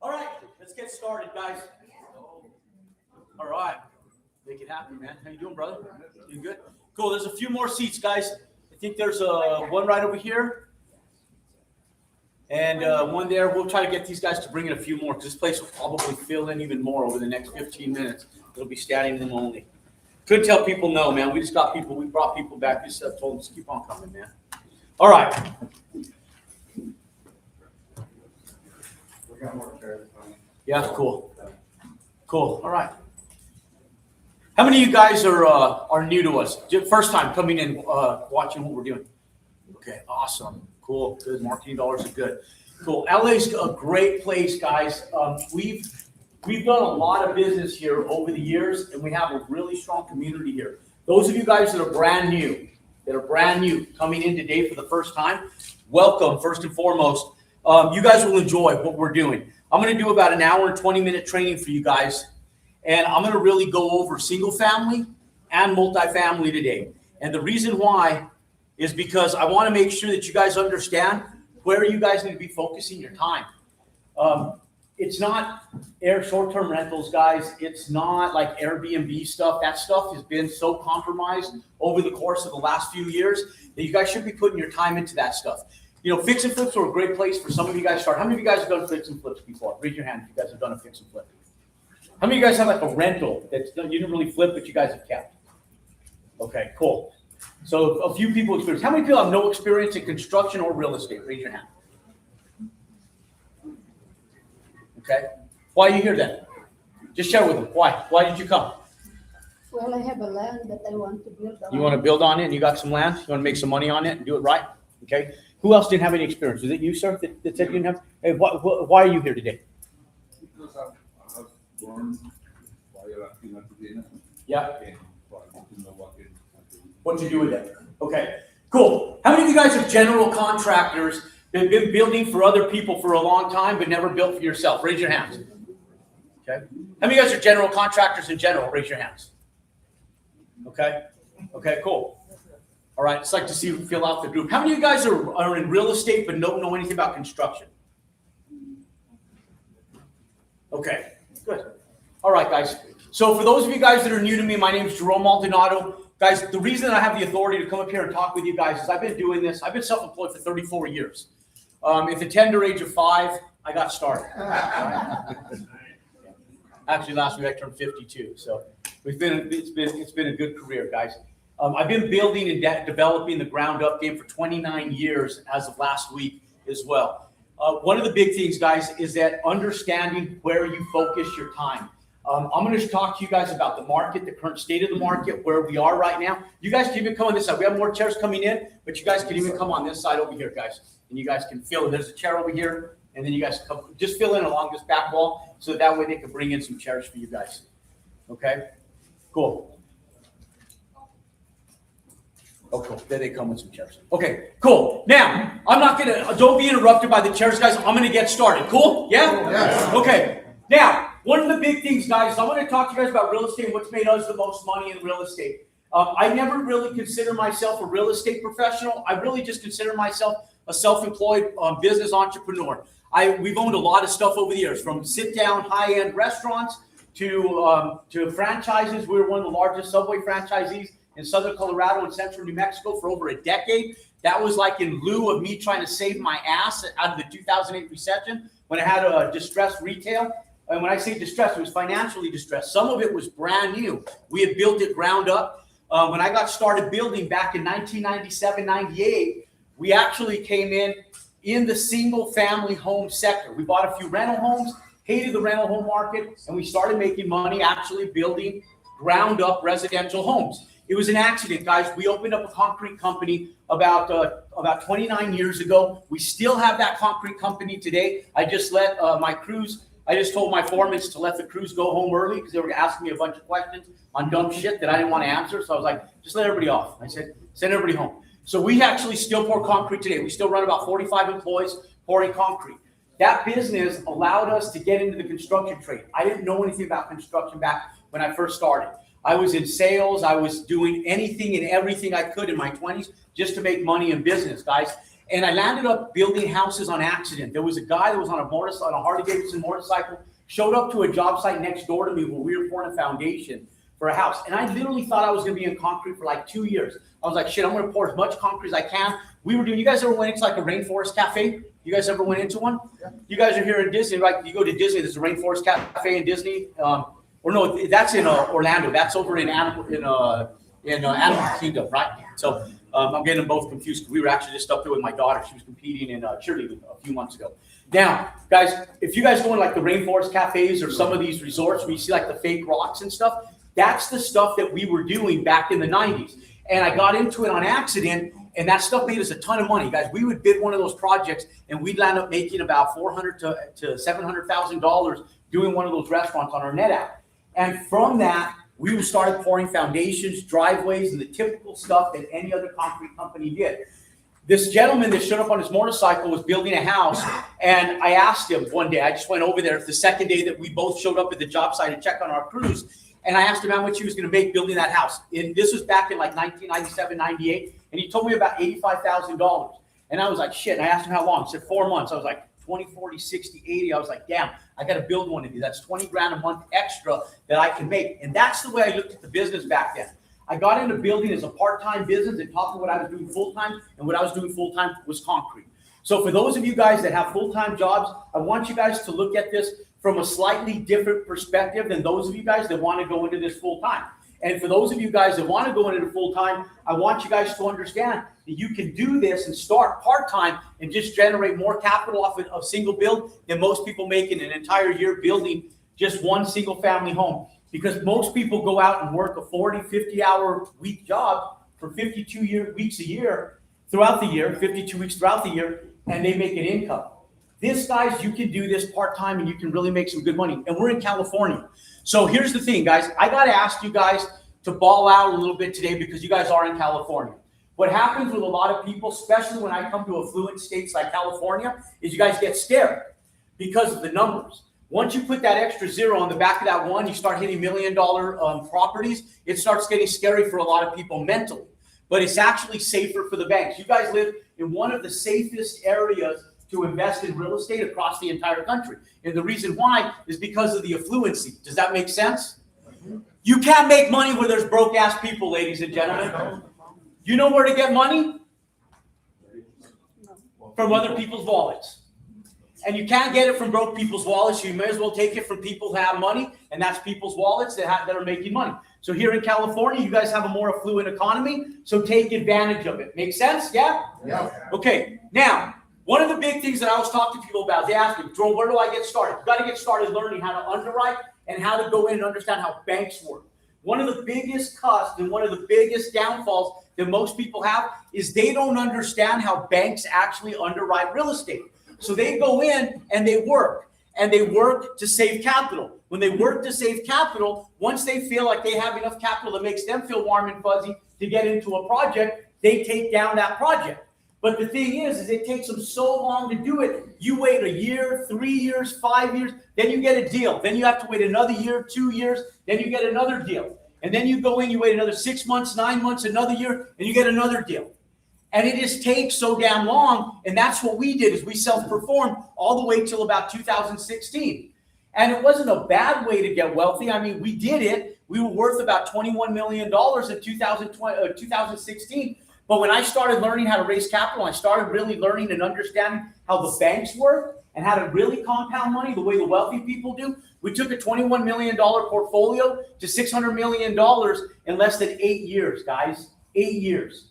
All right, let's get started, guys. All right, make it happen, man. How you doing, brother? You good? Cool. There's a few more seats, guys. I think there's one right over here, and one there. We'll try to get these guys to bring in a few more because this place will probably fill in even more over the next 15 minutes. It'll be standing room only. Couldn't tell people no, man. We just got people. We brought people back. Just told them to keep on coming, man. All right. Yeah, cool. Cool. All right. How many of you guys are new to us? First time coming in, watching what we're doing? Okay, awesome. Cool. Good. Marketing dollars are good. Cool. LA's a great place, guys. We've done a lot of business here over the years, and we have a really strong community here. Those of you guys that are brand new, coming in today for the first time, welcome, first and foremost. You guys will enjoy what we're doing. I'm going to do about an hour and 20-minute training for you guys, and I'm going to really go over single family and multifamily today. And the reason why is because I want to make sure that you guys understand where you guys need to be focusing your time. It's not short-term rentals, guys. It's not like Airbnb stuff. That stuff has been so compromised over the course of the last few years that you guys should be putting your time into that stuff. You know, fix and flips are a great place for some of you guys to start. How many of you guys have done fix and flips before? Raise your hand if you guys have done a fix and flip. How many of you guys have like a rental that you didn't really flip, but you guys have kept? Okay, cool. So a few people experience. How many people have no experience in construction or real estate? Raise your hand. Okay. Why are you here then? Just share with them. Why? Why did you come? Well, I have a land that I want to build on. You want to build on it and you got some land? You want to make some money on it and do it right? Okay. Who else didn't have any experience? Was it you, sir, that said you didn't have? Hey, why are you here today? Because I was born while in Yeah. what What to do with it? Okay, cool. How many of you guys are general contractors that have been building for other people for a long time but never built for yourself? Raise your hands. Okay. How many of you guys are general contractors in general? Raise your hands. Okay. Okay, cool. All right, it's like to see fill out the group. How many of you guys are in real estate but don't know anything about construction? Okay, good. All right, guys. So for those of you guys that are new to me, my name is Jerome Maldonado. Guys, the reason I have the authority to come up here and talk with you guys is I've been doing this. I've been self-employed for 34 years. At the tender age of 5, I got started. Actually, last week I turned 52. So it's been a good career, guys. I've been building and developing the ground up game for 29 years as of last week as well. One of the big things, guys, is that understanding where you focus your time. I'm going to talk to you guys about the market, the current state of the market, where we are right now. You guys can even come on this side. We have more chairs coming in, but you guys can even come on this side over here, guys. And you guys can fill in. There's a chair over here, and then you guys come, just fill in along this back wall so that way they can bring in some chairs for you guys. Okay? Cool. Oh, cool. There they come with some chairs. Okay, cool. Now, don't be interrupted by the chairs, guys. I'm going to get started. Cool? Yeah? Yes. Okay. Now, one of the big things, guys, is I want to talk to you guys about real estate and what's made us the most money in real estate. I never really consider myself a real estate professional. I really just consider myself a self-employed business entrepreneur. We've owned a lot of stuff over the years, from sit-down, high-end restaurants to franchises. We were one of the largest Subway franchisees in Southern Colorado and Central New Mexico for over a decade. That was like in lieu of me trying to save my ass out of the 2008 recession when I had a distressed retail. And when I say distressed, it was financially distressed. Some of it was brand new. We had built it ground up. When I got started building back in 1997, 98, we actually came in the single family home sector. We bought a few rental homes, hated the rental home market, and we started making money actually building ground up residential homes. It was an accident, guys. We opened up a concrete company about 29 years ago. We still have that concrete company today. I just let my crews, I just told my foremen to let the crews go home early because they were asking me a bunch of questions on dumb shit that I didn't want to answer. So I was like, just let everybody off. I said, send everybody home. So we actually still pour concrete today. We still run about 45 employees pouring concrete. That business allowed us to get into the construction trade. I didn't know anything about construction back when I first started. I was in sales. I was doing anything and everything I could in my 20s just to make money in business, guys. And I landed up building houses on accident. There was a guy that was on a Harley Davidson motorcycle, showed up to a job site next door to me where we were pouring a foundation for a house. And I literally thought I was going to be in concrete for like 2 years. I was like, shit, I'm going to pour as much concrete as I can. We were doing, you guys ever went into like a rainforest cafe? You guys ever went into one? Yeah. You guys are here in Disney, right? You go to Disney, there's a rainforest cafe in Disney. Or no, that's in Orlando. That's over in Animal Kingdom, right? So I'm getting them both confused. We were actually just up there with my daughter. She was competing in cheerleading a few months ago. Now, guys, if you guys go in like the rainforest cafes or some of these resorts where you see like the fake rocks and stuff, that's the stuff that we were doing back in the 90s. And I got into it on accident, and that stuff made us a ton of money, guys. We would bid one of those projects, and we'd land up making about $400,000 to $700,000 doing one of those restaurants on our net app. And from that, we started pouring foundations, driveways, and the typical stuff that any other concrete company did. This gentleman that showed up on his motorcycle was building a house, and I asked him one day, I just went over there, the second day that we both showed up at the job site to check on our crews, and I asked him how much he was going to make building that house. And this was back in like 1997, 98, and he told me about $85,000. And I was like, shit, and I asked him how long. He said 4 months. I was like, 20, 40, 60, 80. I was like, damn, I got to build one of these. That's 20 grand a month extra that I can make. And that's the way I looked at the business back then. I got into building as a part-time business and talked to what I was doing full-time. And what I was doing full-time was concrete. So for those of you guys that have full-time jobs, I want you guys to look at this from a slightly different perspective than those of you guys that want to go into this full-time. And for those of you guys that want to go into it full-time, I want you guys to understand that you can do this and start part-time and just generate more capital off of single build than most people make in an entire year building just one single family home. Because most people go out and work a 40, 50-hour week job for 52 weeks a year throughout the year, 52 weeks throughout the year, and they make an income. This, guys, you can do this part-time and you can really make some good money. And we're in California. So here's the thing, guys. I got to ask you guys to ball out a little bit today because you guys are in California. What happens with a lot of people, especially when I come to affluent states like California, is you guys get scared because of the numbers. Once you put that extra zero on the back of that one, you start hitting $1 million properties, it starts getting scary for a lot of people mentally. But it's actually safer for the banks. You guys live in one of the safest areas to invest in real estate across the entire country. And the reason why is because of the affluency. Does that make sense? You can't make money where there's broke-ass people, ladies and gentlemen. You know where to get money? From other people's wallets. And you can't get it from broke people's wallets. You may as well take it from people who have money, and that's people's wallets that are making money. So here in California, you guys have a more affluent economy, so take advantage of it. Make sense? Yeah? Yeah. Okay. Now, one of the big things that I was talking to people about, they asked me, Jerome, where do I get started? You got to get started learning how to underwrite and how to go in and understand how banks work. One of the biggest costs and one of the biggest downfalls that most people have is they don't understand how banks actually underwrite real estate. So they go in and they work to save capital. When they work to save capital, once they feel like they have enough capital that makes them feel warm and fuzzy to get into a project, they take down that project. But the thing is it takes them so long to do it. You wait a year, 3 years, 5 years, then you get a deal. Then you have to wait another year, 2 years, then you get another deal. And then you go in, you wait another 6 months, 9 months, another year, and you get another deal. And it just takes so damn long. And that's what we did is we self-performed all the way till about 2016. And it wasn't a bad way to get wealthy. I mean, we did it. We were worth about $21 million in 2016. But when I started learning how to raise capital, I started really learning and understanding how the banks work and how to really compound money the way the wealthy people do. We took a $21 million portfolio to $600 million in less than 8 years, guys. 8 years.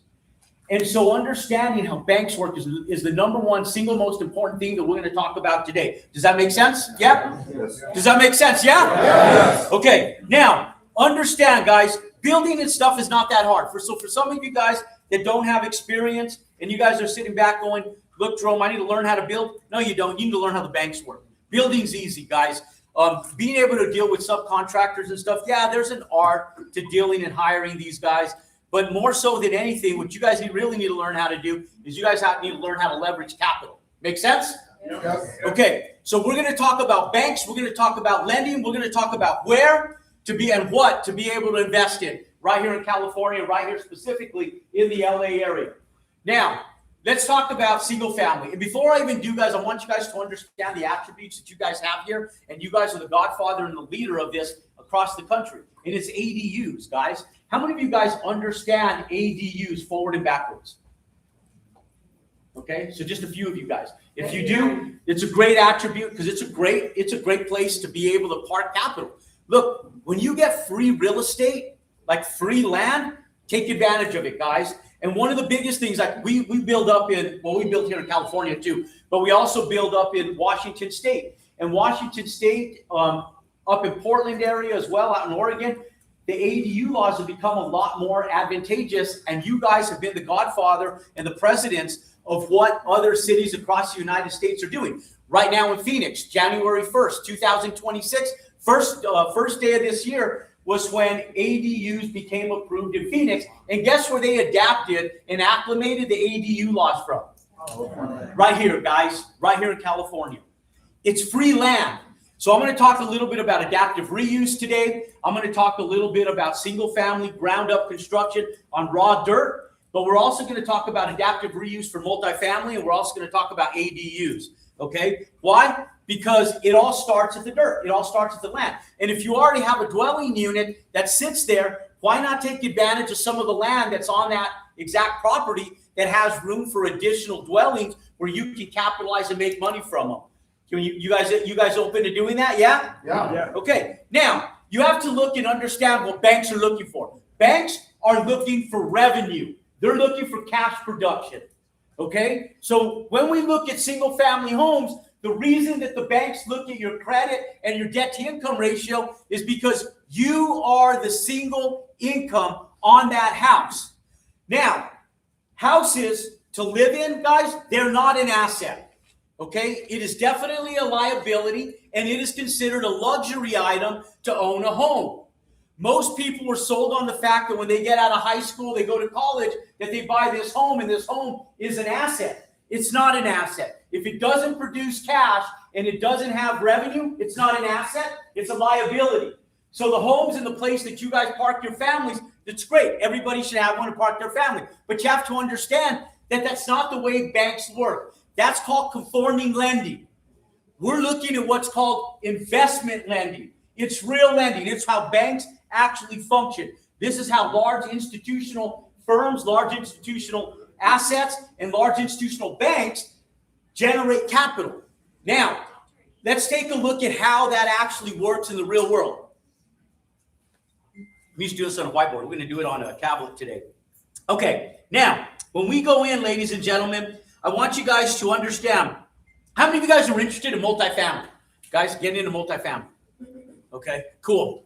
And so understanding how banks work is the number one single most important thing that we're going to talk about today. Does that make sense? Yeah? Yes. Does that make sense? Yeah? Yes. Okay. Now, understand, guys, building and stuff is not that hard. For some of you guys that don't have experience and you guys are sitting back going, look, Jerome, I need to learn how to build. No, you don't. You need to learn how the banks work. Building's easy, guys. Being able to deal with subcontractors and stuff, yeah, there's an art to dealing and hiring these guys. But more so than anything, what you guys really need to learn how to do is you guys need to learn how to leverage capital. Make sense? Yes. Okay, so we're going to talk about banks. We're going to talk about lending. We're going to talk about where to be and what to be able to invest in right here in California, right here specifically in the LA area. Now, let's talk about single family. And before I even do, guys, I want you guys to understand the attributes that you guys have here. And you guys are the godfather and the leader of this across the country. And it's ADUs, guys. How many of you guys understand ADUs forward and backwards? Okay, so just a few of you guys. If you do, it's a great attribute because it's a great place to be able to park capital. Look, when you get free real estate, like free land, take advantage of it, guys. And one of the biggest things, like we build up in, well, we built here in California too, but we also build up in Washington State. And Washington State, up in Portland area as well, out in Oregon, the ADU laws have become a lot more advantageous. And you guys have been the godfather and the presidents of what other cities across the United States are doing. Right now in Phoenix, January 1st, 2026, first day of this year was when ADUs became approved in Phoenix. And guess where they adapted and acclimated the ADU laws from? Right here, guys, right here in California. It's free land. So I'm going to talk a little bit about adaptive reuse today. I'm going to talk a little bit about single family ground up construction on raw dirt, but we're also going to talk about adaptive reuse for multifamily, and we're also going to talk about ADUs. Okay. Why? Because it all starts at the dirt. It all starts at the land. And if you already have a dwelling unit that sits there, why not take advantage of some of the land that's on that exact property that has room for additional dwellings where you can capitalize and make money from them? Can you guys open to doing that? Yeah? Yeah. Okay. Now, you have to look and understand what banks are looking for. Banks are looking for revenue. They're looking for cash production. Okay? So when we look at single family homes, the reason that the banks look at your credit and your debt to income ratio is because you are the single income on that house. Now, houses to live in, guys, they're not an asset. Okay, it is definitely a liability, and it is considered a luxury item to own a home. Most people were sold on the fact that when they get out of high school, they go to college, that they buy this home, and this home is an asset. It's not an asset. If it doesn't produce cash and it doesn't have revenue, it's not an asset, it's a liability. So the homes and the place that you guys park your families, that's great. Everybody should have one to park their family. But you have to understand that that's not the way banks work. That's called conforming lending. We're looking at what's called investment lending. It's real lending. It's how banks actually function. This is how large institutional firms, large institutional assets, and large institutional banks generate capital. Now, let's take a look at how that actually works in the real world. We used to do this on a whiteboard. We're going to do it on a tablet today. Okay, now, when we go in, ladies and gentlemen, I want you guys to understand. How many of you guys are interested in multifamily? Guys, getting into multifamily. Okay, cool.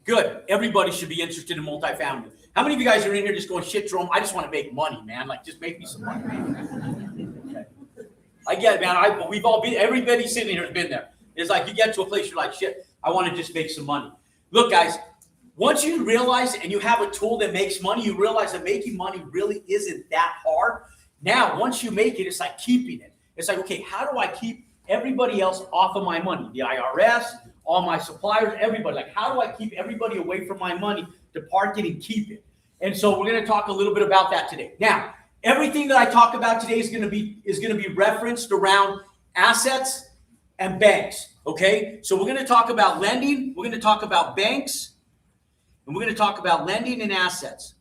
Good. Everybody should be interested in multifamily. How many of you guys are in here just going, shit, Jerome, I just want to make money, man. Like, just make me some money. Okay. I get it, man. We've all been, everybody sitting here has been there. It's like you get to a place, you're like, shit, I want to just make some money. Look, guys, once you realize and you have a tool that makes money, you realize that making money really isn't that hard. Now, once you make it, it's like keeping it. It's like, okay, how do I keep everybody else off of my money? The IRS, all my suppliers, everybody. Like, how do I keep everybody away from my money to park it and keep it? And so we're going to talk a little bit about that today. Now, everything that I talk about today is going to be referenced around assets and banks. Okay, so we're going to talk about lending. We're going to talk about banks, and we're going to talk about lending and assets.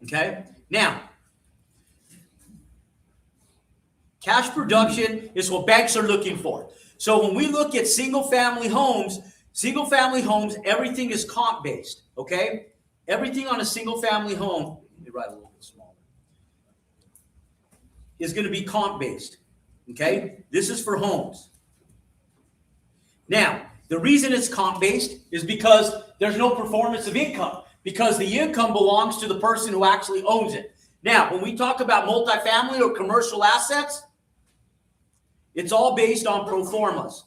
Okay, now, cash production is what banks are looking for. So when we look at single-family homes, everything is comp-based, okay? Everything on a single-family home, let me write a little bit smaller, is going to be comp-based, okay? This is for homes. Now, The reason it's comp-based is because there's no performance of income, because the income belongs to the person who actually owns it. Now, when we talk about multifamily or commercial assets, it's all based on pro formas.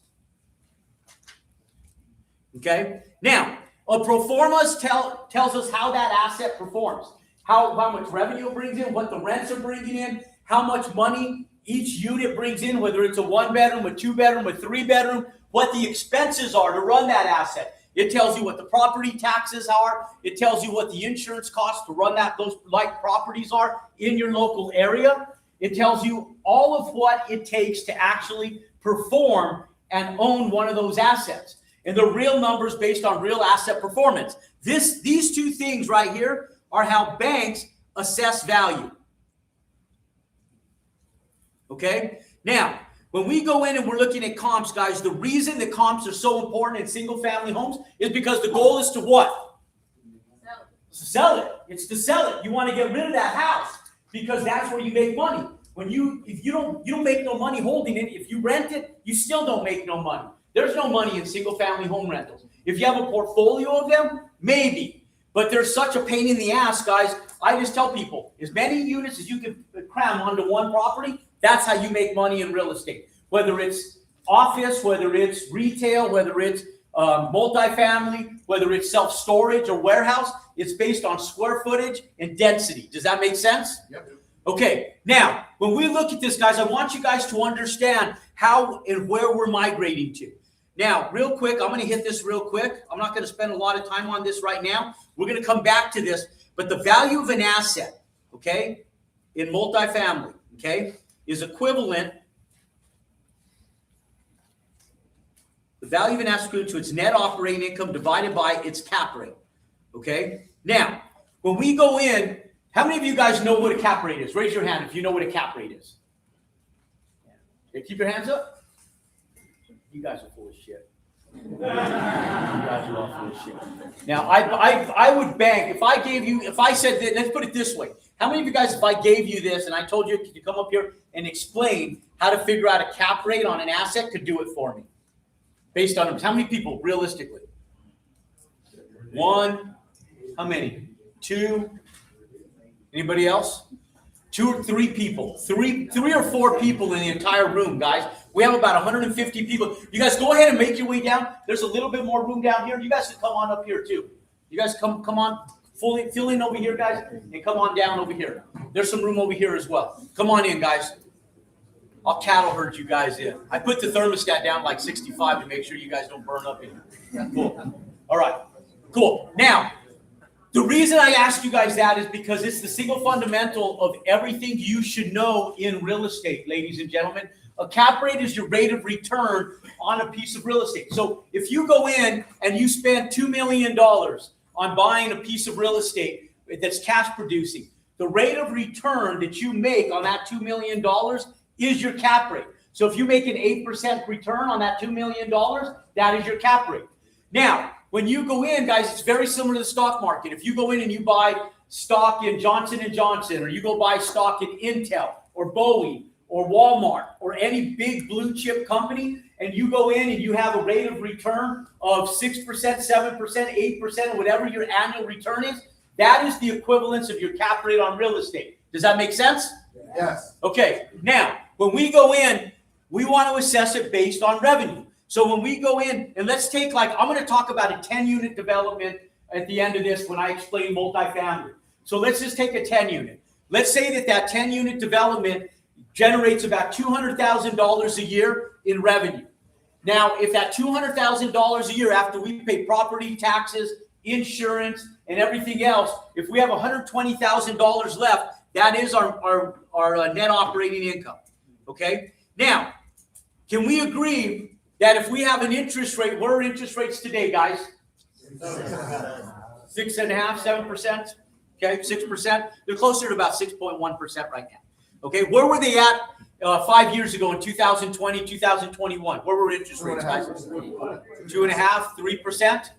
Okay? Now, a pro formas tells us how that asset performs, how much revenue it brings in, what the rents are bringing in, how much money each unit brings in, whether it's a 1-bedroom, a 2-bedroom, a 3-bedroom, what the expenses are to run that asset. It tells you what the property taxes are. It tells you what the insurance costs to run those like properties are in your local area. It tells you all of what it takes to actually perform and own one of those assets. And the real numbers based on real asset performance. These two things right here are how banks assess value. Okay? Now, when we go in and we're looking at comps, guys, the reason the comps are so important in single-family homes is because the goal is to what? Sell it. It's to sell it. You want to get rid of that house because that's where you make money. If you don't make no money holding it. If you rent it, you still don't make no money. There's no money in single-family home rentals. If you have a portfolio of them, maybe. But there's such a pain in the ass, guys. I just tell people, as many units as you can cram onto one property, that's how you make money in real estate. Whether it's office, whether it's retail, whether it's multifamily, whether it's self-storage or warehouse, it's based on square footage and density. Does that make sense? Yep. Okay, now, when we look at this, guys, I want you guys to understand how and where we're migrating to. Now, real quick, I'm going to hit this real quick. I'm not going to spend a lot of time on this right now. We're going to come back to this. But the value of an asset, okay, in multifamily, okay, is equivalent. The value of an asset equivalent to its net operating income divided by its cap rate, okay? Now, when we go in, how many of you guys know what a cap rate is? Raise your hand if you know what a cap rate is. Okay, keep your hands up. You guys are full of shit. You guys are all full of shit. Now, I would bank, if I said that, let's put it this way. How many of you guys, if I gave you this and I told you to come up here and explain how to figure out a cap rate on an asset, could do it for me? Based on numbers. How many people, realistically? 1, how many? 2, anybody else? 2 or 3 people. 3 or 4 people in the entire room, guys. We have about 150 people. You guys go ahead and make your way down. There's a little bit more room down here. You guys can come on up here too. You guys come on, fill in over here, guys, and come on down over here. There's some room over here as well. Come on in, guys. I'll cattle herd you guys in. I put the thermostat down like 65 to make sure you guys don't burn up in here. Yeah, cool. All right, cool. Now, the reason I ask you guys that is because it's the single fundamental of everything you should know in real estate, ladies and gentlemen. A cap rate is your rate of return on a piece of real estate. So if you go in and you spend $2 million on buying a piece of real estate that's cash producing, the rate of return that you make on that $2 million is your cap rate. So if you make an 8% return on that $2 million, that is your cap rate. Now, when you go in, guys, it's very similar to the stock market. If you go in and you buy stock in Johnson & Johnson, or you go buy stock in Intel or Boeing or Walmart or any big blue chip company, and you go in and you have a rate of return of 6%, 7%, 8%, whatever your annual return is, that is the equivalence of your cap rate on real estate. Does that make sense? Yes. Okay, now, when we go in, we want to assess it based on revenue. So when we go in, and let's take I'm going to talk about a 10-unit development at the end of this when I explain multifamily. So let's just take a 10-unit. Let's say that 10-unit development generates about $200,000 a year in revenue. Now, if that $200,000 a year after we pay property taxes, insurance, and everything else, if we have $120,000 left, that is our net operating income, okay? Now, can we agree that if we have an interest rate, what are interest rates today, guys? 6.5%, 7%, okay, 6%. They're closer to about 6.1% right now, okay? Where were they at 5 years ago in 2020, 2021? Where were interest rates, guys? 2.5%, 3%,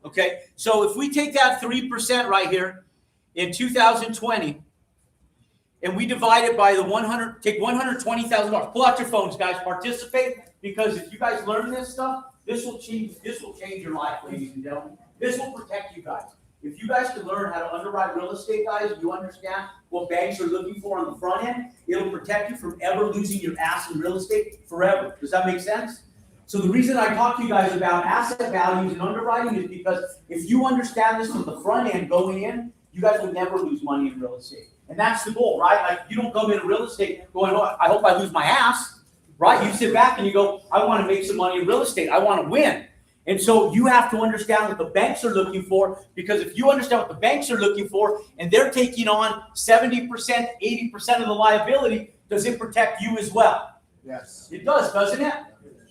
okay? So if we take that 3% right here in 2020, and we divide it by take $120,000. Pull out your phones, guys. Participate, because if you guys learn this stuff, This will change your life, ladies and gentlemen. This will protect you guys. If you guys can learn how to underwrite real estate, guys, you understand what banks are looking for on the front end, it'll protect you from ever losing your ass in real estate forever. Does that make sense? So the reason I talk to you guys about asset values and underwriting is because if you understand this from the front end going in, you guys will never lose money in real estate. And that's the goal, right? Like you don't come into real estate going, oh, I hope I lose my ass, right? You sit back and you go, I want to make some money in real estate. I want to win. And so you have to understand what the banks are looking for, because if you understand what the banks are looking for and they're taking on 70%, 80% of the liability, does it protect you as well? Yes. It does, doesn't it?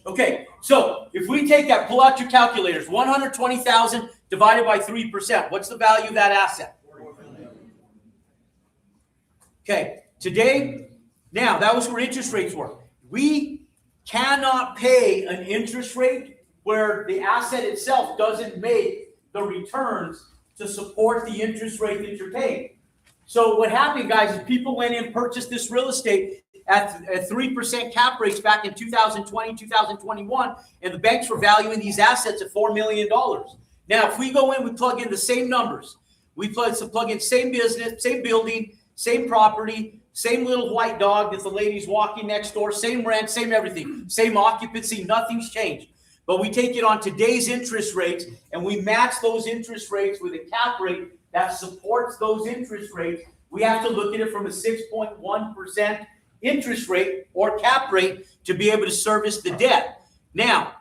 Okay, so if we take that, pull out your calculators, 120,000 divided by 3%, what's the value of that asset? Okay, today, now that was where interest rates were. We cannot pay an interest rate where the asset itself doesn't make the returns to support the interest rate that you're paying. So what happened, guys, is people went in and purchased this real estate at 3% cap rates back in 2020, 2021, and the banks were valuing these assets at $4 million. Now, if we go in, we plug in the same numbers. We plug in same business, same building, same property, same little white dog that the lady's walking next door, same rent, same everything, same occupancy, nothing's changed. But we take it on today's interest rates and we match those interest rates with a cap rate that supports those interest rates. We have to look at it from a 6.1% interest rate or cap rate to be able to service the debt. Now,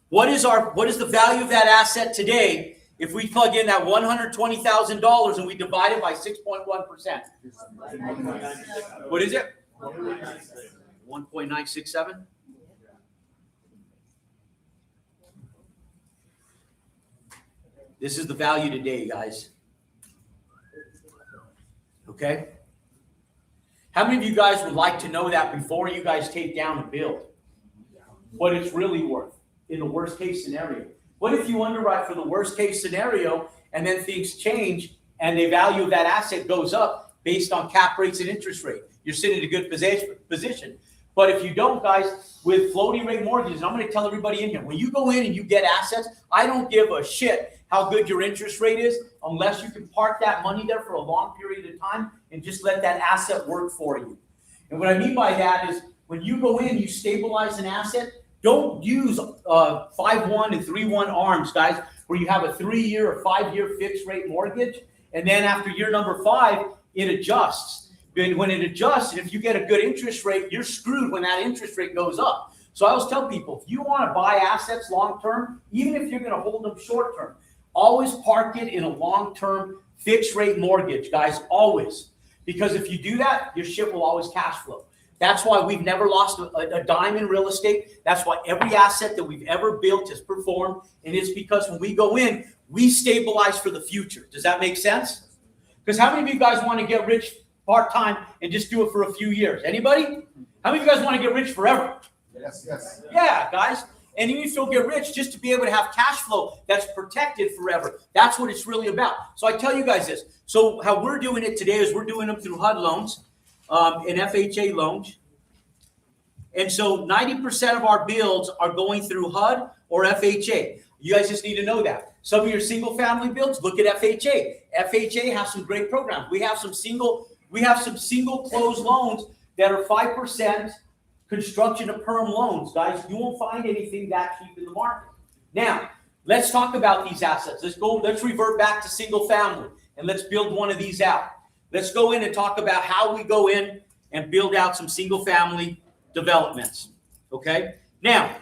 what is the value of that asset today if we plug in that $120,000 and we divide it by 6.1%? What is it? 1.967? This is the value today, guys. Okay? How many of you guys would like to know that before you guys take down a build? What it's really worth in the worst case scenario? What if you underwrite for the worst case scenario and then things change and the value of that asset goes up based on cap rates and interest rate? You're sitting in a good position. But if you don't, guys, with floating rate mortgages, I'm going to tell everybody in here, when you go in and you get assets, I don't give a shit how good your interest rate is unless you can park that money there for a long period of time and just let that asset work for you. And what I mean by that is when you go in, you stabilize an asset, don't use 5-1 and 3-1 arms, guys, where you have a 3-year or 5-year fixed rate mortgage. And then after year number 5, it adjusts. And when it adjusts, if you get a good interest rate, you're screwed when that interest rate goes up. So I always tell people, if you want to buy assets long-term, even if you're going to hold them short-term, always park it in a long-term fixed rate mortgage, guys, always. Because if you do that, your shit will always cash flow. That's why we've never lost a dime in real estate. That's why every asset that we've ever built has performed. And it's because when we go in, we stabilize for the future. Does that make sense? Because how many of you guys want to get rich part-time and just do it for a few years? Anybody? How many of you guys want to get rich forever? Yes. Yeah, guys. And even if you'll get rich, just to be able to have cash flow that's protected forever. That's what it's really about. So I tell you guys this. So how we're doing it today is we're doing them through HUD loans and FHA loans. And so 90% of our builds are going through HUD or FHA. You guys just need to know that. Some of your single family builds, look at FHA. FHA has some great programs. We have some single closed loans that are 5% construction to perm loans. Guys, you won't find anything that cheap in the market. Now, let's talk about these assets. Let's revert back to single family and let's build one of these out. Let's go in and talk about how we go in and build out some single family developments. Okay? Now,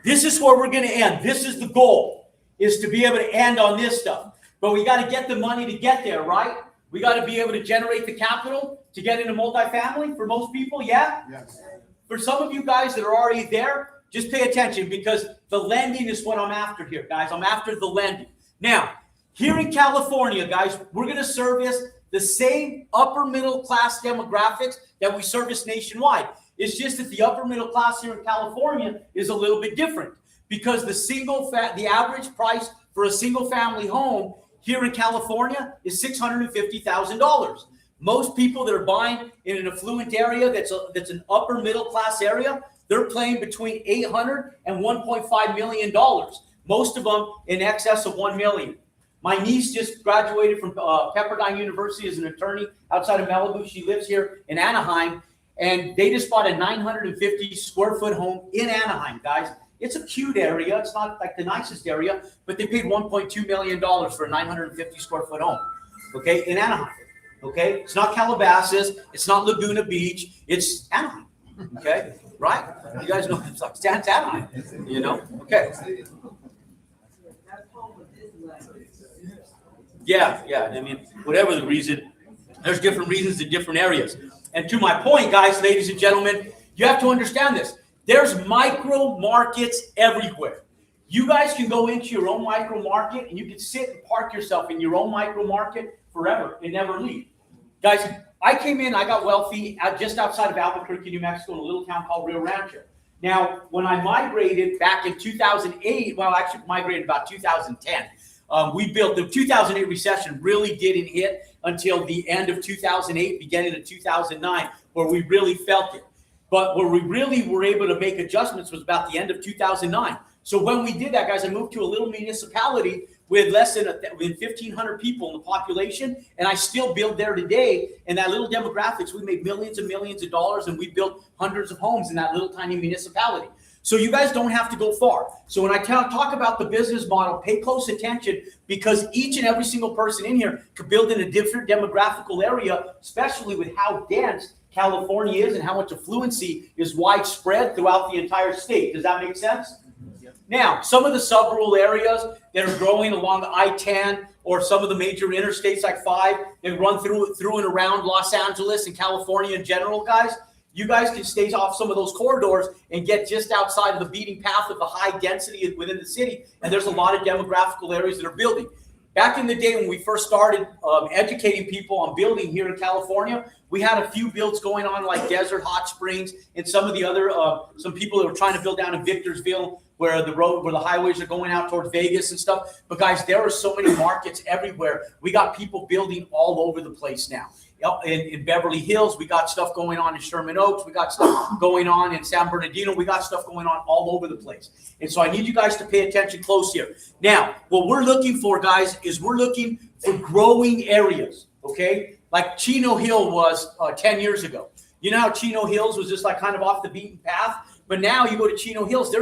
this is where we're going to end. This is the goal, is to be able to end on this stuff. But we got to get the money to get there, right? We got to be able to generate the capital to get into multifamily for most people, yeah? Yes. For some of you guys that are already there, just pay attention because the lending is what I'm after here, guys. I'm after the lending. Now, here in California, guys, we're going to service the same upper middle class demographics that we service nationwide. It's just that the upper middle class here in California is a little bit different because the average price for a single family home here in California is $650,000. Most people that are buying in an affluent area that's an upper middle class area, they're paying between $800 and $1.5 million. Most of them in excess of $1 million. My niece just graduated from Pepperdine University as an attorney outside of Malibu. She lives here in Anaheim, and they just bought a 950 square foot home in Anaheim, guys. It's a cute area. It's not like the nicest area, but they paid $1.2 million for a 950 square foot home, okay, in Anaheim, okay? It's not Calabasas. It's not Laguna Beach. It's Anaheim, okay, right? You guys know it's like Anaheim, you know, okay. Yeah, I mean, whatever the reason, there's different reasons in different areas. And to my point, guys, ladies and gentlemen, you have to understand this. There's micro markets everywhere. You guys can go into your own micro market and you can sit and park yourself in your own micro market forever and never leave. Guys, I came in, I got wealthy just outside of Albuquerque, New Mexico, in a little town called Rio Rancho. Now, when I migrated back in 2008, well, I actually migrated about 2010. We built the 2008 recession really didn't hit until the end of 2008, beginning of 2009, where we really felt it. But where we really were able to make adjustments was about the end of 2009. So when we did that, guys, I moved to a little municipality with less than 1,500 people in the population, and I still build there today. And that little demographics, we made millions and millions of dollars, and we built hundreds of homes in that little tiny municipality. So you guys don't have to go far. So when I talk about the business model, pay close attention, because each and every single person in here could build in a different demographical area, especially with how dense California is and how much affluency is widespread throughout the entire state. Does that make sense? Now, some of the sub-rural areas that are growing along I-10 or some of the major interstates like 5, they run through and around Los Angeles and California in general, guys. You guys can stay off some of those corridors and get just outside of the beating path of the high density within the city. And there's a lot of demographical areas that are building. Back in the day when we first started educating people on building here in California, we had a few builds going on like Desert Hot Springs and some of the other, some people that were trying to build down in Victorville where the highways are going out towards Vegas and stuff. But guys, there are so many markets everywhere. We got people building all over the place now. In Beverly Hills, we got stuff going on in Sherman Oaks. We got stuff going on in San Bernardino. We got stuff going on all over the place. And so I need you guys to pay attention close here. Now, what we're looking for, guys, is we're looking for growing areas, okay? Like Chino Hill was 10 years ago. You know how Chino Hills was just like kind of off the beaten path? But now you go to Chino Hills,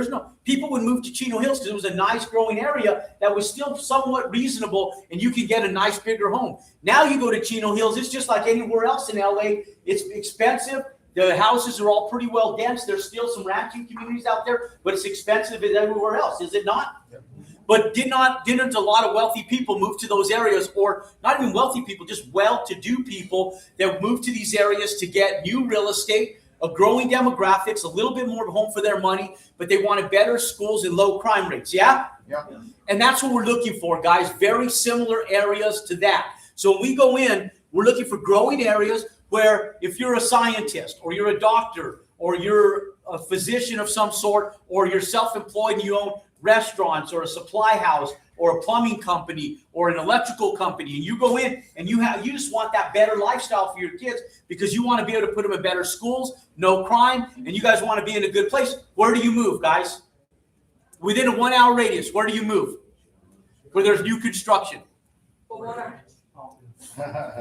people would move to Chino Hills because it was a nice growing area that was still somewhat reasonable and you could get a nice bigger home. Now you go to Chino Hills, it's just like anywhere else in LA. It's expensive. The houses are all pretty well dense. There's still some ranching communities out there, but it's expensive as everywhere else, is it not? Yeah. But didn't a lot of wealthy people move to those areas, or not even wealthy people, just well-to-do people that move to these areas to get new real estate, a growing demographics, a little bit more home for their money, but they wanted better schools and low crime rates. Yeah? Yeah. And that's what we're looking for, guys. Very similar areas to that. So when we go in, we're looking for growing areas where if you're a scientist or you're a doctor or you're a physician of some sort or you're self-employed and you own restaurants or a supply house or a plumbing company or an electrical company, and you go in and you just want that better lifestyle for your kids because you want to be able to put them in better schools, no crime, and you guys want to be in a good place. Where do you move, guys? Within a 1 hour radius, where do you move? Where there's new construction.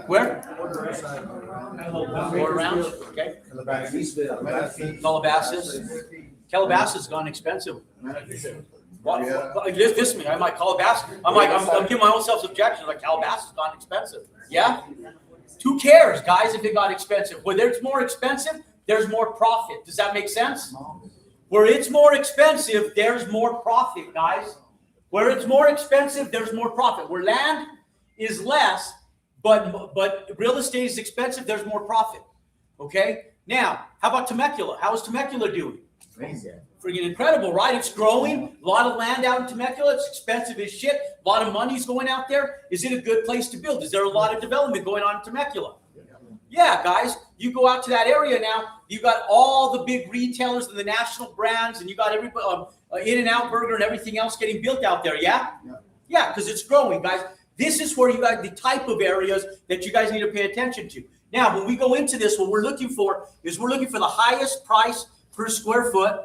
Where? More around? Okay. Calabasas has gone expensive. This me. I might Calabasas. I'm giving my own self objection. Like Calabasas has gone expensive. Yeah. Who cares, guys, if it got expensive? Where there's more expensive, there's more profit. Does that make sense? Where it's more expensive, there's more profit, guys. Where it's more expensive, there's more profit. Where land is less, but real estate is expensive, there's more profit. Okay? Now, how about Temecula? How is Temecula doing? Freaking incredible, right? It's growing. A lot of land out in Temecula. It's expensive as shit. A lot of money's going out there. Is it a good place to build? Is there a lot of development going on in Temecula? Yeah, guys. You go out to that area now. You got all the big retailers and the national brands, and you got everybody, In-N-Out Burger and everything else getting built out there. Yeah? Yeah, because it's growing, guys. This is where you got the type of areas that you guys need to pay attention to. Now, when we go into this, what we're looking for is we're looking for the highest price per square foot.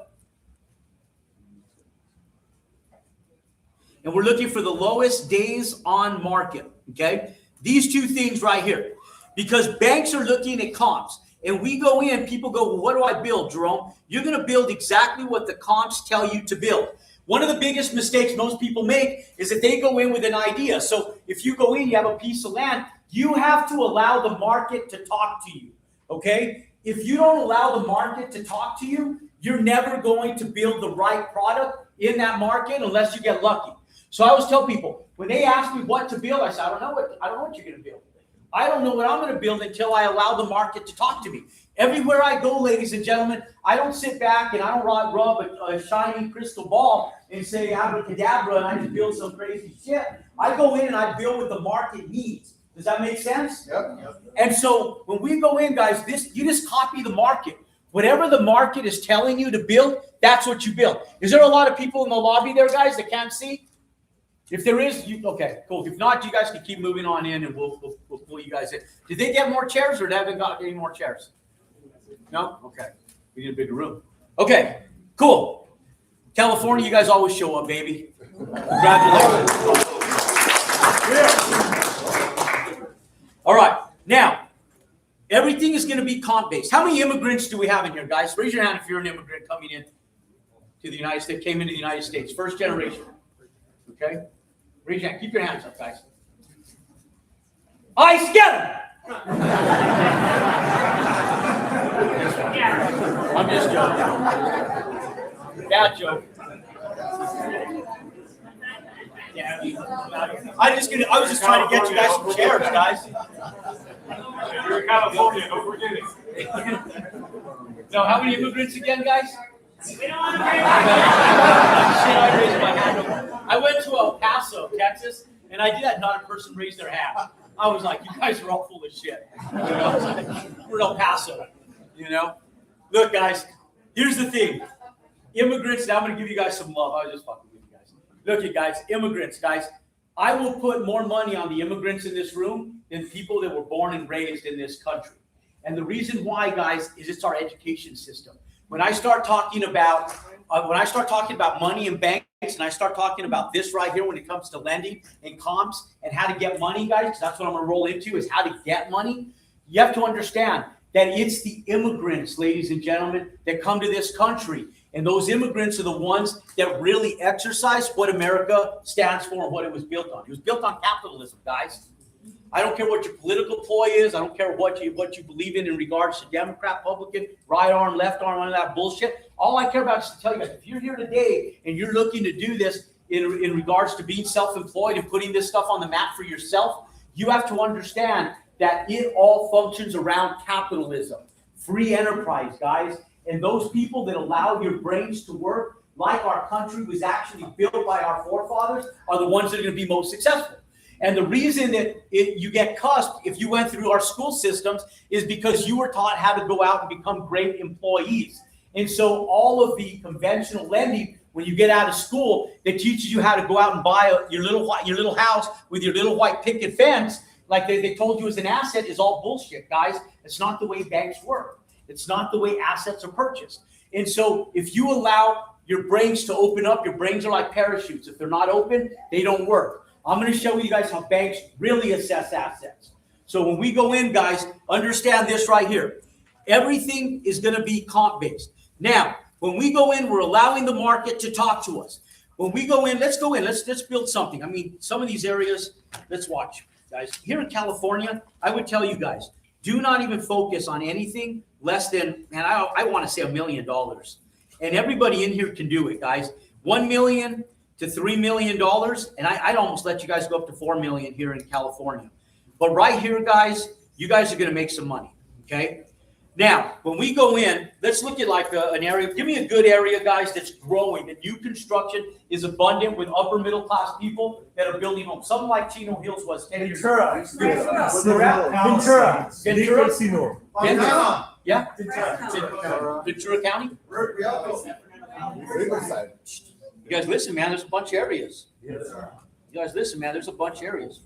And we're looking for the lowest days on market, okay? These two things right here. Because banks are looking at comps. And we go in, people go, well, what do I build, Jerome? You're going to build exactly what the comps tell you to build. One of the biggest mistakes most people make is that they go in with an idea. So if you go in, you have a piece of land, you have to allow the market to talk to you, okay? If you don't allow the market to talk to you, you're never going to build the right product in that market unless you get lucky. So I always tell people, when they ask me what to build, I say, I don't know what you're going to build. I don't know what I'm going to build until I allow the market to talk to me. Everywhere I go, ladies and gentlemen, I don't sit back and I don't rub a shiny crystal ball and say abracadabra and I just build some crazy shit. I go in and I build what the market needs. Does that make sense? Yep. And so when we go in, guys, you just copy the market. Whatever the market is telling you to build, that's what you build. Is there a lot of people in the lobby there, guys, that can't see? If there is, okay, cool. If not, you guys can keep moving on in and we'll pull you guys in. Did they get more chairs or haven't got any more chairs? No? Okay. We need a bigger room. Okay, cool. California, you guys always show up, baby. Congratulations. All right. Now, everything is going to be comp-based. How many immigrants do we have in here, guys? Raise your hand if you're an immigrant coming in to the United States, came into the United States. First generation. Okay? Raise your hand. Keep your hands up, guys. I scatter. I'm just joking. Bad joke. Yeah, I was just trying to get you guys some chairs, guys. You're in California, don't forget it. No, how many immigrants again, guys? I went to El Paso, Texas, and I did that. Not a person raised their hand. I was like, you guys are all full of shit. You know? We're El Paso, you know? Look, guys, here's the thing. Immigrants, now I'm going to give you guys some love. I was just fucking with you guys. Look at guys, immigrants, guys. I will put more money on the immigrants in this room than people that were born and raised in this country. And the reason why, guys, is it's our education system. When I start talking about money and banks, and I start talking about this right here when it comes to lending and comps and how to get money, guys, because that's what I'm going to roll into is how to get money. You have to understand that it's the immigrants, ladies and gentlemen, that come to this country. And those immigrants are the ones that really exercise what America stands for and what it was built on. It was built on capitalism, guys. I don't care what your political ploy is. I don't care what you believe in regards to Democrat, Republican, right arm, left arm, all of that bullshit. All I care about is to tell you guys, if you're here today and you're looking to do this in regards to being self-employed and putting this stuff on the map for yourself, you have to understand that it all functions around capitalism, free enterprise, guys. And those people that allow your brains to work like our country was actually built by our forefathers are the ones that are going to be most successful. And the reason that you get cussed if you went through our school systems is because you were taught how to go out and become great employees. And so all of the conventional lending, when you get out of school, that teaches you how to go out and buy your little house with your little white picket fence, like they told you as an asset, is all bullshit, guys. It's not the way banks work. It's not the way assets are purchased. And so if you allow your brains to open up, your brains are like parachutes. If they're not open, they don't work. I'm going to show you guys how banks really assess assets. So when we go in, guys, understand this right here. Everything is going to be comp-based. Now, when we go in, we're allowing the market to talk to us. When we go in, let's build something. I mean, some of these areas, let's watch, guys. Here in California, I would tell you guys, do not even focus on anything less than, man, I want to say $1 million. And everybody in here can do it, guys. $1 million to $3 million, and I'd almost let you guys go up to $4 million here in California. But right here, guys, you guys are going to make some money, okay? Now, when we go in, let's look at like an area. Give me a good area, guys, that's growing. The new construction is abundant with upper middle class people that are building homes. Something like Chino Hills was 10 years ago. Ventura. Yeah. Ventura County. You guys listen, man, there's a bunch of areas. You guys listen, man, there's a bunch of areas.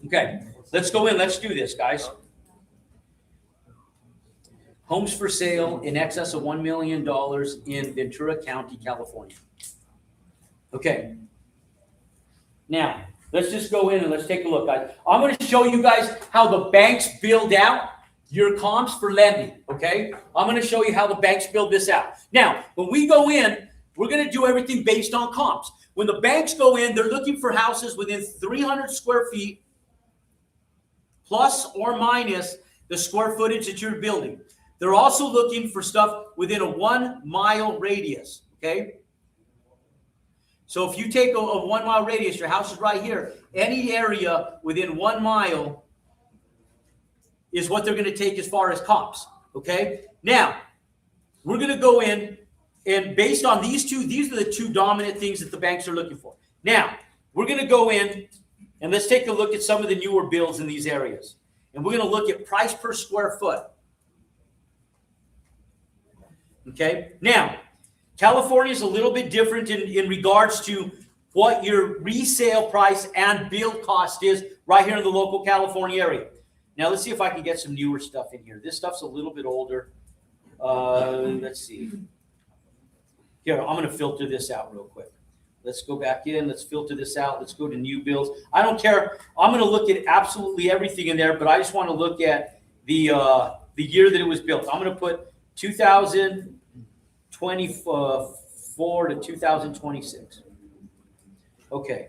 Okay, let's go in. Let's do this, guys. Homes for sale in excess of $1 million in Ventura County, California. Okay. Now, let's just go in and let's take a look. I'm going to show you guys how the banks build out your comps for lending, okay? I'm going to show you how the banks build this out. Now, when we go in, we're going to do everything based on comps. When the banks go in, they're looking for houses within 300 square feet plus or minus the square footage that you're building. They're also looking for stuff within a 1 mile radius, okay? So if you take a 1 mile radius, your house is right here. Any area within 1 mile is what they're going to take as far as comps, okay? Now, we're going to go in, and based on these are the two dominant things that the banks are looking for. Now, we're going to go in, and let's take a look at some of the newer builds in these areas. And we're going to look at price per square foot. Okay? Now, California is a little bit different in regards to what your resale price and build cost is right here in the local California area. Now, let's see if I can get some newer stuff in here. This stuff's a little bit older. Let's see. Here, I'm going to filter this out real quick. Let's go back in. Let's filter this out. Let's go to new builds. I don't care. I'm going to look at absolutely everything in there, but I just want to look at the year that it was built. I'm going to put 2024 to 2026. Okay.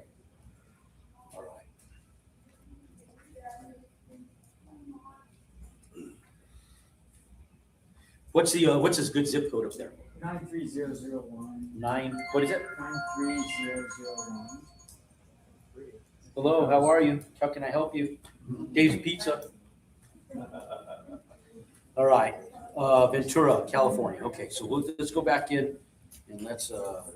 All right. What's this good zip code up there? 93001. What is it? 93001. Hello, how are you? How can I help you? Dave's Pizza. All right. Ventura, California. Okay, so let's go back in and let's okay.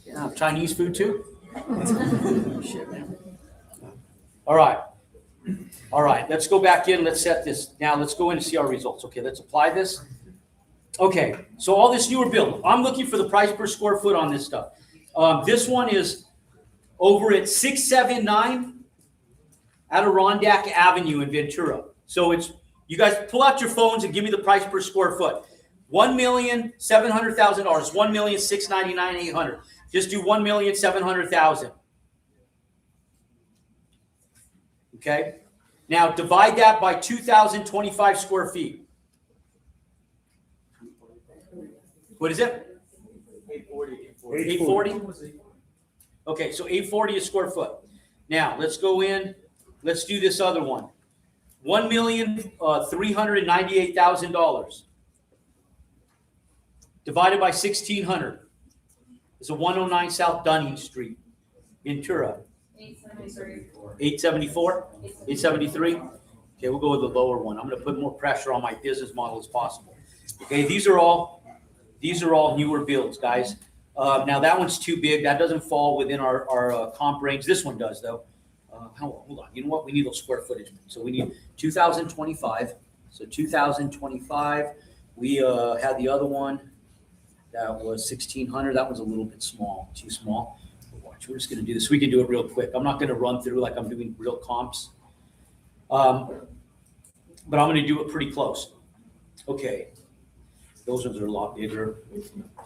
Yeah, Chinese food too? Shit, man. All right. All right, let's go back in. Let's set this. Now let's go in and see our results. Okay, let's apply this. Okay, so all this newer build. I'm looking for the price per square foot on this stuff. This one is over at 679 Adirondack Avenue in Ventura. So it's, you guys pull out your phones and give me the price per square foot. $1,700,000. $1,699,800. Just do $1,700,000. Okay. Now divide that by 2,025 square feet. What is it? 840. Okay, so 840 a square foot. Now let's go in. Let's do this other one. $1,398,000 divided by 1,600. It's a 109 South Dunning Street, Ventura. 874? 873? Okay, we'll go with the lower one. I'm going to put more pressure on my business model as possible. Okay, these are all newer builds, guys. Now that one's too big. That doesn't fall within our comp range. This one does, though. Hold on. You know what? We need those square footage. So we need 2025. So 2025. We had the other one that was 1,600. That one's a little bit small, too small. Watch, we're just going to do this. We can do it real quick. I'm not going to run through like I'm doing real comps. But I'm going to do it pretty close. Okay. Those ones are a lot bigger.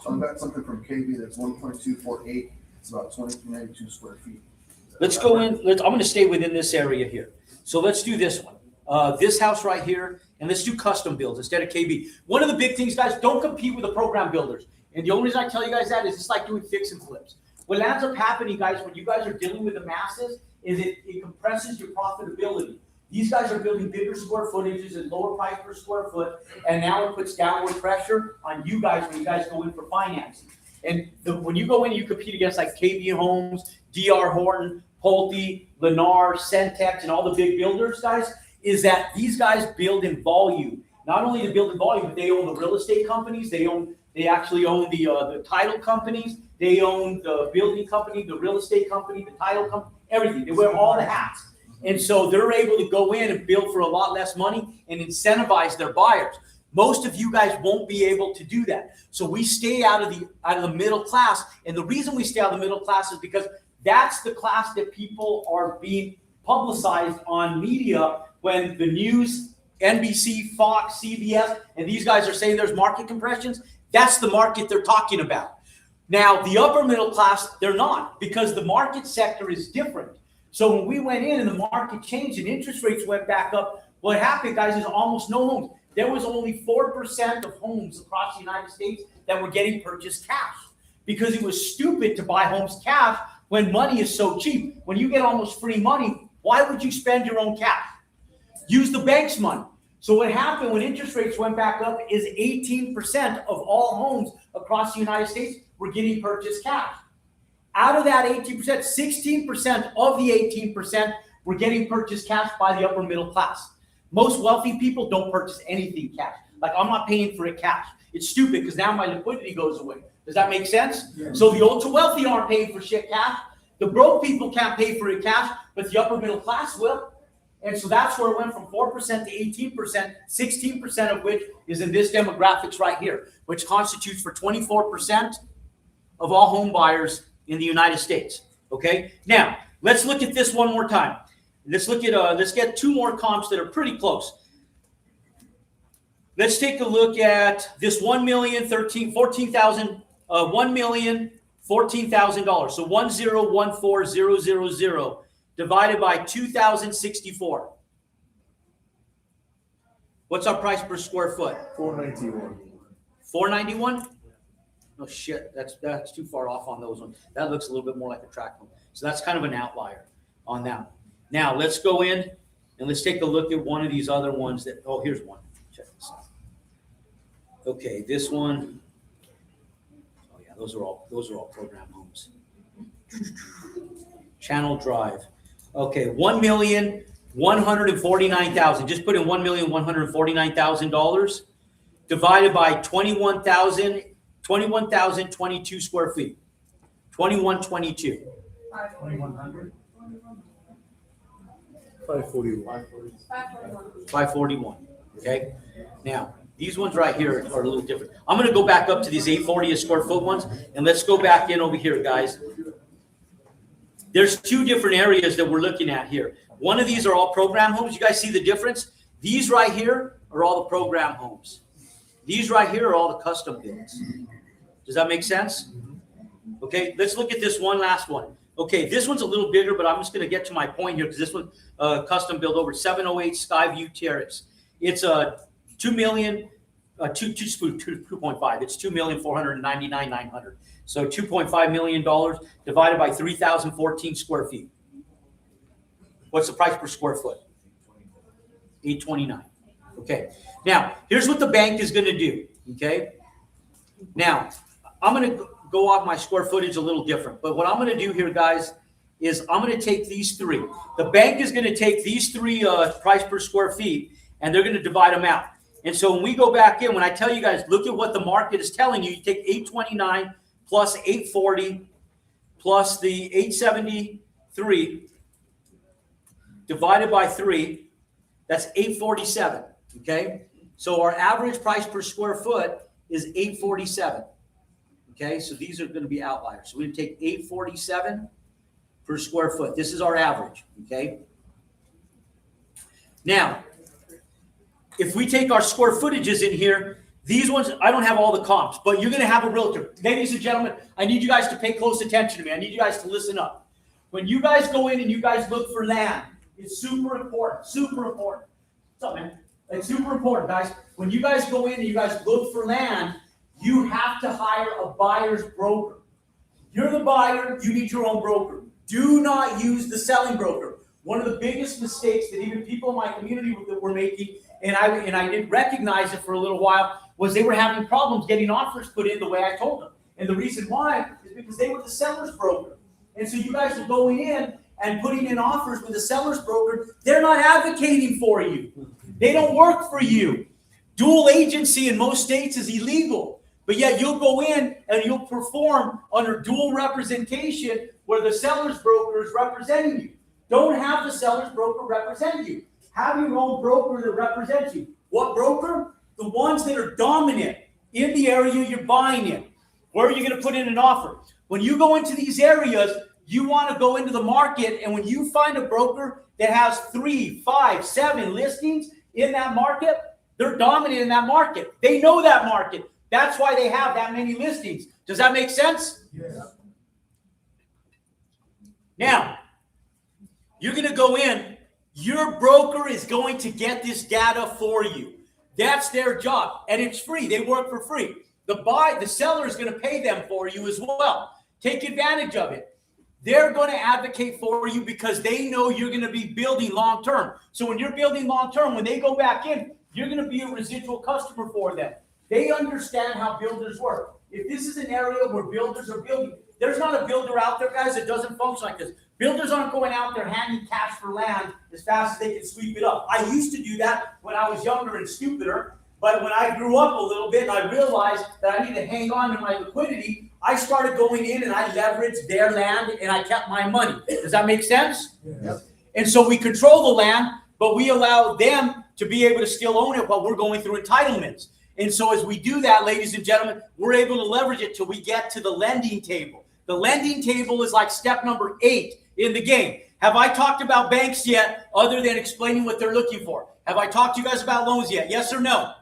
So I've got something from KB that's 1.248. It's about 2,392 square feet. Let's go in. I'm going to stay within this area here. So let's do this one. This house right here, and let's do custom builds instead of KB. One of the big things, guys, don't compete with the program builders. And the only reason I tell you guys that is it's like doing fix and flips. What ends up happening, guys, when you guys are dealing with the masses, is it compresses your profitability. These guys are building bigger square footages and lower price per square foot, and now it puts downward pressure on you guys when you guys go in for financing. And when you go in, you compete against like KB Homes, DR Horton, Pulte, Lennar, Centex, and all the big builders, guys, is that these guys build in volume. Not only they build in volume, but they own the real estate companies. They actually own the title companies. They own the building company, the real estate company, the title company, everything. They wear all the hats. And so they're able to go in and build for a lot less money and incentivize their buyers. Most of you guys won't be able to do that. So we stay out of the middle class. And the reason we stay out of the middle class is because that's the class that people are being publicized on media when the news, NBC, Fox, CBS, and these guys are saying there's market compressions. That's the market they're talking about. Now, the upper middle class, they're not, because the market sector is different. So when we went in and the market changed and interest rates went back up, what happened, guys, is almost no homes. There was only 4% of homes across the United States that were getting purchased cash, because it was stupid to buy homes cash when money is so cheap. When you get almost free money, why would you spend your own cash? Use the bank's money. So what happened when interest rates went back up is 18% of all homes across the United States were getting purchased cash. Out of that 18%, 16% of the 18% were getting purchased cash by the upper middle class. Most wealthy people don't purchase anything cash. Like, I'm not paying for it cash. It's stupid because now my liquidity goes away. Does that make sense? Yeah. So the ultra wealthy aren't paying for shit cash. The broke people can't pay for it cash, but the upper middle class will. And so that's where it went from 4% to 18%, 16% of which is in this demographics right here, which constitutes for 24% of all home buyers in the United States. Okay. Now let's look at this one more time. Let's look at let's get two more comps that are pretty close. Let's take a look at this $1,014,000 So 1014000 divided by 2,064. What's our price per square foot? 491. 491? Oh shit, that's too far off on those ones. That looks a little bit more like a tract home. So that's kind of an outlier on that. Now let's go in and let's take a look at one of these other ones that, oh, here's one. Check this out. Okay, this one. Oh yeah, those are all program homes. Channel Drive. Okay, $1,149,000. Just put in $1,149,000 divided by 21,022 square feet. 2122. 2,100. 541. 541. Okay. Now these ones right here are a little different. I'm going to go back up to these 840 a square foot ones, and let's go back in over here, guys. There's two different areas that we're looking at here. One of these are all program homes. You guys see the difference? These right here are all the program homes. These right here are all the custom builds. Does that make sense? Okay, let's look at this one last one. Okay, this one's a little bigger, but I'm just going to get to my point here because this one custom build over 708 Skyview Terrace. It's a 2.5. It's $2,499,900. So $2.5 million divided by 3,014 square feet. What's the price per square foot? $829. Okay. Now, here's what the bank is going to do. Okay. Now, I'm going to go off my square footage a little different. But what I'm going to do here, guys, is I'm going to take these three. The bank is going to take these three price per square feet, and they're going to divide them out. And so when we go back in, when I tell you guys, look at what the market is telling you, you take 829 plus 840 plus the 873 divided by 3, that's 847, okay? So our average price per square foot is 847, okay? So these are going to be outliers. So we're going to take 847 per square foot. This is our average, okay? Now, if we take our square footages in here, these ones, I don't have all the comps, but you're going to have a realtor. Ladies and gentlemen, I need you guys to pay close attention to me. I need you guys to listen up. When you guys go in and you guys look for land, it's super important, super important. What's up, man? It's super important, guys. When you guys go in and you guys look for land, you have to hire a buyer's broker. You're the buyer, you need your own broker. Do not use the selling broker. One of the biggest mistakes that even people in my community were making, and I didn't recognize it for a little while, was they were having problems getting offers put in the way I told them. And the reason why is because they were the seller's broker. And so you guys are going in and putting in offers with the seller's broker. They're not advocating for you. They don't work for you. Dual agency in most states is illegal. But yet you'll go in and you'll perform under dual representation where the seller's broker is representing you. Don't have the seller's broker represent you. Have your own broker that represents you. What broker? The ones that are dominant in the area you're buying in. Where are you going to put in an offer? When you go into these areas, you want to go into the market, and when you find a broker that has 3, 5, 7 listings in that market, they're dominant in that market. They know that market. That's why they have that many listings. Does that make sense? Yes. Now, you're going to go in. Your broker is going to get this data for you. That's their job, and it's free. They work for free. The seller is going to pay them for you as well. Take advantage of it. They're going to advocate for you because they know you're going to be building long term. So when you're building long term, when they go back in, you're going to be a residual customer for them. They understand how builders work. If this is an area where builders are building, there's not a builder out there, guys, that doesn't function like this. Builders aren't going out there handing cash for land as fast as they can sweep it up. I used to do that when I was younger and stupider, but when I grew up a little bit and I realized that I need to hang on to my liquidity, I started going in and I leveraged their land and I kept my money. Does that make sense? Yep. And so we control the land, but we allow them to be able to still own it while we're going through entitlements. And so as we do that, ladies and gentlemen, we're able to leverage it till we get to the lending table. The lending table is like step number 8 in the game. Have I talked about banks yet, other than explaining what they're looking for? Have I talked to you guys about loans yet? Yes or no?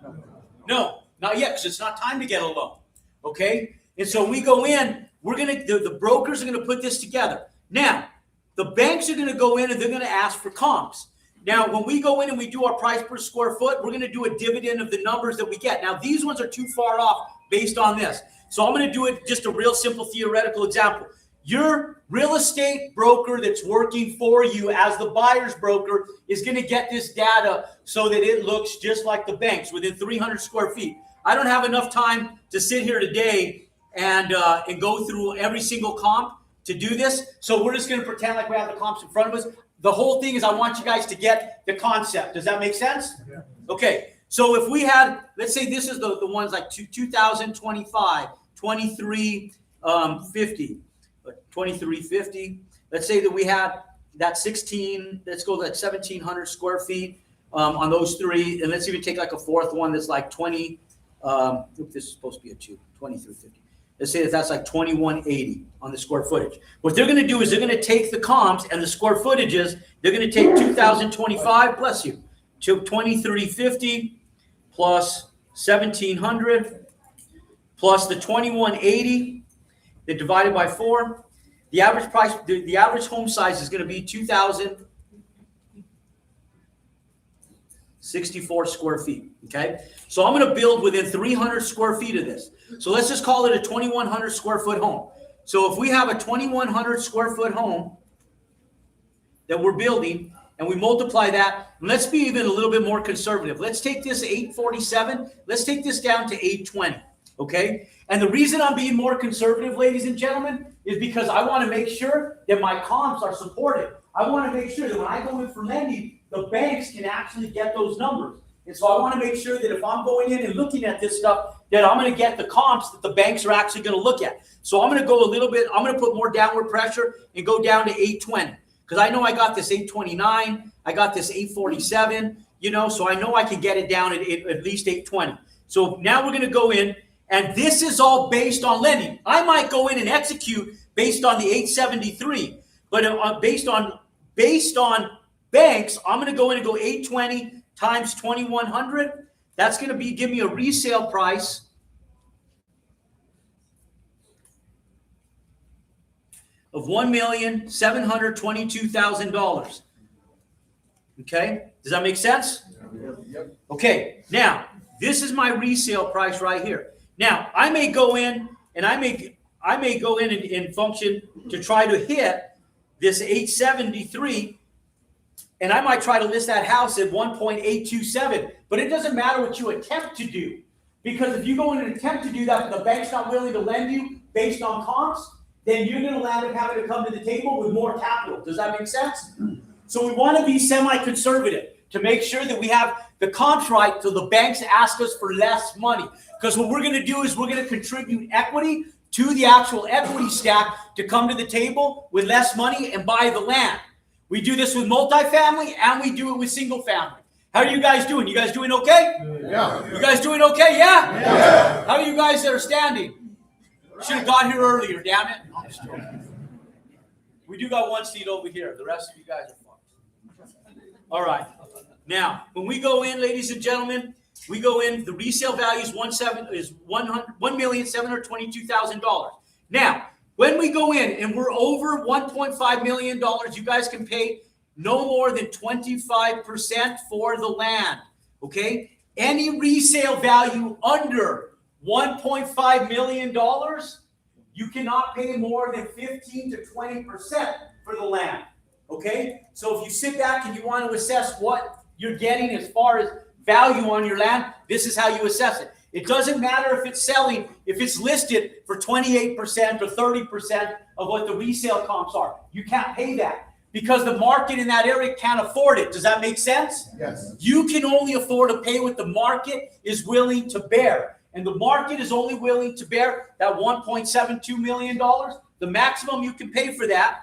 No, not yet, because it's not time to get a loan. Okay? And so we go in, the brokers are going to put this together. Now, the banks are going to go in and they're going to ask for comps. Now, when we go in and we do our price per square foot, we're going to do a dividend of the numbers that we get. Now, these ones are too far off based on this. So I'm going to do it just a real simple theoretical example. Your real estate broker that's working for you as the buyer's broker is going to get this data so that it looks just like the banks within 300 square feet. I don't have enough time to sit here today and go through every single comp to do this. So we're just going to pretend like we have the comps in front of us. The whole thing is I want you guys to get the concept. Does that make sense? Yeah. Okay. So if we had, let's say this is the ones like 2025, 2350. 2350. Let's say that we had that 16, let's go to that 1700 square feet on those three. And let's even take like a fourth one that's like 20. This is supposed to be a 2350. Let's say that's like 2180 on the square footage. What they're going to do is they're going to take the comps and the square footages. They're going to take 2025, bless you, to 2350 plus 1700 plus the 2180. They divided by 4. The average price, the average home size is going to be 2,064 square feet. Okay, so I'm going to build within 300 square feet of this. So let's just call it a 2,100 square foot home. So if we have a 2,100 square foot home that we're building and we multiply that, and let's be even a little bit more conservative. Let's take this 847. Let's take this down to 820. Okay. And the reason I'm being more conservative, ladies and gentlemen, is because I want to make sure that my comps are supported. I want to make sure that when I go in for lending, the banks can actually get those numbers. And so I want to make sure that if I'm going in and looking at this stuff, that I'm going to get the comps that the banks are actually going to look at. So I'm going to go a little bit, I'm going to put more downward pressure and go down to 820. Because I know I got this 829, I got this 847, so I know I can get it down at least 820. So now we're going to go in, and this is all based on lending. I might go in and execute based on the 873, but based on banks, I'm going to go in and go 820 times 2,100. That's going to give me a resale price of $1,722,000. Okay, does that make sense? Yep. Okay, now this is my resale price right here. Now I may go in and I may go in and function to try to hit this 873, and I might try to list that house at 1.827. But it doesn't matter what you attempt to do, because if you go in and attempt to do that, but the bank's not willing to lend you based on comps, then you're going to land up having to come to the table with more capital. Does that make sense? So we want to be semi-conservative to make sure that we have the comps right so the banks ask us for less money. Because what we're going to do is we're going to contribute equity to the actual equity stack to come to the table with less money and buy the land. We do this with multifamily and we do it with single family. How are you guys doing? You guys doing okay? Yeah. You guys doing okay? Yeah? Yeah. How are you guys that are standing? Should have got here earlier, damn it. We do got one seat over here. The rest of you guys are fucked. All right. Now, when we go in, ladies and gentlemen, we go in, the resale value is $1,722,000. Now, when we go in and we're over $1.5 million, you guys can pay no more than 25% for the land, okay? Any resale value under $1.5 million, you cannot pay more than 15 to 20% for the land, okay? So if you sit back and you want to assess what you're getting as far as value on your land, this is how you assess it. It doesn't matter if it's selling, if it's listed for 28% or 30% of what the resale comps are. You can't pay that because the market in that area can't afford it. Does that make sense? Yes. You can only afford to pay what the market is willing to bear. And the market is only willing to bear that $1.72 million. The maximum you can pay for that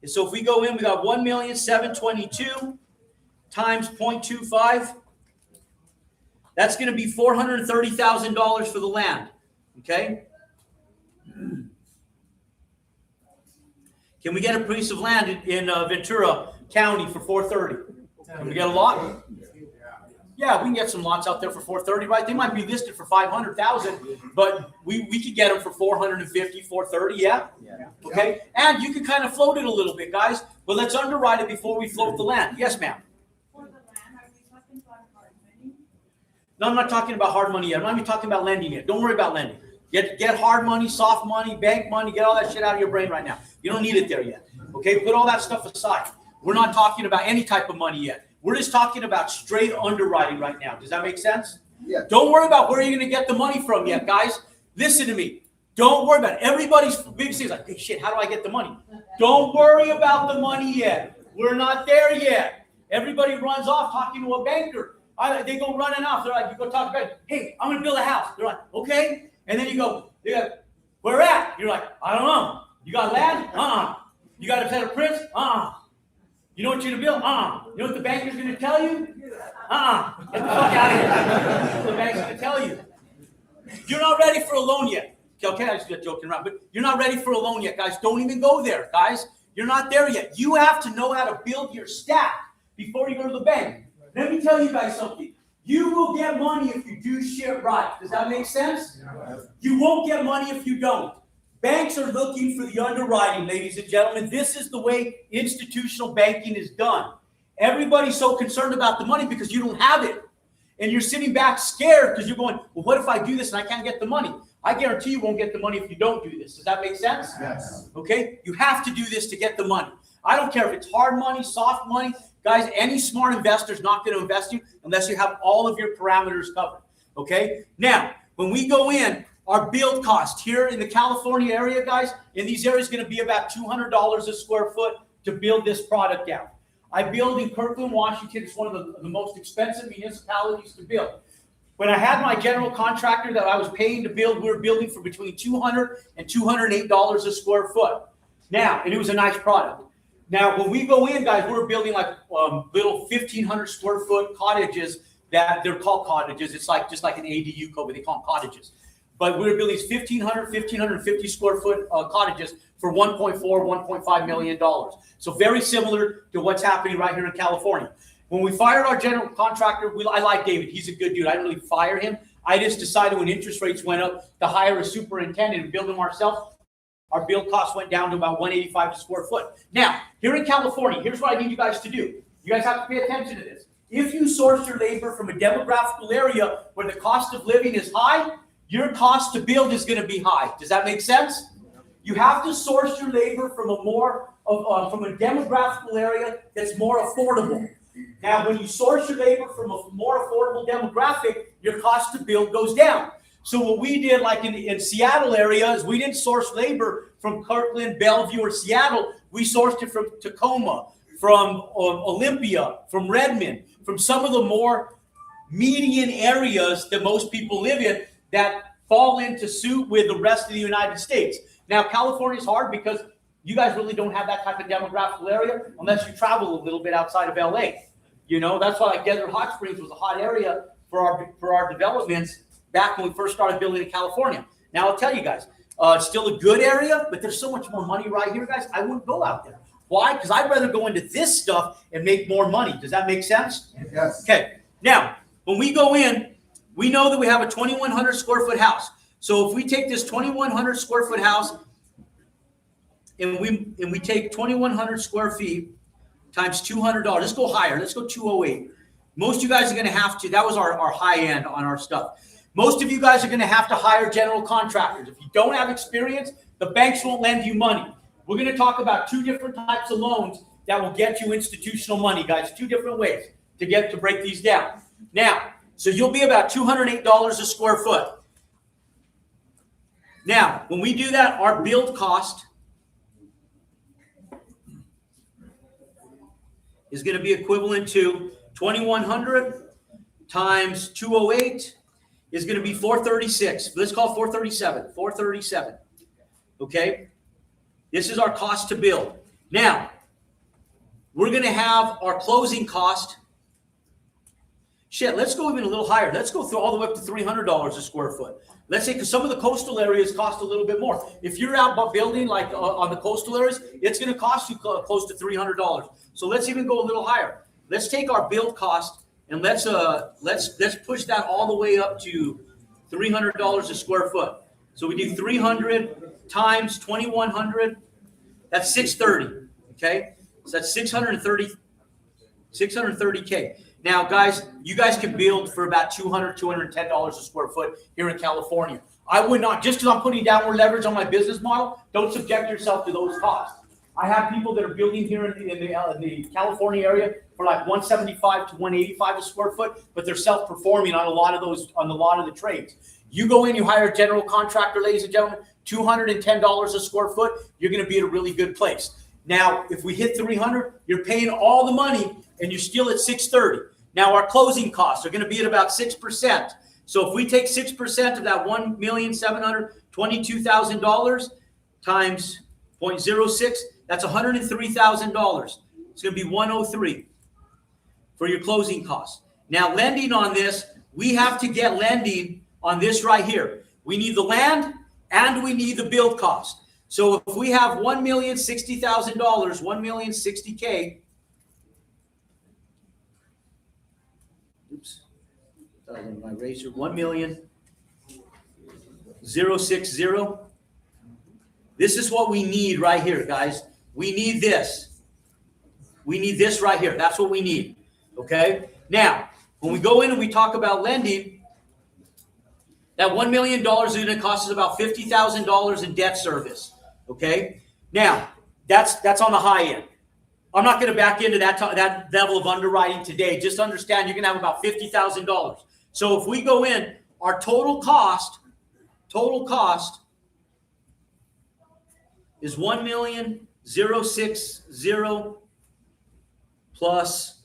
is, so if we go in, we got $1,722,000 times 0.25. That's going to be $430,000 for the land. Okay. Can we get a piece of land in Ventura County for $430,000? Can we get a lot? Yeah, we can get some lots out there for $430,000, right? They might be listed for $500,000, but we could get them for $450,000, $430,000. Yeah. Okay. And you can kind of float it a little bit, guys. But let's underwrite it before we float the land. Yes, ma'am. For the land, are we talking about hard money? No, I'm not talking about hard money yet. I'm not even talking about lending yet. Don't worry about lending. Get hard money, soft money, bank money. Get all that shit out of your brain right now. You don't need it there yet. Okay, put all that stuff aside. We're not talking about any type of money yet. We're just talking about straight underwriting right now. Does that make sense? Yeah. Don't worry about where you're going to get the money from yet, guys. Listen to me. Don't worry about it. Everybody's big thing is like, hey, shit, how do I get the money? Don't worry about the money yet. We're not there yet. Everybody runs off talking to a banker. They go running off. They're like, you go talk to a banker. Hey, I'm going to build a house. They're like, okay. And then you go, where at? You're like, I don't know. You got land? You got a set of prints? You know what you're going to build? You know what the banker's going to tell you? Get the fuck out of here. That's what the bank's going to tell you. You're not ready for a loan yet. Okay, I just got joking around, but you're not ready for a loan yet, guys. Don't even go there, guys. You're not there yet. You have to know how to build your stack before you go to the bank. Let me tell you guys something. You will get money if you do shit right. Does that make sense? You won't get money if you don't. Banks are looking for the underwriting, ladies and gentlemen. This is the way institutional banking is done. Everybody's so concerned about the money because you don't have it. And you're sitting back scared because you're going, well, what if I do this and I can't get the money? I guarantee you won't get the money if you don't do this. Does that make sense? Yes. Okay? You have to do this to get the money. I don't care if it's hard money, soft money. Guys, any smart investor is not going to invest you unless you have all of your parameters covered. Okay? Now, when we go in, our build cost here in the California area, guys, in these areas is going to be about $200 a square foot to build this product out. I build in Kirkland, Washington. It's one of the most expensive municipalities to build. When I had my general contractor that I was paying to build, we were building for between $200 and $208 a square foot. Now, and it was a nice product. Now, when we go in, guys, we're building like little 1,500 square foot cottages that they're called cottages. It's like just like an ADU code, but they call them cottages. But we're building these 1,550 square foot cottages for $1.4, $1.5 million. So very similar to what's happening right here in California. When we fired our general contractor, I like David. He's a good dude. I didn't really fire him. I just decided when interest rates went up to hire a superintendent and build them ourselves. Our build cost went down to about $185 a square foot. Now, here in California, here's what I need you guys to do. You guys have to pay attention to this. If you source your labor from a demographical area where the cost of living is high, your cost to build is going to be high. Does that make sense? You have to source your labor from from a demographical area that's more affordable. Now, when you source your labor from a more affordable demographic, your cost to build goes down. So what we did, like in Seattle area, is we didn't source labor from Kirkland, Bellevue, or Seattle. We sourced it from Tacoma, from Olympia, from Redmond, from some of the more median areas that most people live in that fall into suit with the rest of the United States. Now, California is hard because you guys really don't have that type of demographical area unless you travel a little bit outside of LA. You know, that's why like Desert Hot Springs was a hot area for our developments back when we first started building in California. Now, I'll tell you guys, it's still a good area, but there's so much more money right here, guys. I wouldn't go out there. Why? Because I'd rather go into this stuff and make more money. Does that make sense? Yes. Okay. Now, when we go in, we know that we have a 2,100 square foot house. So if we take this 2,100 square foot house and we take 2,100 square feet times $200, let's go higher. Let's go 208. Most of you guys are going to have to, that was our high end on our stuff. Most of you guys are going to have to hire general contractors. If you don't have experience, the banks won't lend you money. We're going to talk about two different types of loans that will get you institutional money, guys. Two different ways to break these down. Now, so you'll be about $208 a square foot. Now, when we do that, our build cost is going to be equivalent to 2,100 times 208 is going to be 436. Let's call it 437. 437. Okay? This is our cost to build. Now, we're going to have our closing cost. Shit, let's go even a little higher. Let's go through all the way up to $300 a square foot. Let's say, because some of the coastal areas cost a little bit more. If you're out building like on the coastal areas, it's going to cost you close to $300. So let's even go a little higher. Let's take our build cost and let's push that all the way up to $300 a square foot. So we do 300 times 2,100. That's 630. Okay, so that's 630K. Now, guys, you guys can build for about $200, $210 a square foot here in California. I would not, just because I'm putting downward leverage on my business model, don't subject yourself to those costs. I have people that are building here in the California area for like 175 to 185 a square foot, but they're self-performing on a lot of the trades. You go in, you hire a general contractor, ladies and gentlemen, $210 a square foot, you're going to be at a really good place. Now, if we hit 300, you're paying all the money and you're still at 630. Now, our closing costs are going to be at about 6%. So if we take 6% of that $1,722,000 times 0.06, that's $103,000. It's going to be 103 for your closing costs. Now, lending on this, we have to get lending on this right here. We need the land and we need the build cost. So if we have $1,060,000, $1,060K, oops, my razor, 1,060,000. This is what we need right here, guys. We need this. We need this right here. That's what we need. Okay. Now, when we go in and we talk about lending, that $1 million is going to cost us about $50,000 in debt service. Okay. Now, that's on the high end. I'm not going to back into that level of underwriting today. Just understand you're going to have about $50,000. So if we go in, our total cost is 1,060,000 plus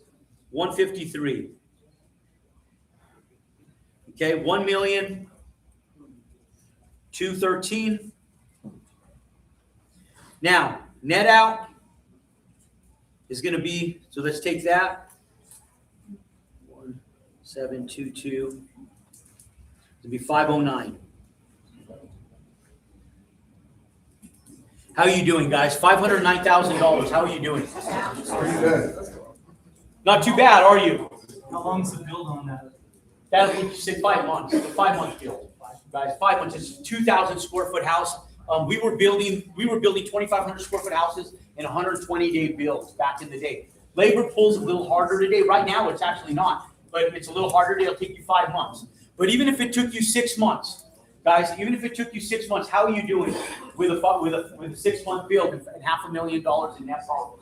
153. Okay, 1,213,000. Now, net out is going to be, so let's take that. 1,722. It'll be 509. How are you doing, guys? $509,000. How are you doing? Pretty good. Not too bad, are you? How long's the build on that? That'll be 5 months. 5 months build, guys. 5 months. It's a 2,000 square foot house. We were building 2,500 square foot houses in 120-day builds back in the day. Labor pulls a little harder today. Right now, it's actually not, but it's a little harder today. It'll take you 5 months. But even if it took you 6 months, guys, even if it took you 6 months, how are you doing with a 6 month build and $500,000 in net profit,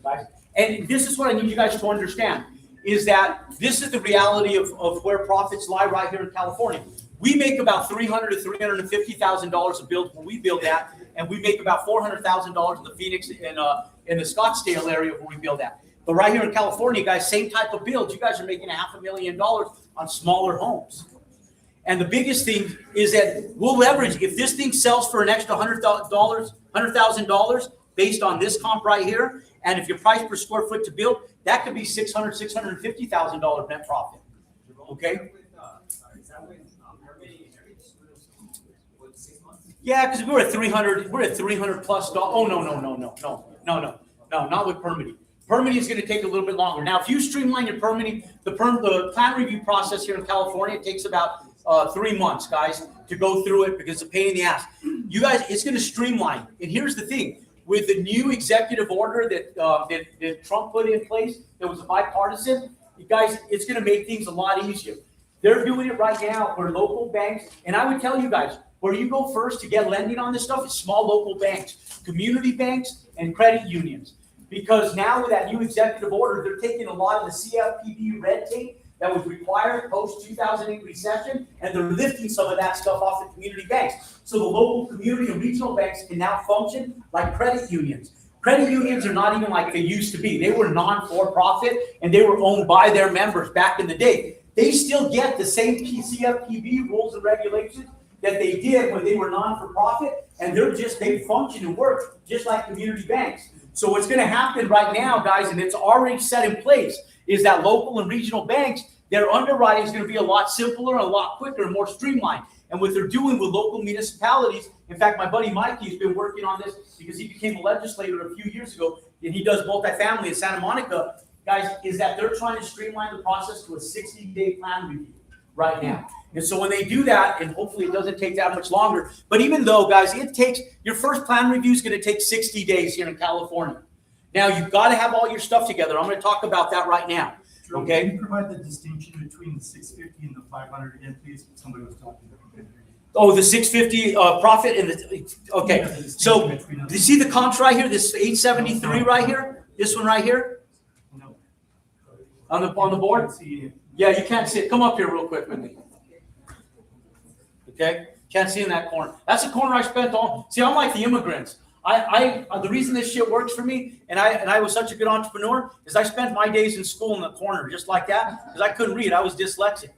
guys? And this is what I need you guys to understand, is that this is the reality of where profits lie right here in California. We make about $300,000 to $350,000 a build when we build that, and we make about $400,000 in the Phoenix in the Scottsdale area where we build that. But right here in California, guys, same type of build. You guys are making $500,000 on smaller homes. And the biggest thing is that we'll leverage. If this thing sells for an extra $100,000 based on this comp right here, and if your price per square foot to build, that could be $650,000 net profit. Okay. Yeah, because we're at 300. We're at 300 plus. Oh no. No, not with permitting. Permitting is going to take a little bit longer. Now, if you streamline your permitting, the plan review process here in California, it takes about 3 months, guys, to go through it because it's a pain in the ass. You guys, it's going to streamline. And here's the thing. With the new executive order that Trump put in place, that was bipartisan, you guys, it's going to make things a lot easier. They're doing it right now where local banks, and I would tell you guys, where you go first to get lending on this stuff is small local banks, community banks, and credit unions. Because now with that new executive order, they're taking a lot of the CFPB red tape that was required post-2008 recession, and they're lifting some of that stuff off the community banks. So the local community and regional banks can now function like credit unions. Credit unions are not even like they used to be. They were non-for-profit, and they were owned by their members back in the day. They still get the same CFPB rules and regulations that they did when they were non-for-profit, and they function and work just like community banks. So what's going to happen right now, guys, and it's already set in place, is that local and regional banks, their underwriting is going to be a lot simpler, a lot quicker, and more streamlined. And what they're doing with local municipalities, in fact, my buddy Mikey has been working on this because he became a legislator a few years ago, and he does multifamily in Santa Monica, guys, is that they're trying to streamline the process to a 60-day plan review right now. And so when they do that, and hopefully it doesn't take that much longer, but even though, guys, your first plan review is going to take 60 days here in California. Now, you've got to have all your stuff together. I'm going to talk about that right now. Jerome, Okay? Can you provide the distinction between the 650 and the 500 again, please? Somebody was talking about it. Oh, the 650 profit and the, okay. Yeah, the distinction So, between do you see the comps right here? This 873 right here? This one right here? No. On the board? Can't see it. Yeah, you can't see it. Come up here real quick with me. Okay? Can't see in that corner. That's the corner I spent all. See, I'm like the immigrants. The reason this shit works for me, and I was such a good entrepreneur, is I spent my days in school in the corner just like that because I couldn't read. I was dyslexic.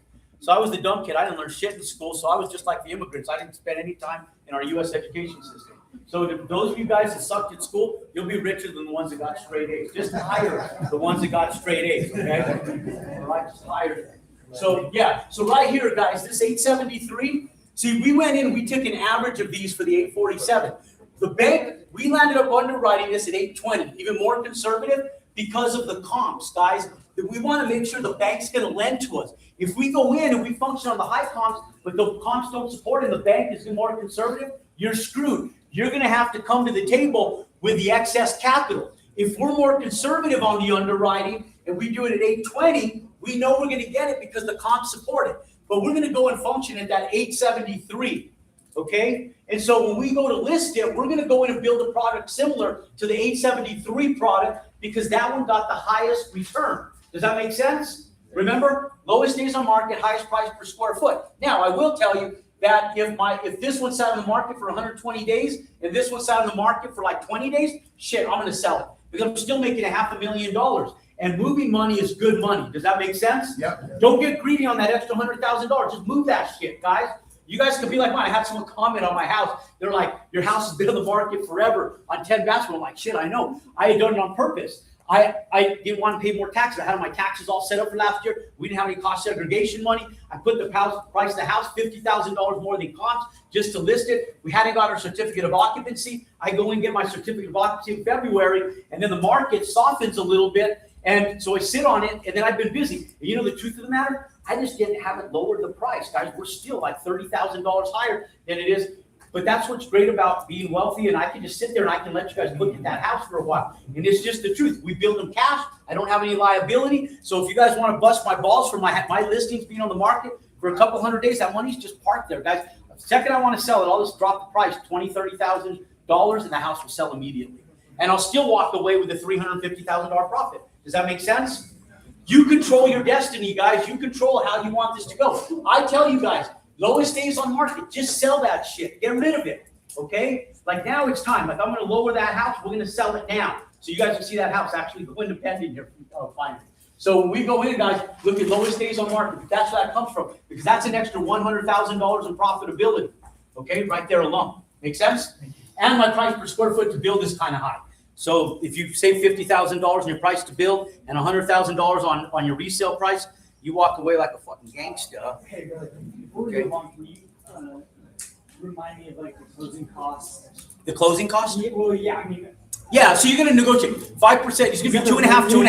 So I was the dumb kid. I didn't learn shit in school, so I was just like the immigrants. I didn't spend any time in our U.S. education system. So those of you guys that sucked at school, you'll be richer than the ones that got straight A's. Just hire the ones that got straight A's, okay? All right, just hire them. So, yeah. So right here, guys, this 873, see, we went in, we took an average of these for the 847. The bank, we landed up underwriting this at 820, even more conservative because of the comps, guys. That we want to make sure the bank's going to lend to us. If we go in and we function on the high comps, but the comps don't support it and the bank is more conservative, you're screwed. You're going to have to come to the table with the excess capital. If we're more conservative on the underwriting and we do it at 820, we know we're going to get it because the comps support it. But we're going to go and function at that 873. Okay? And so when we go to list it, we're going to go in and build a product similar to the 873 product because that one got the highest return. Does that make sense? Remember, lowest days on market, highest price per square foot. Now, I will tell you that if this one sat on the market for 120 days and this one sat on the market for like 20 days, shit, I'm going to sell it because I'm still making $500,000. And moving money is good money. Does that make sense? Yep. Don't get greedy on that extra $100,000. Just move that shit, guys. You guys could be like mine. I had someone comment on my house. They're like, your house has been on the market forever on 10 baths. I'm like, shit, I know. I had done it on purpose. I didn't want to pay more taxes. I had my taxes all set up for last year. We didn't have any cost segregation money. I put the price of the house $50,000 more than cost just to list it. We hadn't got our certificate of occupancy. I go and get my certificate of occupancy in February, and then the market softens a little bit. And so I sit on it, and then I've been busy. And you know the truth of the matter? I just haven't lowered the price, guys. We're still like $30,000 higher than it is. But that's what's great about being wealthy, and I can just sit there and I can let you guys look at that house for a while. And it's just the truth. We build them cash. I don't have any liability. So if you guys want to bust my balls for my listings being on the market for a couple hundred days, that money's just parked there, guys. The second I want to sell it, I'll just drop the price, $20,000, $30,000, and the house will sell immediately. And I'll still walk away with a $350,000 profit. Does that make sense? You control your destiny, guys. You control how you want this to go. I tell you guys, lowest days on market, just sell that shit. Get rid of it, okay? Like now it's time. Like I'm going to lower that house. We're going to sell it now. So you guys can see that house actually go independent here finally. So when we go in, guys, look at lowest days on market. That's where that comes from because that's an extra $100,000 in profitability, okay? Right there alone. Make sense? And my price per square foot to build is kind of high. So if you save $50,000 in your price to build and $100,000 on your resale price, you walk away like a fucking gangster. Hey, brother, before we go on, can you remind me of like the closing costs? The closing cost? Yeah, well, yeah, I mean, Yeah, so you're going to negotiate 5%. It's going to be 2.5%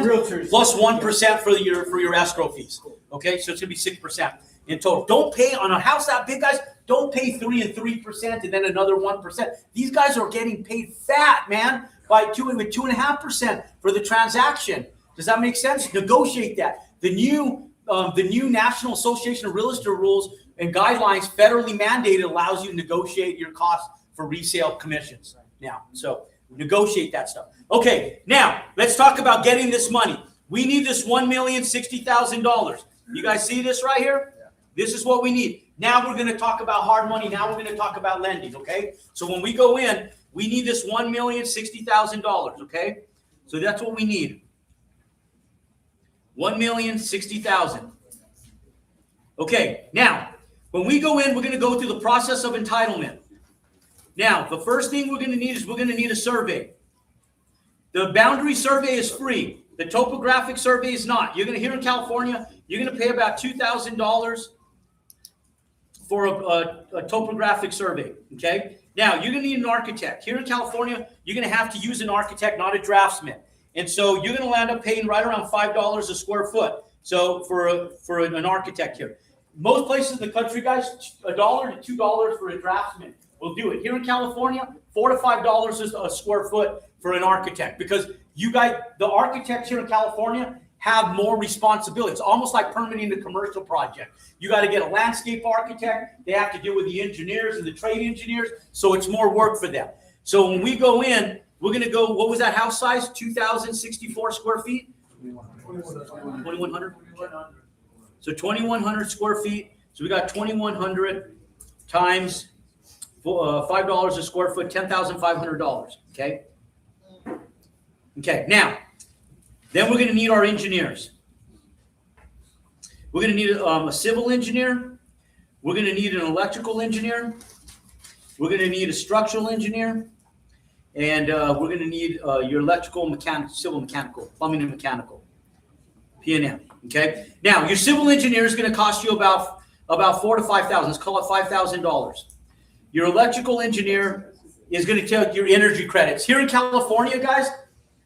Realtors. plus 1% for your escrow fees. Okay, so it's going to be 6% in total. Don't pay on a house that big, guys. Don't pay 3% and then another 1%. These guys are getting paid fat, man, by 2.5% for the transaction. Does that make sense? Negotiate that. The new National Association of Realtor rules and guidelines, federally mandated, allows you to negotiate your costs for resale commissions now. So negotiate that stuff. Okay, now let's talk about getting this money. We need this $1,060,000. You guys see this right here? This is what we need. Now we're going to talk about hard money. Now we're going to talk about lending. Okay, so when we go in, we need this $1,060,000. Okay, so that's what we need. $1,060,000. Okay, now when we go in, we're going to go through the process of entitlement. Now, the first thing we're going to need is we're going to need a survey. The boundary survey is free. The topographic survey is not. You're going to, here in California, you're going to pay about $2,000 for a topographic survey. Okay. Now, you're going to need an architect. Here in California, you're going to have to use an architect, not a draftsman. And so you're going to land up paying right around $5 a square foot. So for an architect here. Most places in the country, guys, $1 to $2 for a draftsman. We'll do it. Here in California, $4 to $5 a square foot for an architect, because you guys, the architects here in California, have more responsibility. It's almost like permitting a commercial project. You got to get a landscape architect. They have to deal with the engineers and the trade engineers. So it's more work for them. So when we go in, we're going to go, what was that house size? 2,064 square feet? 2,100? So 2,100 square feet. So we got 2,100 times $5 a square foot, $10,500. Okay. Okay. Now, then we're going to need our engineers. We're going to need a civil engineer. We're going to need an electrical engineer. We're going to need a structural engineer. And we're going to need your electrical, mechanical, civil, mechanical, plumbing, and mechanical, P&M. Okay. Now, your civil engineer is going to cost you about $4,000 to $5,000. Let's call it $5,000. Your electrical engineer is going to take your energy credits. Here in California, guys,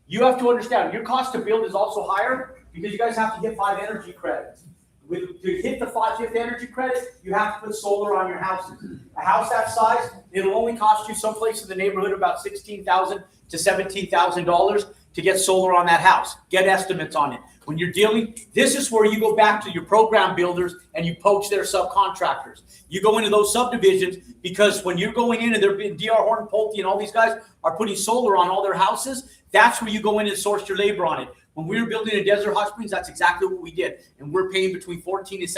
you have to understand your cost to build is also higher because you guys have to get 5 energy credits. To hit the 5th energy credit, you have to put solar on your houses. A house that size, it'll only cost you someplace in the neighborhood about $16,000 to $17,000 to get solar on that house. Get estimates on it. When you're dealing, this is where you go back to your program builders and you poach their subcontractors. You go into those subdivisions because when you're going in and they're DR Horton, Pulte, and all these guys are putting solar on all their houses, that's where you go in and source your labor on it. When we were building in Desert Hot Springs, that's exactly what we did. And we're paying between $14,000 and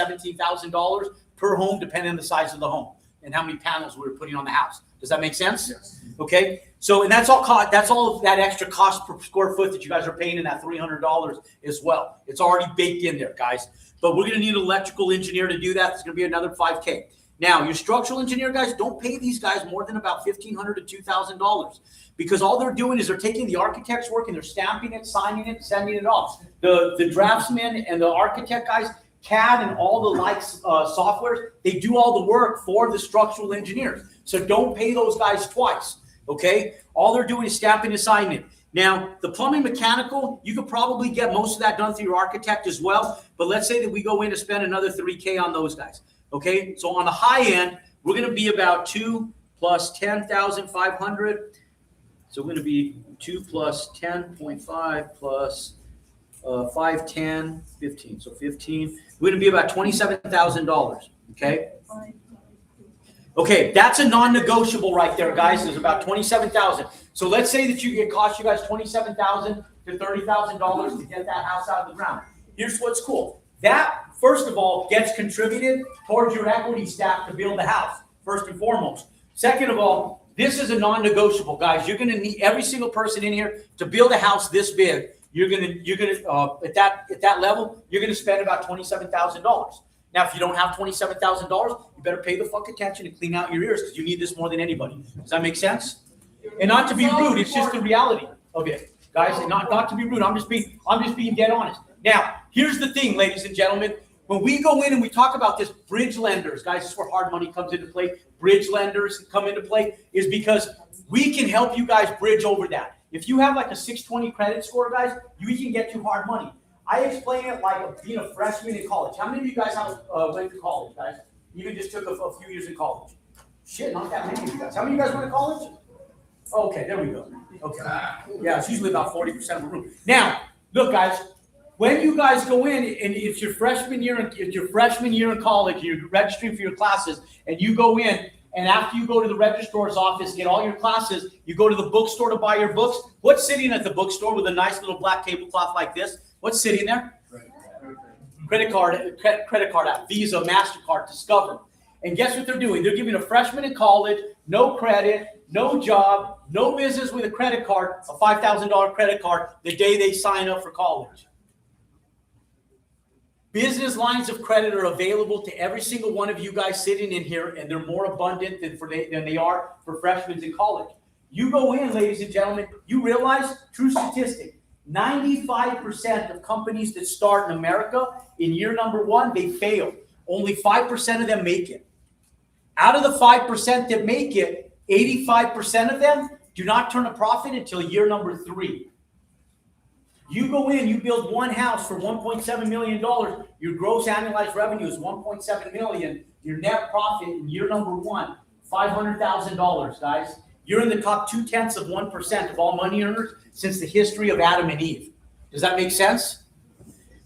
$17,000 per home, depending on the size of the home and how many panels we were putting on the house. Does that make sense? Yes. Okay. So, and that's all of that extra cost per square foot that you guys are paying in that $300 as well. It's already baked in there, guys. But we're going to need an electrical engineer to do that. It's going to be another $5,000. Now, your structural engineer, guys, don't pay these guys more than about $1,500 to $2,000 because all they're doing is they're taking the architect's work and they're stamping it, signing it, sending it off. The draftsmen and the architect guys, CAD and all the softwares, they do all the work for the structural engineers. So don't pay those guys twice, okay? All they're doing is stamping and signing it. Now, the plumbing mechanical, you could probably get most of that done through your architect as well. But let's say that we go in to spend another $3,000 on those guys. Okay, so on the high end, we're going to be about 2 plus 10,500. So we're going to be 2 plus 10.5 plus 5, 10, 15. So 15. We're going to be about $27,000. Okay. Okay, that's a non-negotiable right there, guys. There's about $27,000. So let's say that it costs you guys $27,000 to $30,000 to get that house out of the ground. Here's what's cool. That, first of all, gets contributed towards your equity stack to build the house, first and foremost. Second of all, this is a non-negotiable, guys. You're going to need every single person in here to build a house this big. You're going to at that level, you're going to spend about $27,000. Now, if you don't have $27,000, you better pay the fuck attention and clean out your ears because you need this more than anybody. Does that make sense? And not to be rude, it's just the reality of it, guys. And not to be rude, I'm just being dead honest. Now, here's the thing, ladies and gentlemen. When we go in and we talk about this, bridge lenders, guys, this is where hard money comes into play. Bridge lenders come into play is because We can help you guys bridge over that. If you have like a 620 credit score, guys, you can get you hard money. I explain it like being a freshman in college. How many of you guys went to college, guys? Even just took a few years in college. Shit, not that many of you guys. How many of you guys went to college? Okay, there we go. Okay. Yeah, it's usually about 40% of the room. Now, look, guys, when you guys go in, and it's your freshman year in college, you're registering for your classes, and you go in, and after you go to the registrar's office, get all your classes, you go to the bookstore to buy your books. What's sitting at the bookstore with a nice little black tablecloth like this? What's sitting there? Credit card app, Visa, MasterCard, Discover. And guess what they're doing? They're giving a freshman in college, no credit, no job, no business with a credit card, a $5,000 credit card the day they sign up for college. Business lines of credit are available to every single one of you guys sitting in here, and they're more abundant than they are for freshmen in college. You go in, ladies and gentlemen, you realize, true statistic, 95% of companies that start in America in year number one, they fail. Only 5% of them make it. Out of the 5% that make it, 85% of them do not turn a profit until year number 3. You go in, you build one house for $1.7 million. Your gross annualized revenue is $1.7 million. Your net profit in year number 1, $500,000, guys. You're in the top 0.2% of all money earners since the history of Adam and Eve. Does that make sense?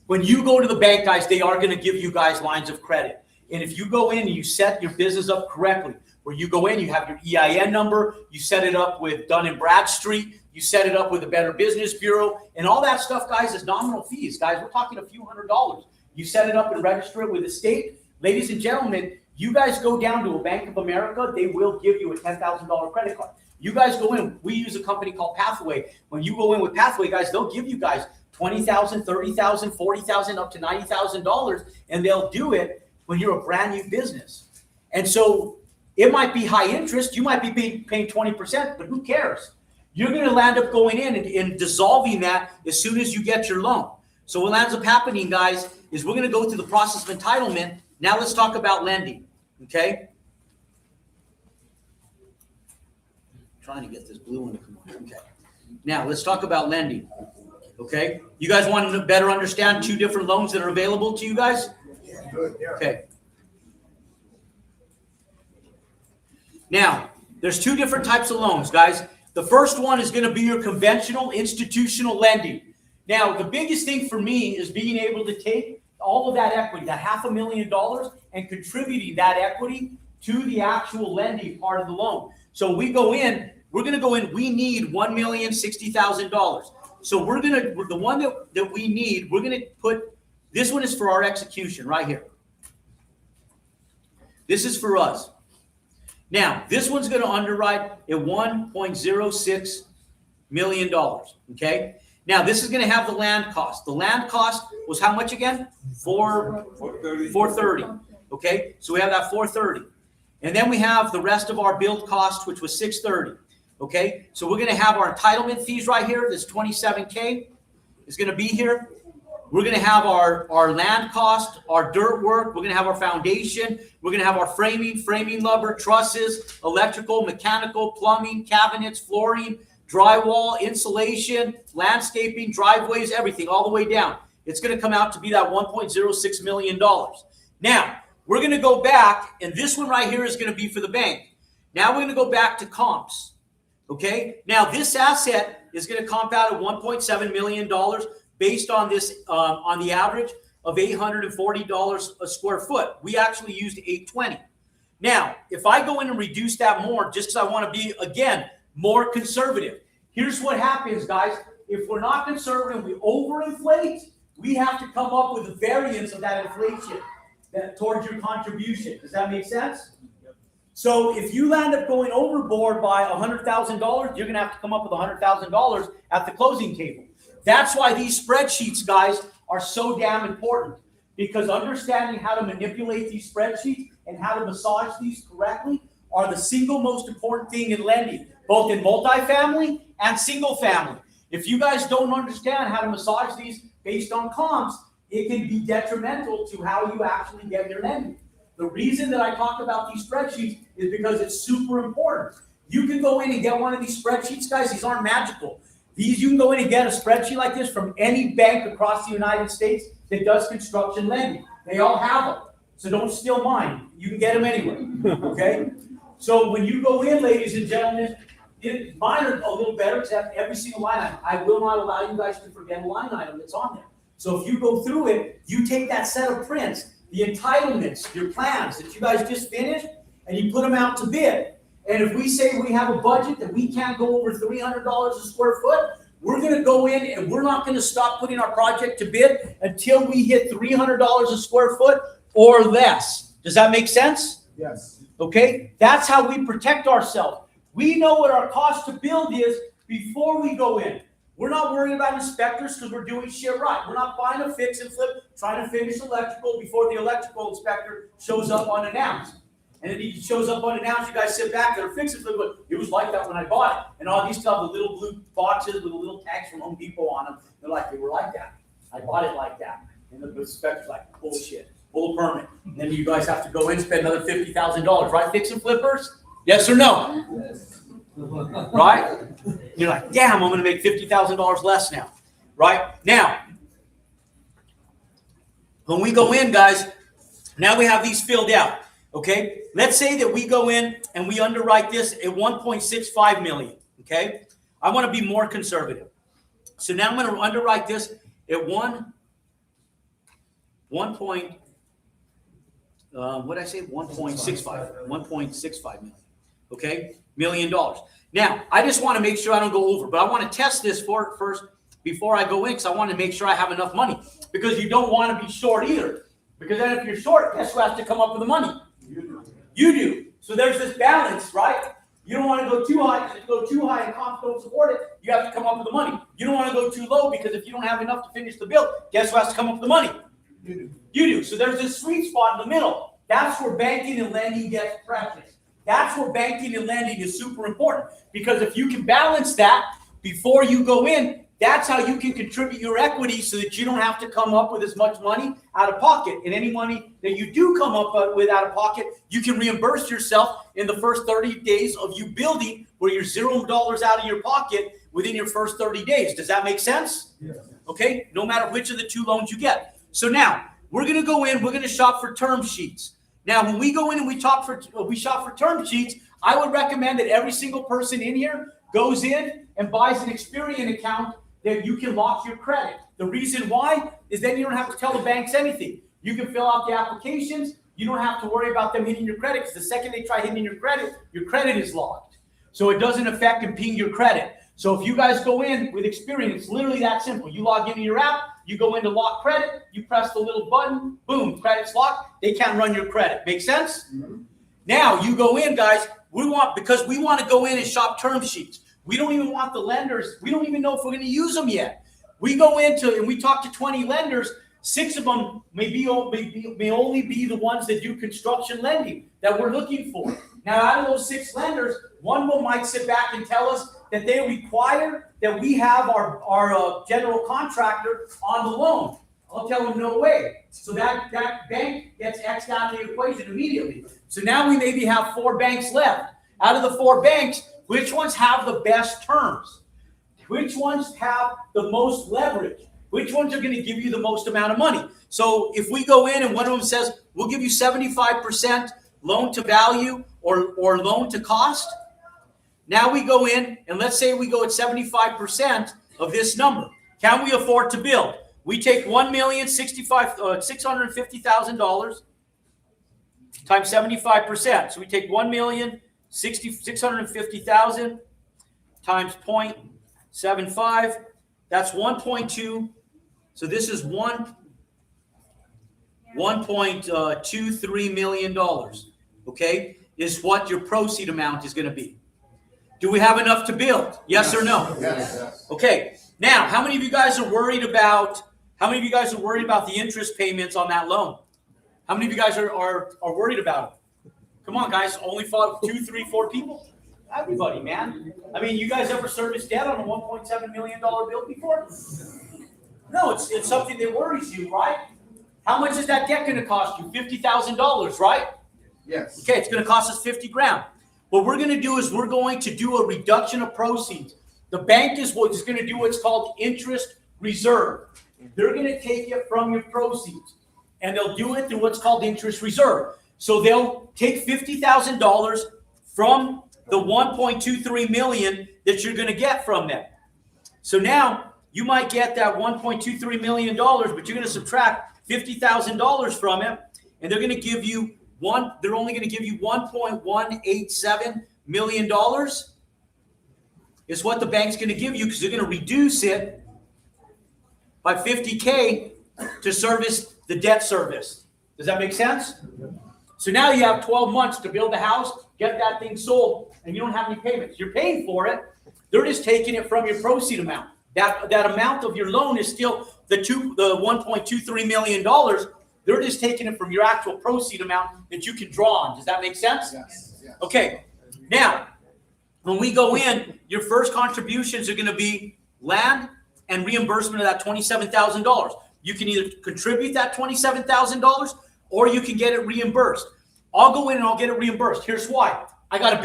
When you go to the bank, guys, they are going to give you guys lines of credit. And if you go in and you set your business up correctly, where you go in, you have your EIN number, you set it up with Dun & Bradstreet, you set it up with the Better Business Bureau, and all that stuff, guys, is nominal fees. Guys, we're talking a few $100s. You set it up and register it with the state. Ladies and gentlemen, you guys go down to a Bank of America, they will give you a $10,000 credit card. You guys go in, we use a company called Pathway. When you go in with Pathway, guys, they'll give you guys $20,000, $30,000, $40,000, up to $90,000, and they'll do it when you're a brand new business. And so it might be high interest, you might be paying 20%, but who cares? You're going to land up going in and dissolving that as soon as you get your loan. So what ends up happening, guys, is we're going to go through the process of entitlement. Now let's talk about lending, okay? Trying to get this blue one to come on. Okay. Now let's talk about lending, okay? You guys want to better understand 2 different loans that are available to you guys? Okay. Now, there's 2 different types of loans, guys. The first one is going to be your conventional institutional lending. Now, the biggest thing for me is being able to take all of that equity, that $500,000, and contributing that equity to the actual lending part of the loan. So we go in, we're going to go in, we need $1,060,000. So the one that we need, we're going to put, this one is for our execution right here. This is for us. Now, this one's going to underwrite at $1.06 million, okay? Now, this is going to have the land cost. The land cost was how much again? $430, okay? So we have that $430. And then we have the rest of our build cost, which was $630, okay? So we're going to have our entitlement fees right here. This $27K is going to be here. We're going to have our land cost, our dirt work. We're going to have our foundation. We're going to have our framing lumber, trusses, electrical, mechanical, plumbing, cabinets, flooring, drywall, insulation, landscaping, driveways, everything all the way down. It's going to come out to be that $1.06 million. Now, we're going to go back, and this one right here is going to be for the bank. Now we're going to go back to comps, okay? Now, this asset is going to comp out at $1.7 million based on this, on the average of $840 a square foot. We actually used $820. Now, if I go in and reduce that more, just because I want to be, again, more conservative. Here's what happens, guys. If we're not conservative, we overinflate, we have to come up with a variance of that inflation towards your contribution. Does that make sense? Yep. So if you land up going overboard by $100,000, you're going to have to come up with $100,000 at the closing table. That's why these spreadsheets, guys, are so damn important, because understanding how to manipulate these spreadsheets and how to massage these correctly are the single most important thing in lending, both in multifamily and single family. If you guys don't understand how to massage these based on comps, it can be detrimental to how you actually get your lending. The reason that I talk about these spreadsheets is because it's super important. You can go in and get one of these spreadsheets, guys. These aren't magical. You can go in and get a spreadsheet like this from any bank across the United States that does construction lending. They all have them. So don't steal mine. You can get them anywhere, okay? So when you go in, ladies and gentlemen, mine are a little better except every single line item. I will not allow you guys to forget a line item that's on there. So if you go through it, you take that set of prints, the entitlements, your plans that you guys just finished, and you put them out to bid. And if we say we have a budget that we can't go over $300 a square foot, we're going to go in and we're not going to stop putting our project to bid until we hit $300 a square foot or less. Does that make sense? Yes. Okay? That's how we protect ourselves. We know what our cost to build is before we go in. We're not worried about inspectors because we're doing shit right. We're not buying a fix and flip, trying to finish electrical before the electrical inspector shows up unannounced. And if he shows up unannounced, you guys sit back there, fix it, flip it. It was like that when I bought it. And all these still have the little blue boxes with the little tags from Home Depot on them. They're like, they were like that. I bought it like that. And the inspector's like, bullshit, pull a permit. And then you guys have to go in and spend another $50,000, right? Fix and flippers? Yes or no? Yes. Right? You're like, damn, I'm going to make $50,000 less now. Right? Now, when we go in, guys, now we have these filled out. Okay? Let's say that we go in and we underwrite this at 1.65 million. Okay? I want to be more conservative. So now I'm going to underwrite this at what did I say? 1.65 million. Okay? $1 million. Now, I just want to make sure I don't go over, but I want to test this first before I go in because I want to make sure I have enough money because you don't want to be short either. Because then if you're short, guess who has to come up with the money? You do. So there's this balance, right? You don't want to go too high because if you go too high and comps don't support it, you have to come up with the money. You don't want to go too low because if you don't have enough to finish the bill, guess who has to come up with the money? You do. So there's this sweet spot in the middle. That's where banking and lending gets precious. That's where banking and lending is super important because if you can balance that before you go in, that's how you can contribute your equity so that you don't have to come up with as much money out of pocket. And any money that you do come up with out of pocket, you can reimburse yourself in the first 30 days of you building where you're $0 out of your pocket within your first 30 days. Does that make sense? Yes. Okay, no matter which of the two loans you get. So now we're going to go in, we're going to shop for term sheets. Now, when we go in and we shop for term sheets, I would recommend that every single person in here goes in and buys an Experian account that you can lock your credit. The reason why is then you don't have to tell the banks anything. You can fill out the applications. You don't have to worry about them hitting your credit because the second they try hitting your credit is locked. So it doesn't affect and ping your credit. So if you guys go in with Experian, it's literally that simple. You log into your app, you go into lock credit, you press the little button, boom, credit's locked. They can't run your credit. Make sense? Mm-hmm. Now you go in, guys, because we want to go in and shop term sheets. We don't even want the lenders. We don't even know if we're going to use them yet. We go into and we talk to 20 lenders. 6 of them may only be the ones that do construction lending that we're looking for. Now, out of those 6 lenders, one of them might sit back and tell us that they require that we have our general contractor on the loan. I'll tell them no way. So that bank gets X'd out of the equation immediately. So now we maybe have 4 banks left. Out of the 4 banks, which ones have the best terms? Which ones have the most leverage? Which ones are going to give you the most amount of money? So if we go in and one of them says, we'll give you 75% loan to value or loan to cost. Now we go in and let's say we go at 75% of this number. Can we afford to build? We take $1,650,000 times 75%. So we take $1,650,000 times 0.75. That's 1.2. So this is $1.23 million. Okay, is what your proceed amount is going to be. Do we have enough to build? Yes or no? Yes. Okay. Now, how many of you guys are worried about the interest payments on that loan? How many of you guys are worried about it? Come on, guys. Only 2, 3, 4 people? Everybody, man. I mean, you guys ever serviced debt on a $1.7 million bill before? No, it's something that worries you, right? How much is that debt going to cost you? $50,000, right? Yes. Okay, it's going to cost us $50,000. what we're going to do is we're going to do a reduction of proceeds. The bank is going to do what's called interest reserve. They're going to take it from your proceeds, and they'll do it through what's called interest reserve. So they'll take $50,000 from the 1.23 million that you're going to get from them. So now you might get that $1.23 million, but you're going to subtract $50,000 from it, and they're going to give you they're only going to give you $1.187 million is what the bank's going to give you, because they're going to reduce it by $50K to service the debt service. Does that make sense? So now you have 12 months to build the house, get that thing sold, and you don't have any payments. You're paying for it. They're just taking it from your proceed amount. That amount of your loan is still the $1.23 million. They're just taking it from your actual proceed amount that you can draw on. Does that make sense? Yes. Yes. Okay. Now, when we go in, your first contributions are going to be land and reimbursement of that $27,000. You can either contribute that $27,000 or you can get it reimbursed. I'll go in and I'll get it reimbursed. Here's why. I got to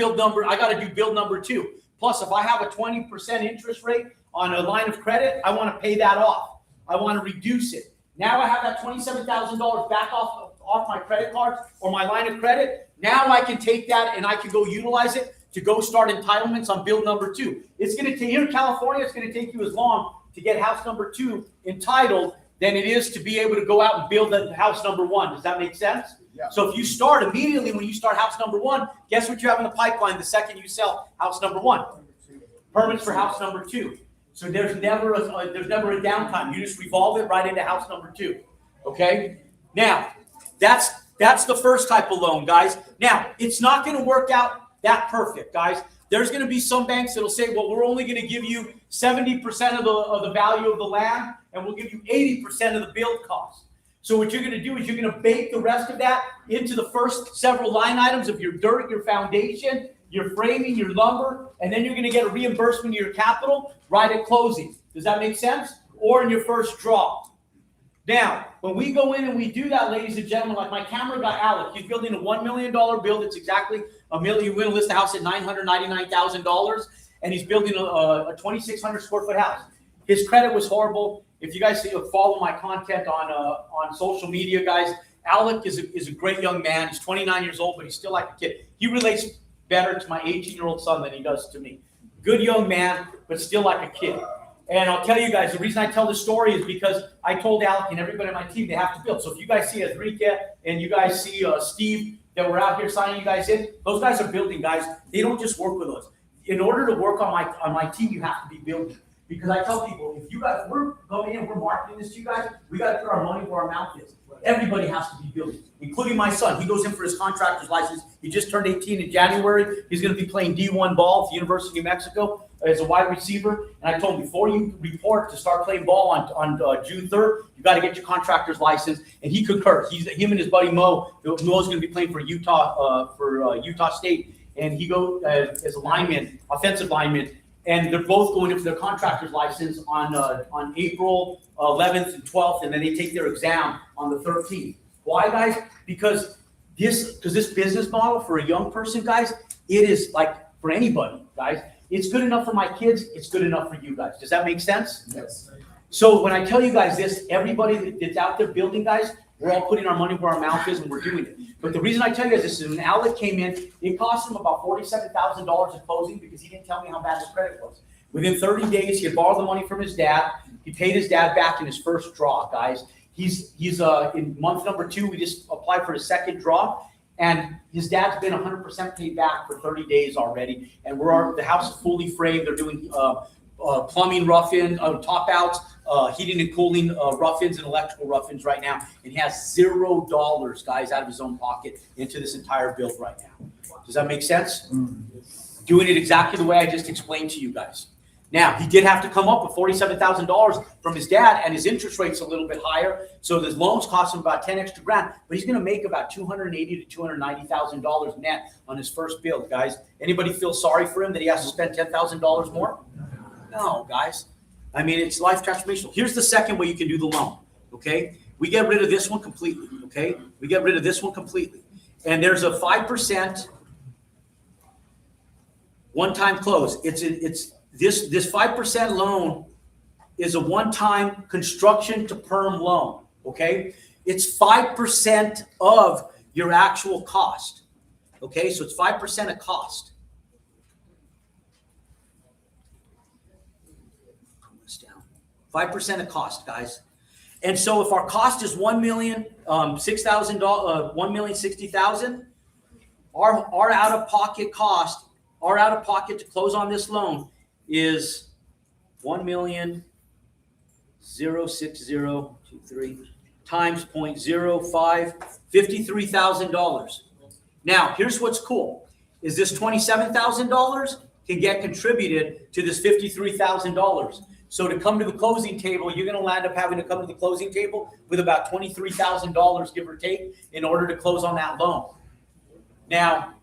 do build number 2. Plus, if I have a 20% interest rate on a line of credit, I want to pay that off. I want to reduce it. Now I have that $27,000 back off my credit card or my line of credit. Now I can take that and I can go utilize it to go start entitlements on build number 2. It's going to take, here in California, it's going to take you as long to get house number 2 entitled than it is to be able to go out and build house number 1. Does that make sense? Yeah. So if you start immediately when you start house number 1, guess what you have in the pipeline the second you sell house number 1? Permits for house number 2. So there's never a downtime. You just revolve it right into house number 2. Okay? Now, that's the first type of loan, guys. Now, it's not going to work out that perfect, guys. There's going to be some banks that'll say, well, we're only going to give you 70% of the value of the land, and we'll give you 80% of the build cost. So what you're going to do is you're going to bake the rest of that into the first several line items of your dirt, your foundation, your framing, your lumber, and then you're going to get a reimbursement of your capital right at closing. Does that make sense? Or in your first draw. Now, when we go in and we do that, ladies and gentlemen, like my camera guy, Alec, he's building a $1 million build. It's exactly $1 million. You're going to list the house at $999,000, and he's building a 2,600 square foot house. His credit was horrible. If you guys follow my content on social media, guys, Alec is a great young man. He's 29 years old, but he's still like a kid. He relates better to my 18-year-old son than he does to me. Good young man, but still like a kid. And I'll tell you guys, the reason I tell this story is because I told Alec and everybody on my team they have to build. So if you guys see Enrique and you guys see Steve that we're out here signing you guys in, those guys are building, guys. They don't just work with us. In order to work on my team, you have to be building. Because I tell people, if you guys, we're going in, we're marketing this to you guys, we got to put our money where our mouth is. Everybody has to be building, including my son. He goes in for his contractor's license. He just turned 18 in January. He's going to be playing D1 ball at the University of New Mexico as a wide receiver. And I told him, before you report to start playing ball on June 3rd, you got to get your contractor's license. And he concurs. Him and his buddy Mo. Mo's going to be playing for Utah State, and he goes as a lineman, offensive lineman. And they're both going in for their contractor's license on April 11th and 12th, and then they take their exam on the 13th. Why, guys? Because this business model for a young person, guys, it is like for anybody, guys. It's good enough for my kids. It's good enough for you guys. Does that make sense? Yes. So when I tell you guys this, everybody that's out there building, guys, we're all putting our money where our mouth is, and we're doing it. But the reason I tell you guys this is when Alec came in, it cost him about $47,000 at closing because he didn't tell me how bad his credit was. Within 30 days, he had borrowed the money from his dad. He paid his dad back in his first draw, guys. He's in month number 2. We just applied for his second draw, and his dad's been 100% paid back for 30 days already. And the house is fully framed. They're doing plumbing rough-in, top outs, heating and cooling rough-ins and electrical rough-ins right now. And he has $0, guys, out of his own pocket into this entire build right now. Does that make sense? Doing it exactly the way I just explained to you guys. Now, he did have to come up with $47,000 from his dad, and his interest rate's a little bit higher. So the loans cost him about 10 extra grand, but he's going to make about $280,000 to $290,000 net on his first build, guys. Anybody feel sorry for him that he has to spend $10,000 more? No, guys. I mean, it's life transformational. Here's the second way you can do the loan, okay? We get rid of this one completely, okay? We get rid of this one completely. And there's a 5%. One-time close. It's this 5% loan is a one-time construction to perm loan, okay? It's 5% of your actual cost, okay? So it's 5% of cost. Pull this down. 5% of cost, guys. And so if our cost is $1,060,000, our out-of-pocket cost, our out-of-pocket to close on this loan is $1,060,023 times 0.05, $53,000. Now, here's what's cool, is this $27,000 can get contributed to this $53,000. So to come to the closing table, you're going to end up having to come to the closing table with about $23,000, give or take, in order to close on that loan. Now,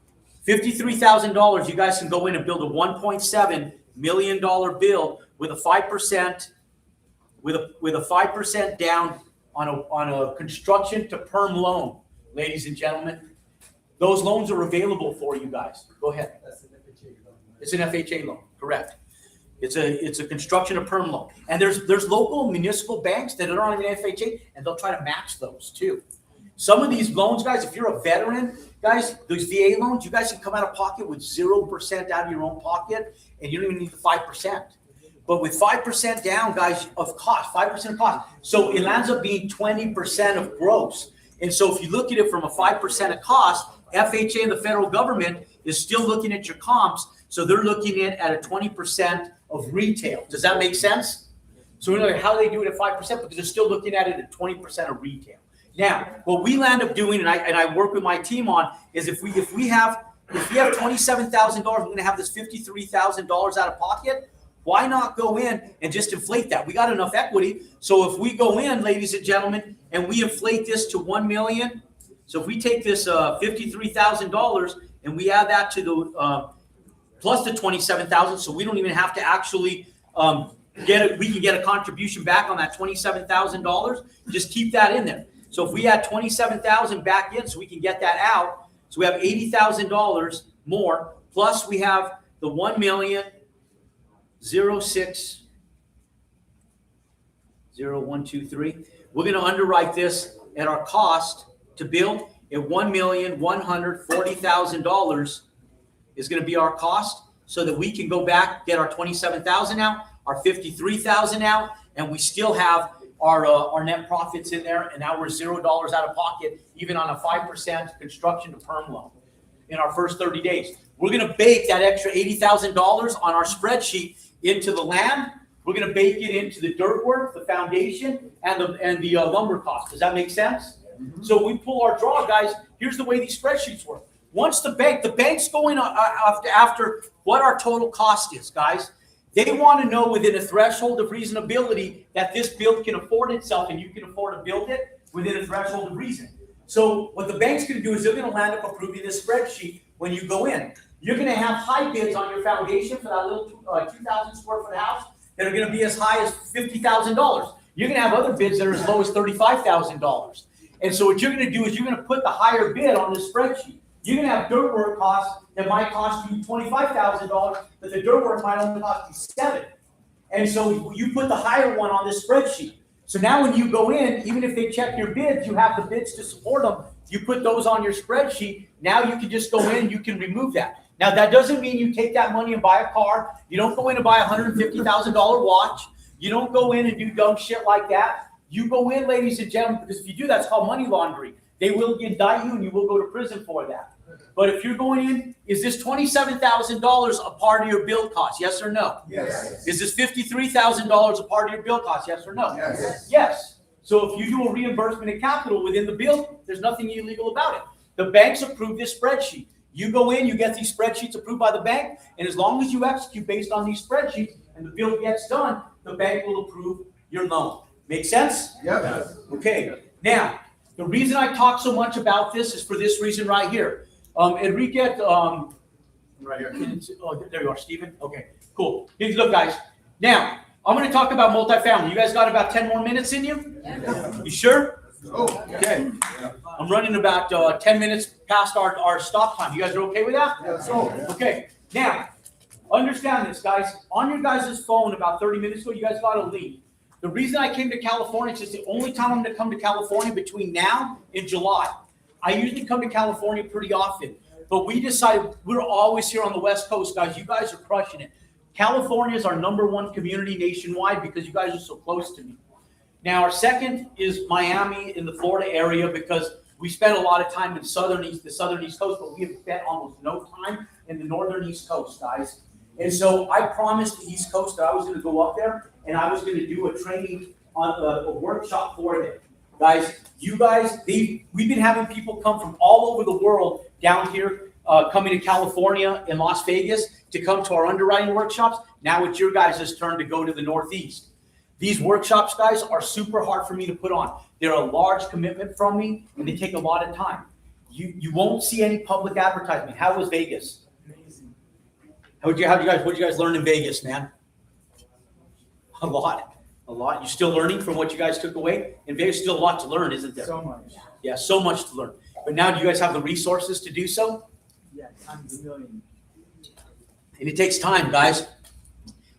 $53,000, you guys can go in and build a $1.7 million build with a 5%, with a 5% down on a construction to perm loan, ladies and gentlemen. Those loans are available for you guys. Go ahead. That's an FHA loan, right? It's an FHA loan, correct. It's a construction to perm loan. And there's local municipal banks that are on an FHA, and they'll try to match those too. Some of these loans, guys, if you're a veteran, guys, those VA loans, you guys can come out of pocket with 0% out of your own pocket, and you don't even need the 5%. But with 5% down, guys, of cost, 5% of cost, so it ends up being 20% of gross. And so if you look at it from a 5% of cost, FHA and the federal government is still looking at your comps, so they're looking at a 20% of retail. Does that make sense? So we know how they do it at 5% because they're still looking at it at 20% of retail. Now, what we'll end up doing, and I work with my team on, is if we have $27,000, we're going to have this $53,000 out of pocket. Why not go in and just inflate that? We got enough equity. So if we go in, ladies and gentlemen, and we inflate this to $1 million, so if we take this $53,000 and we add that to the plus the $27,000, so we don't even have to actually get it. We can get a contribution back on that $27,000. Just keep that in there. So if we add $27,000 back in, so we can get that out. So we have $80,000 more. Plus we have the $1,060,123. We're going to underwrite this at our cost to build at $1,140,000 is going to be our cost, so that we can go back, get our $27,000 out, our $53,000 out, and we still have our net profits in there, and now we're $0 out of pocket, even on a 5% construction to perm loan in our first 30 days. We're going to bake that extra $80,000 on our spreadsheet into the land. We're going to bake it into the dirt work, the foundation, and the lumber cost. Does that make sense? Mm-hmm. So we pull our draw, guys. Here's the way these spreadsheets work. Once the bank's going after what our total cost is, guys. They want to know within a threshold of reasonability that this build can afford itself and you can afford to build it within a threshold of reason. So what the bank's going to do is they're going to land up approving this spreadsheet when you go in. You're going to have high bids on your foundation for that little 2,000 square foot house that are going to be as high as $50,000. You're going to have other bids that are as low as $35,000. And so what you're going to do is you're going to put the higher bid on this spreadsheet. You're going to have dirt work costs that might cost you $25,000, but the dirt work might only cost you $7,000. And so you put the higher one on this spreadsheet. So now when you go in, even if they check your bids, you have the bids to support them. You put those on your spreadsheet. Now you can just go in and you can remove that. Now that doesn't mean you take that money and buy a car. You don't go in and buy a $150,000 watch. You don't go in and do dumb shit like that. You go in, ladies and gentlemen, because if you do, that's called money laundering. They will indict you and you will go to prison for that. But if you're going in, is this $27,000 a part of your build cost? Yes or no? Yes. Is this $53,000 a part of your build cost? Yes or no? Yes. Yes. So if you do a reimbursement of capital within the build, there's nothing illegal about it. The banks approve this spreadsheet. You go in, you get these spreadsheets approved by the bank, and as long as you execute based on these spreadsheets and the build gets done, the bank will approve your loan. Make sense? Yep. Okay. Now, the reason I talk so much about this is for this reason right here. Enrique, right here. Oh, there you are, Stephen. Okay, cool. Look, guys. Now, I'm going to talk about multifamily. You guys got about 10 more minutes in you? Yeah. You sure? Oh, okay. I'm running about 10 minutes past our stop time. You guys are okay with that? Yeah, so. Okay. Now, understand this, guys. On your guys' phone about 30 minutes ago, you guys got a link. The reason I came to California is just the only time I'm going to come to California between now and July. I usually come to California pretty often, but we decided we're always here on the West Coast, guys. You guys are crushing it. California is our #1 community nationwide because you guys are so close to me. Now, our second is Miami in the Florida area because we spent a lot of time in the southern east coast, but we have spent almost no time in the northern east coast, guys. And so I promised the East Coast that I was going to go up there and I was going to do a training on a workshop for them. Guys, we've been having people come from all over the world down here, coming to California and Las Vegas to come to our underwriting workshops. Now it's your guys' turn to go to the Northeast. These workshops, guys, are super hard for me to put on. They're a large commitment from me and they take a lot of time. You won't see any public advertisement. How was Vegas? Amazing. What did you guys learn in Vegas, man? A lot. You still learning from what you guys took away? In Vegas, still a lot to learn, isn't there? So much. Yeah, so much to learn. But now do you guys have the resources to do so? Yeah, times a million. And it takes time, guys.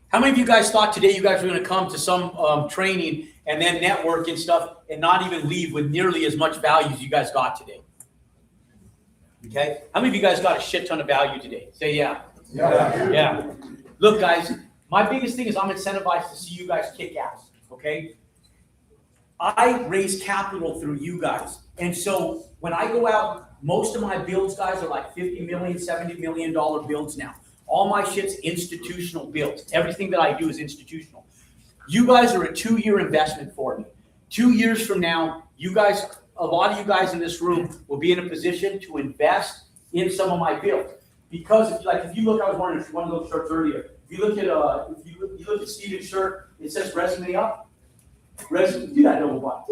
How many of you guys thought today you guys were going to come to some training and then network and stuff and not even leave with nearly as much value as you guys got today? Okay? How many of you guys got a shit ton of value today? Say yeah. Yeah. Look, guys, my biggest thing is I'm incentivized to see you guys kick ass, okay? I raise capital through you guys. And so when I go out, most of my builds, guys, are like $50 million, $70 million builds now. All my shit's institutional builds. Everything that I do is institutional. You guys are a 2-year investment for me. 2 years from now, you guys, a lot of you guys in this room will be in a position to invest in some of my builds. Because if you look, I was wearing one of those shirts earlier. If you look at Steven's shirt, it says resume up. Do that double buy.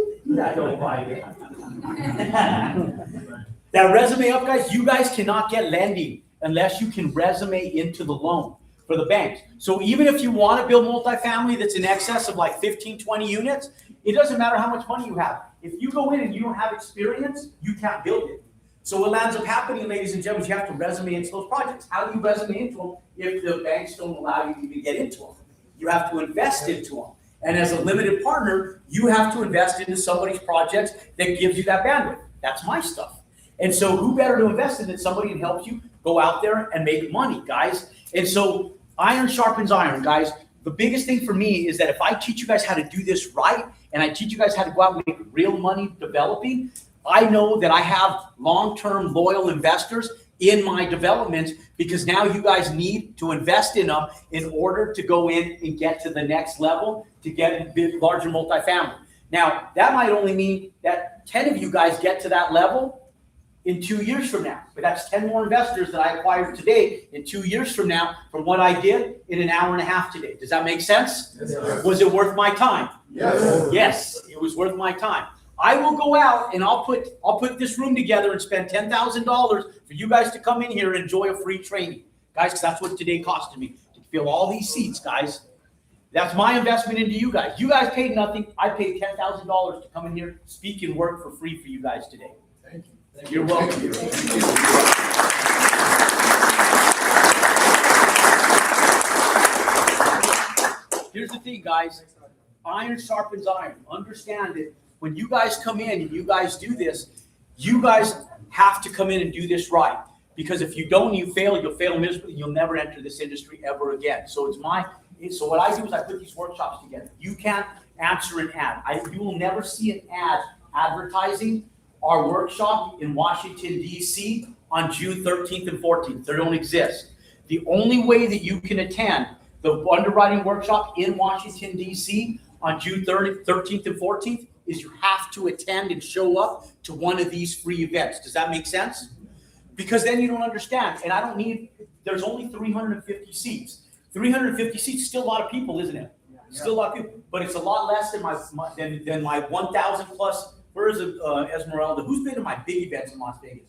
That resume up, guys, you guys cannot get lending unless you can resume into the loan for the banks. So even if you want to build multifamily that's in excess of like 15, 20 units, it doesn't matter how much money you have. If you go in and you don't have experience, you can't build it. So what ends up happening, ladies and gentlemen, is you have to resume into those projects. How do you resume into them if the banks don't allow you to even get into them? You have to invest into them. And as a limited partner, you have to invest into somebody's projects that gives you that bandwidth. That's my stuff. And so who better to invest in than somebody who helps you go out there and make money, guys? And so iron sharpens iron, guys. The biggest thing for me is that if I teach you guys how to do this right, and I teach you guys how to go out and make real money developing, I know that I have long-term loyal investors in my developments because now you guys need to invest in them in order to go in and get to the next level to get a larger multifamily. Now, that might only mean that 10 of you guys get to that level in 2 years from now. But that's 10 more investors that I acquired today in 2 years from now from what I did in an hour and a half today. Does that make sense? Yes. Was it worth my time? Yes. Yes, it was worth my time. I will go out and I'll put this room together and spend $10,000 for you guys to come in here and enjoy a free training. Guys, because that's what today costed me to fill all these seats, guys. That's my investment into you guys. You guys paid nothing. I paid $10,000 to come in here, speak and work for free for you guys today. Thank you. You're welcome. Here's the thing, guys. Iron sharpens iron. Understand it. When you guys come in and you guys do this, you guys have to come in and do this right. Because if you don't, you fail, you'll fail miserably, you'll never enter this industry ever again. So so what I do is I put these workshops together. You can't answer an ad. You will never see an ad advertising our workshop in Washington, D.C. on June 13th and 14th. They don't exist. The only way that you can attend the underwriting workshop in Washington, D.C. on June 13th and 14th is you have to attend and show up to one of these free events. Does that make sense? Because then you don't understand. And there's only 350 seats. 350 seats is still a lot of people, isn't it? Still a lot of people. But it's a lot less than my 1,000 plus. Where is Esmeralda? Who's been to my big events in Las Vegas?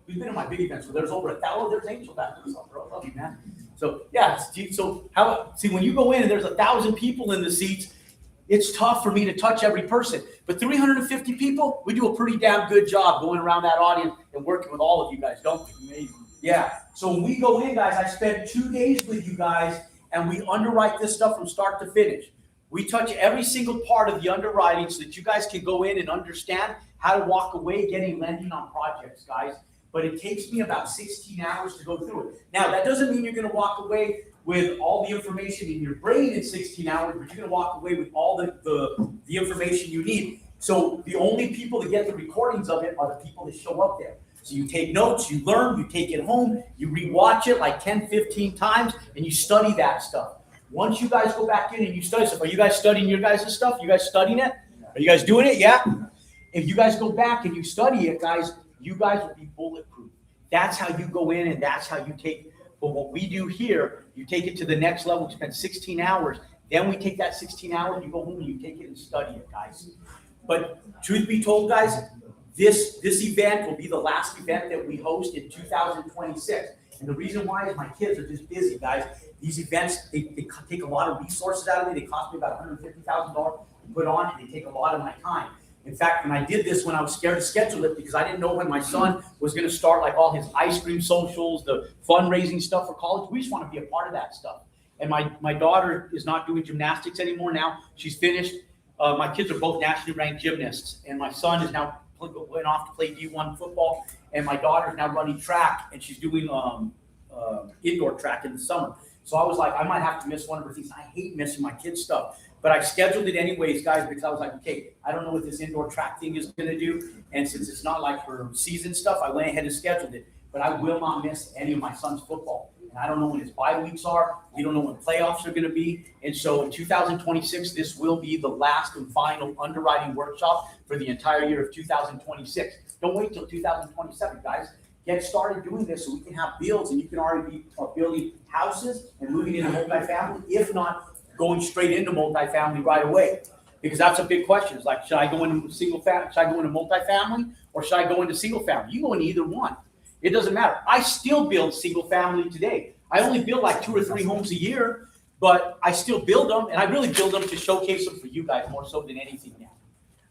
Who's been to my big events? So there's over 1,000. There's Angel back there. I love you, man. So yeah. When you go in and there's 1,000 people in the seats, it's tough for me to touch every person. But 350 people, we do a pretty damn good job going around that audience and working with all of you guys, don't we? Amazing. Yeah. So when we go in, guys, I spend 2 days with you guys, and we underwrite this stuff from start to finish. We touch every single part of the underwriting so that you guys can go in and understand how to walk away getting lending on projects, guys. But it takes me about 16 hours to go through it. Now, that doesn't mean you're going to walk away with all the information in your brain in 16 hours, but you're going to walk away with all the information you need. So the only people that get the recordings of it are the people that show up there. So you take notes, you learn, you take it home, you rewatch it like 10, 15 times, and you study that stuff. Once you guys go back in and you study stuff, are you guys studying your guys' stuff? You guys studying it? Are you guys doing it? Yeah? If you guys go back and you study it, guys, you guys will be bulletproof. That's how you go in, and that's how you take. But what we do here, you take it to the next level. We spend 16 hours. Then we take that 16 hours, you go home and you take it and study it, guys. But truth be told, guys, this event will be the last event that we host in 2026. And the reason why is my kids are just busy, guys. These events, they take a lot of resources out of me. They cost me about $150,000 to put on, and they take a lot of my time. In fact, when I did this, when I was scared to schedule it, because I didn't know when my son was going to start like all his ice cream socials, the fundraising stuff for college. We just want to be a part of that stuff. And my daughter is not doing gymnastics anymore now. She's finished. My kids are both nationally ranked gymnasts, and my son is now went off to play D1 football, and my daughter is now running track, and she's doing indoor track in the summer. So I was like, I might have to miss one of her things. I hate missing my kids' stuff. But I scheduled it anyways, guys, because I was like, okay, I don't know what this indoor track thing is going to do. And since it's not like her season stuff, I went ahead and scheduled it. But I will not miss any of my son's football. And I don't know when his bye weeks are. We don't know when playoffs are going to be. And so in 2026, this will be the last and final underwriting workshop for the entire year of 2026. Don't wait till 2027, guys. Get started doing this so we can have builds, and you can already be building houses and moving into multifamily, if not going straight into multifamily right away. Because that's a big question. It's like, should I go into single family? Should I go into multifamily, or should I go into single family? You go into either one. It doesn't matter. I still build single family today. I only build like 2 or 3 homes a year, but I still build them, and I really build them to showcase them for you guys more so than anything now.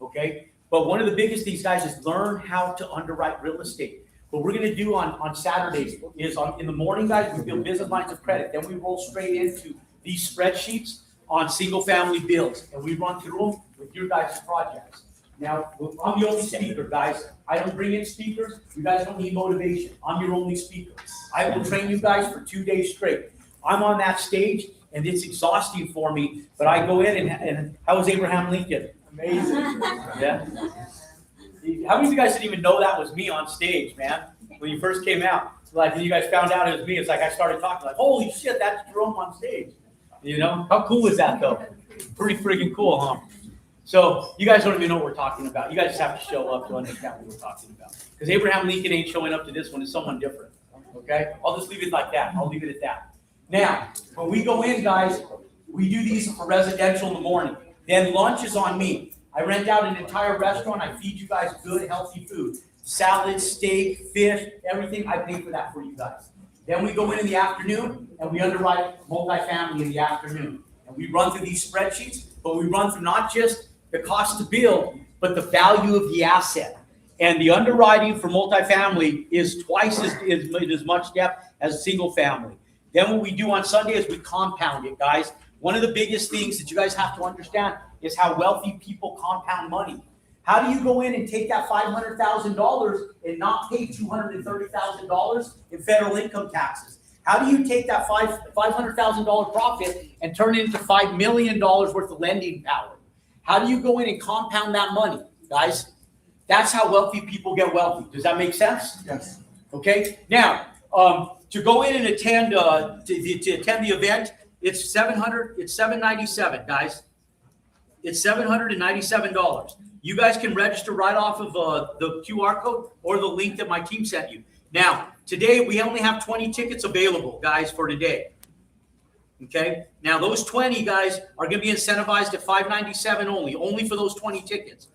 Okay? But one of the biggest things, guys, is learn how to underwrite real estate. What we're going to do on Saturdays is in the morning, guys, we build business lines of credit. Then we roll straight into these spreadsheets on single family builds, and we run through them with your guys' projects. Now, I'm the only speaker, guys. I don't bring in speakers. You guys don't need motivation. I'm your only speaker. I will train you guys for 2 days straight. I'm on that stage, and it's exhausting for me, but I go in and how was Abraham Lincoln? Amazing. Yeah. How many of you guys didn't even know that was me on stage, man? When you first came out, like when you guys found out it was me, it's like I started talking like, holy shit, that's Jerome on stage. You know, how cool is that though? Pretty freaking cool, huh? So you guys don't even know what we're talking about. You guys just have to show up to understand what we're talking about. Because Abraham Lincoln ain't showing up to this one. It's someone different. Okay? I'll just leave it like that. I'll leave it at that. Now, when we go in, guys, we do these for residential in the morning. Then lunch is on me. I rent out an entire restaurant. I feed you guys good, healthy food. Salad, steak, fish, everything. I pay for that for you guys. Then we go in the afternoon, and we underwrite multifamily in the afternoon. And we run through these spreadsheets, but we run through not just the cost to build, but the value of the asset. And the underwriting for multifamily is twice as much depth as single family. Then what we do on Sunday is we compound it, guys. One of the biggest things that you guys have to understand is how wealthy people compound money. How do you go in and take that $500,000 and not pay $230,000 in federal income taxes? How do you take that $500,000 profit and turn it into $5 million worth of lending power? How do you go in and compound that money, guys? That's how wealthy people get wealthy. Does that make sense? Yes. Okay. Now, to go in and attend to attend the event, it's $797, guys. It's $797. You guys can register right off of the QR code or the link that my team sent you. Now, today we only have 20 tickets available, guys, for today. Okay. Now those 20 guys are going to be incentivized at $597 only for those 20 tickets.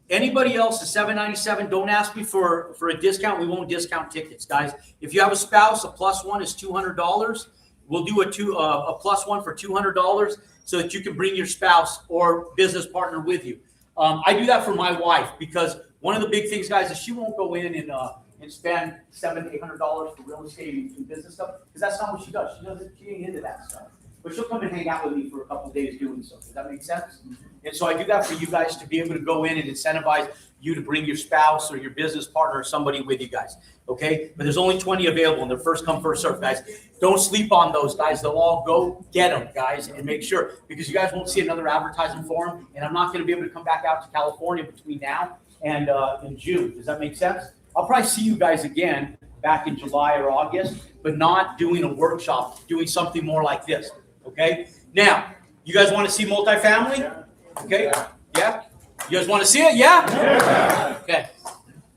Anybody else is $797. Don't ask me for a discount. We won't discount tickets, guys. If you have a spouse, a plus one is $200. We'll do a plus one for $200 so that you can bring your spouse or business partner with you. I do that for my wife because one of the big things, guys, is she won't go in and spend $700-800 for real estate and business stuff, because that's not what she does. She ain't into that stuff. But she'll come and hang out with me for a couple of days doing so. Does that make sense? And so I do that for you guys to be able to go in and incentivize you to bring your spouse or your business partner or somebody with you guys. Okay? But there's only 20 available, and they're first come, first serve, guys. Don't sleep on those guys. They'll all go get them, guys, and make sure, because you guys won't see another advertising for them, and I'm not going to be able to come back out to California between now and in June. Does that make sense? I'll probably see you guys again back in July or August, but not doing a workshop, doing something more like this. Okay? Now, you guys want to see multifamily? Okay? Yeah? You guys want to see it? Yeah? Okay.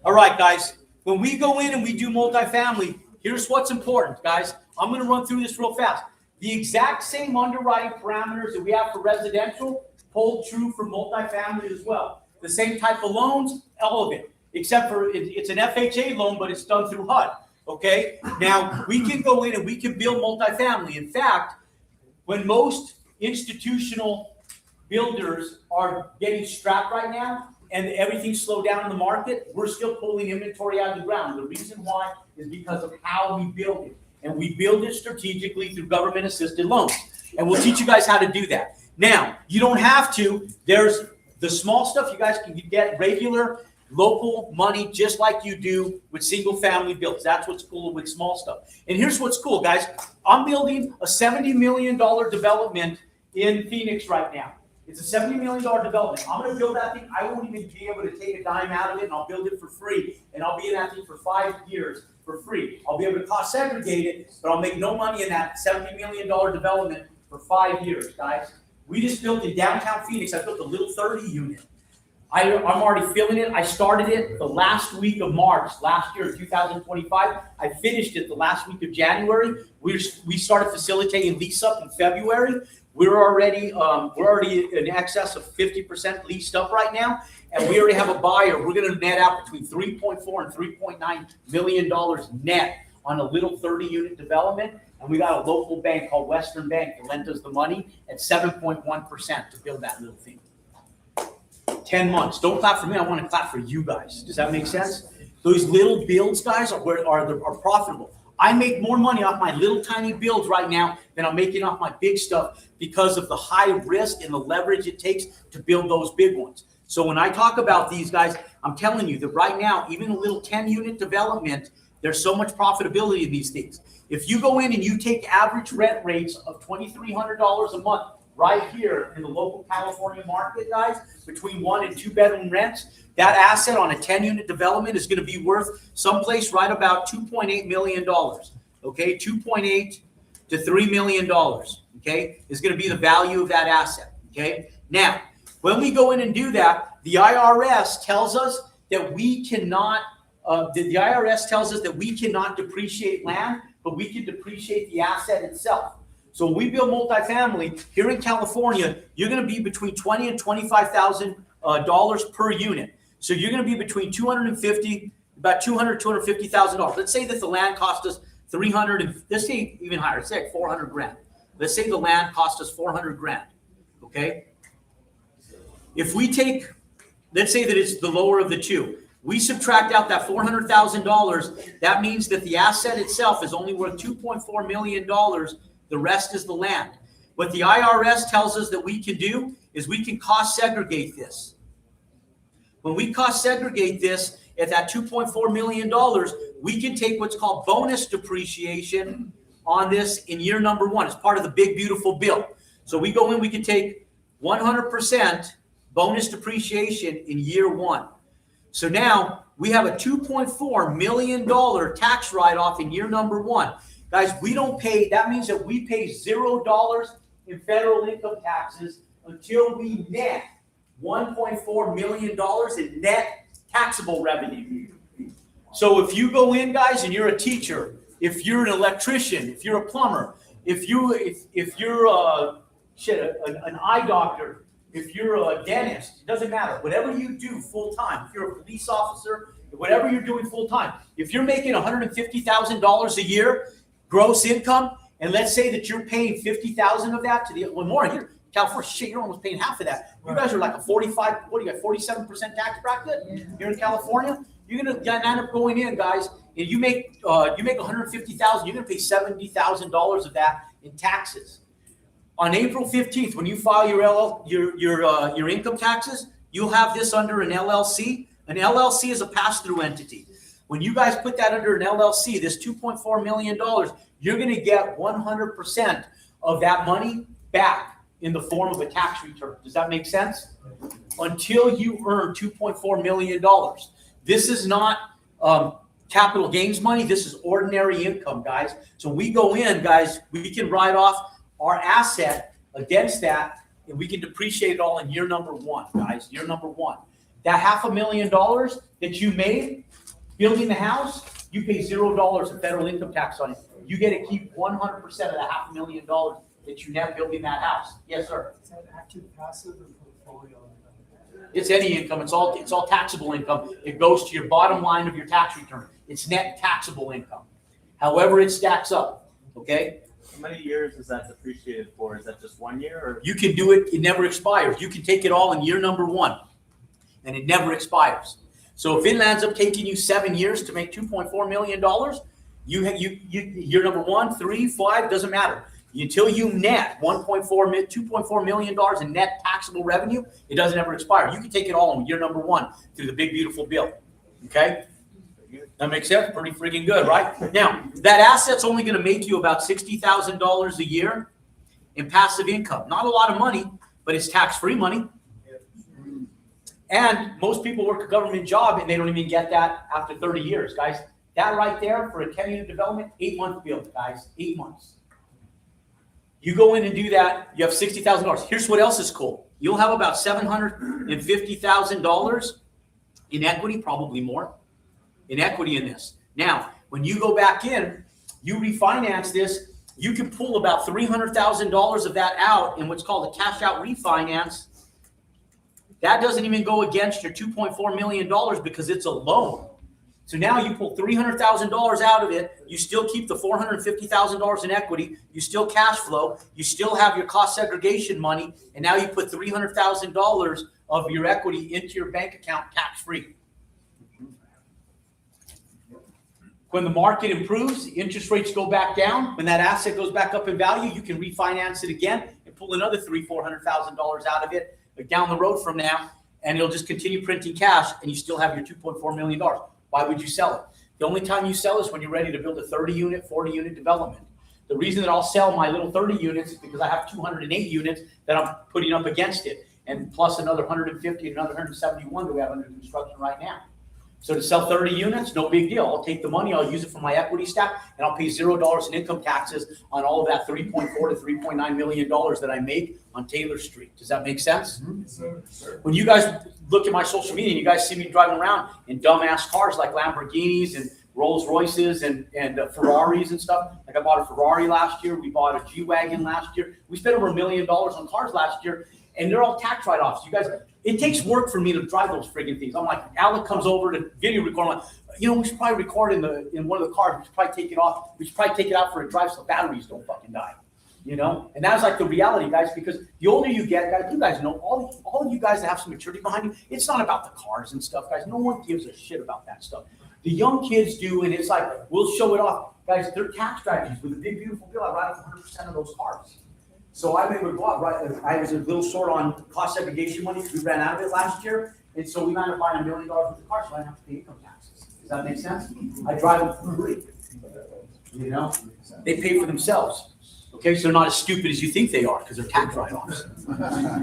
All right, guys. When we go in and we do multifamily, here's what's important, guys. I'm going to run through this real fast. The exact same underwriting parameters that we have for residential hold true for multifamily as well. The same type of loans, all of it, except for it's an FHA loan, but it's done through HUD. Okay? Now, we can go in and we can build multifamily. In fact, when most institutional builders are getting strapped right now and everything's slowed down in the market, we're still pulling inventory out of the ground. The reason why is because of how we build it. And we build it strategically through government-assisted loans. And we'll teach you guys how to do that. Now, you don't have to. There's the small stuff. You guys can get regular local money just like you do with single-family builds. That's what's cool with small stuff. And here's what's cool, guys. I'm building a $70 million development in Phoenix right now. It's a $70 million development. I'm going to build that thing. I won't even be able to take a dime out of it, and I'll build it for free. And I'll be in that thing for 5 years for free. I'll be able to cost segregate it, but I'll make no money in that $70 million development for 5 years, guys. We just built in downtown Phoenix. I built a little 30 unit. I'm already filling it. I started it the last week of March last year, 2025. I finished it the last week of January. We started facilitating lease up in February. We're already in excess of 50% leased up right now, and we already have a buyer. We're going to net out between $3.4 and $3.9 million net on a little 30-unit development, and we got a local bank called Western Bank that lent us the money at 7.1% to build that little thing. 10 months. Don't clap for me. I want to clap for you guys. Does that make sense? Those little builds, guys, are profitable. I make more money off my little tiny builds right now than I'm making off my big stuff because of the high risk and the leverage it takes to build those big ones. So when I talk about these guys, I'm telling you that right now, even a little 10-unit development, there's so much profitability in these things. If you go in and you take average rent rates of $2,300 a month right here in the local California market, guys, between 1 and 2 bedroom rents, that asset on a 10-unit development is going to be worth someplace right about $2.8 million. Okay, 2.8 to $3 million. Okay, is going to be the value of that asset. Okay, now when we go in and do that, the IRS tells us that we cannot. The IRS tells us that we cannot depreciate land, but we can depreciate the asset itself. So when we build multifamily here in California, you're going to be between $20,000 and $25,000 per unit. So you're going to be between about $250,000. Let's say that the land cost us let's say even higher. Let's say like 400 grand. Let's say the land cost us 400 grand. Okay. If we let's say that it's the lower of the two. We subtract out that $400,000. That means that the asset itself is only worth $2.4 million. The rest is the land. What the IRS tells us that we can do is we can cost segregate this. When we cost segregate this at that $2.4 million, we can take what's called bonus depreciation on this in year number 1. It's part of the big, beautiful bill. So we go in, we can take 100% bonus depreciation in year 1. So now we have a $2.4 million tax write-off in year number 1. Guys, we don't pay, that means that we pay $0 in federal income taxes until we net $1.4 million in net taxable revenue. So if you go in, guys, and you're a teacher, if you're an electrician, if you're a plumber, if you're an eye doctor, if you're a dentist, it doesn't matter. Whatever you do full time, if you're a police officer, whatever you're doing full time, if you're making $150,000 a year gross income, and let's say that you're paying $50,000 of that to the more here, California, shit, you're almost paying half of that. You guys are like a 45, what do you got, 47% tax bracket here in California? You're gonna end up going in, guys, and you make 150,000, you're gonna pay $70,000 of that in taxes. On April 15th, when you file your income taxes, you'll have this under an LLC. An LLC is a pass-through entity. When you guys put that under an LLC, this $2.4 million, you're going to get 100% of that money back in the form of a tax return. Does that make sense? Until you earn $2.4 million. This is not capital gains money. This is ordinary income, guys. So we go in, guys, we can write off our asset against that, and we can depreciate it all in year number one, guys. Year number one. That $500,000 that you made building the house, you pay $0 of federal income tax on it. You get to keep 100% of the $500,000 that you net building that house. Yes, sir. Is that active, passive, or portfolio? It's any income. It's all taxable income. It goes to your bottom line of your tax return. It's net taxable income. However it stacks up. Okay. How many years is that depreciated for? Is that just 1 year? Or? You can do it. It never expires. You can take it all in year number one, and it never expires. So if it ends up taking you 7 years to make $2.4 million, year number 1, 3, 5, doesn't matter. Until you net $2.4 million in net taxable revenue, it doesn't ever expire. You can take it all in year number 1 through the big, beautiful bill. Okay? That makes sense? Pretty freaking good, right? Now, that asset's only going to make you about $60,000 a year in passive income. Not a lot of money, but it's tax-free money. And most people work a government job and they don't even get that after 30 years, guys. That right there for a 10-unit development, 8-month build, guys, 8 months. You go in and do that, you have $60,000. Here's what else is cool. You'll have about $750,000 in equity, probably more, in equity in this. Now, when you go back in, you refinance this, you can pull about $300,000 of that out in what's called a cash out refinance. That doesn't even go against your $2.4 million because it's a loan. So now you pull $300,000 out of it. You still keep the $450,000 in equity. You still cash flow. You still have your cost segregation money. And now you put $300,000 of your equity into your bank account tax-free. When the market improves, interest rates go back down. When that asset goes back up in value, you can refinance it again and pull another $400,000 out of it down the road from now, and it'll just continue printing cash, and you still have your $2.4 million. Why would you sell it? The only time you sell is when you're ready to build a 30-unit, 40-unit development. The reason that I'll sell my little 30 units is because I have 208 units that I'm putting up against it, and plus another 150 and another 171 that we have under construction right now. So to sell 30 units, no big deal. I'll take the money, I'll use it for my equity stack, and I'll pay $0 in income taxes on all of that $3.4 to $3.9 million that I make on Taylor Street. Does that make sense? Sir. When you guys look at my social media, you guys see me driving around in dumbass cars like Lamborghinis and Rolls Royces and Ferraris and stuff. Like I bought a Ferrari last year. We bought a G-Wagon last year. We spent over $1 million on cars last year, and they're all tax write-offs. You guys, it takes work for me to drive those friggin' things. I'm like, Alec comes over to video record. I'm like, we should probably record in one of the cars. We should probably take it off. We should probably take it out for a drive so the batteries don't fucking die. And that's like the reality, guys, because the older you get, guys, you guys know, all of you guys that have some maturity behind you, it's not about the cars and stuff, guys. No one gives a shit about that stuff. The young kids do, and it's like, we'll show it off. Guys, their tax strategies with a big, beautiful bill, I write off 100% of those cars. So I would go out, right? I was a little short on cost segregation money because we ran out of it last year. And so we wound up buying $1 million worth of cars, so I didn't have to pay income taxes. Does that make sense? I drive them for free. They pay for themselves. Okay, so they're not as stupid as you think they are because they're tax write-offs.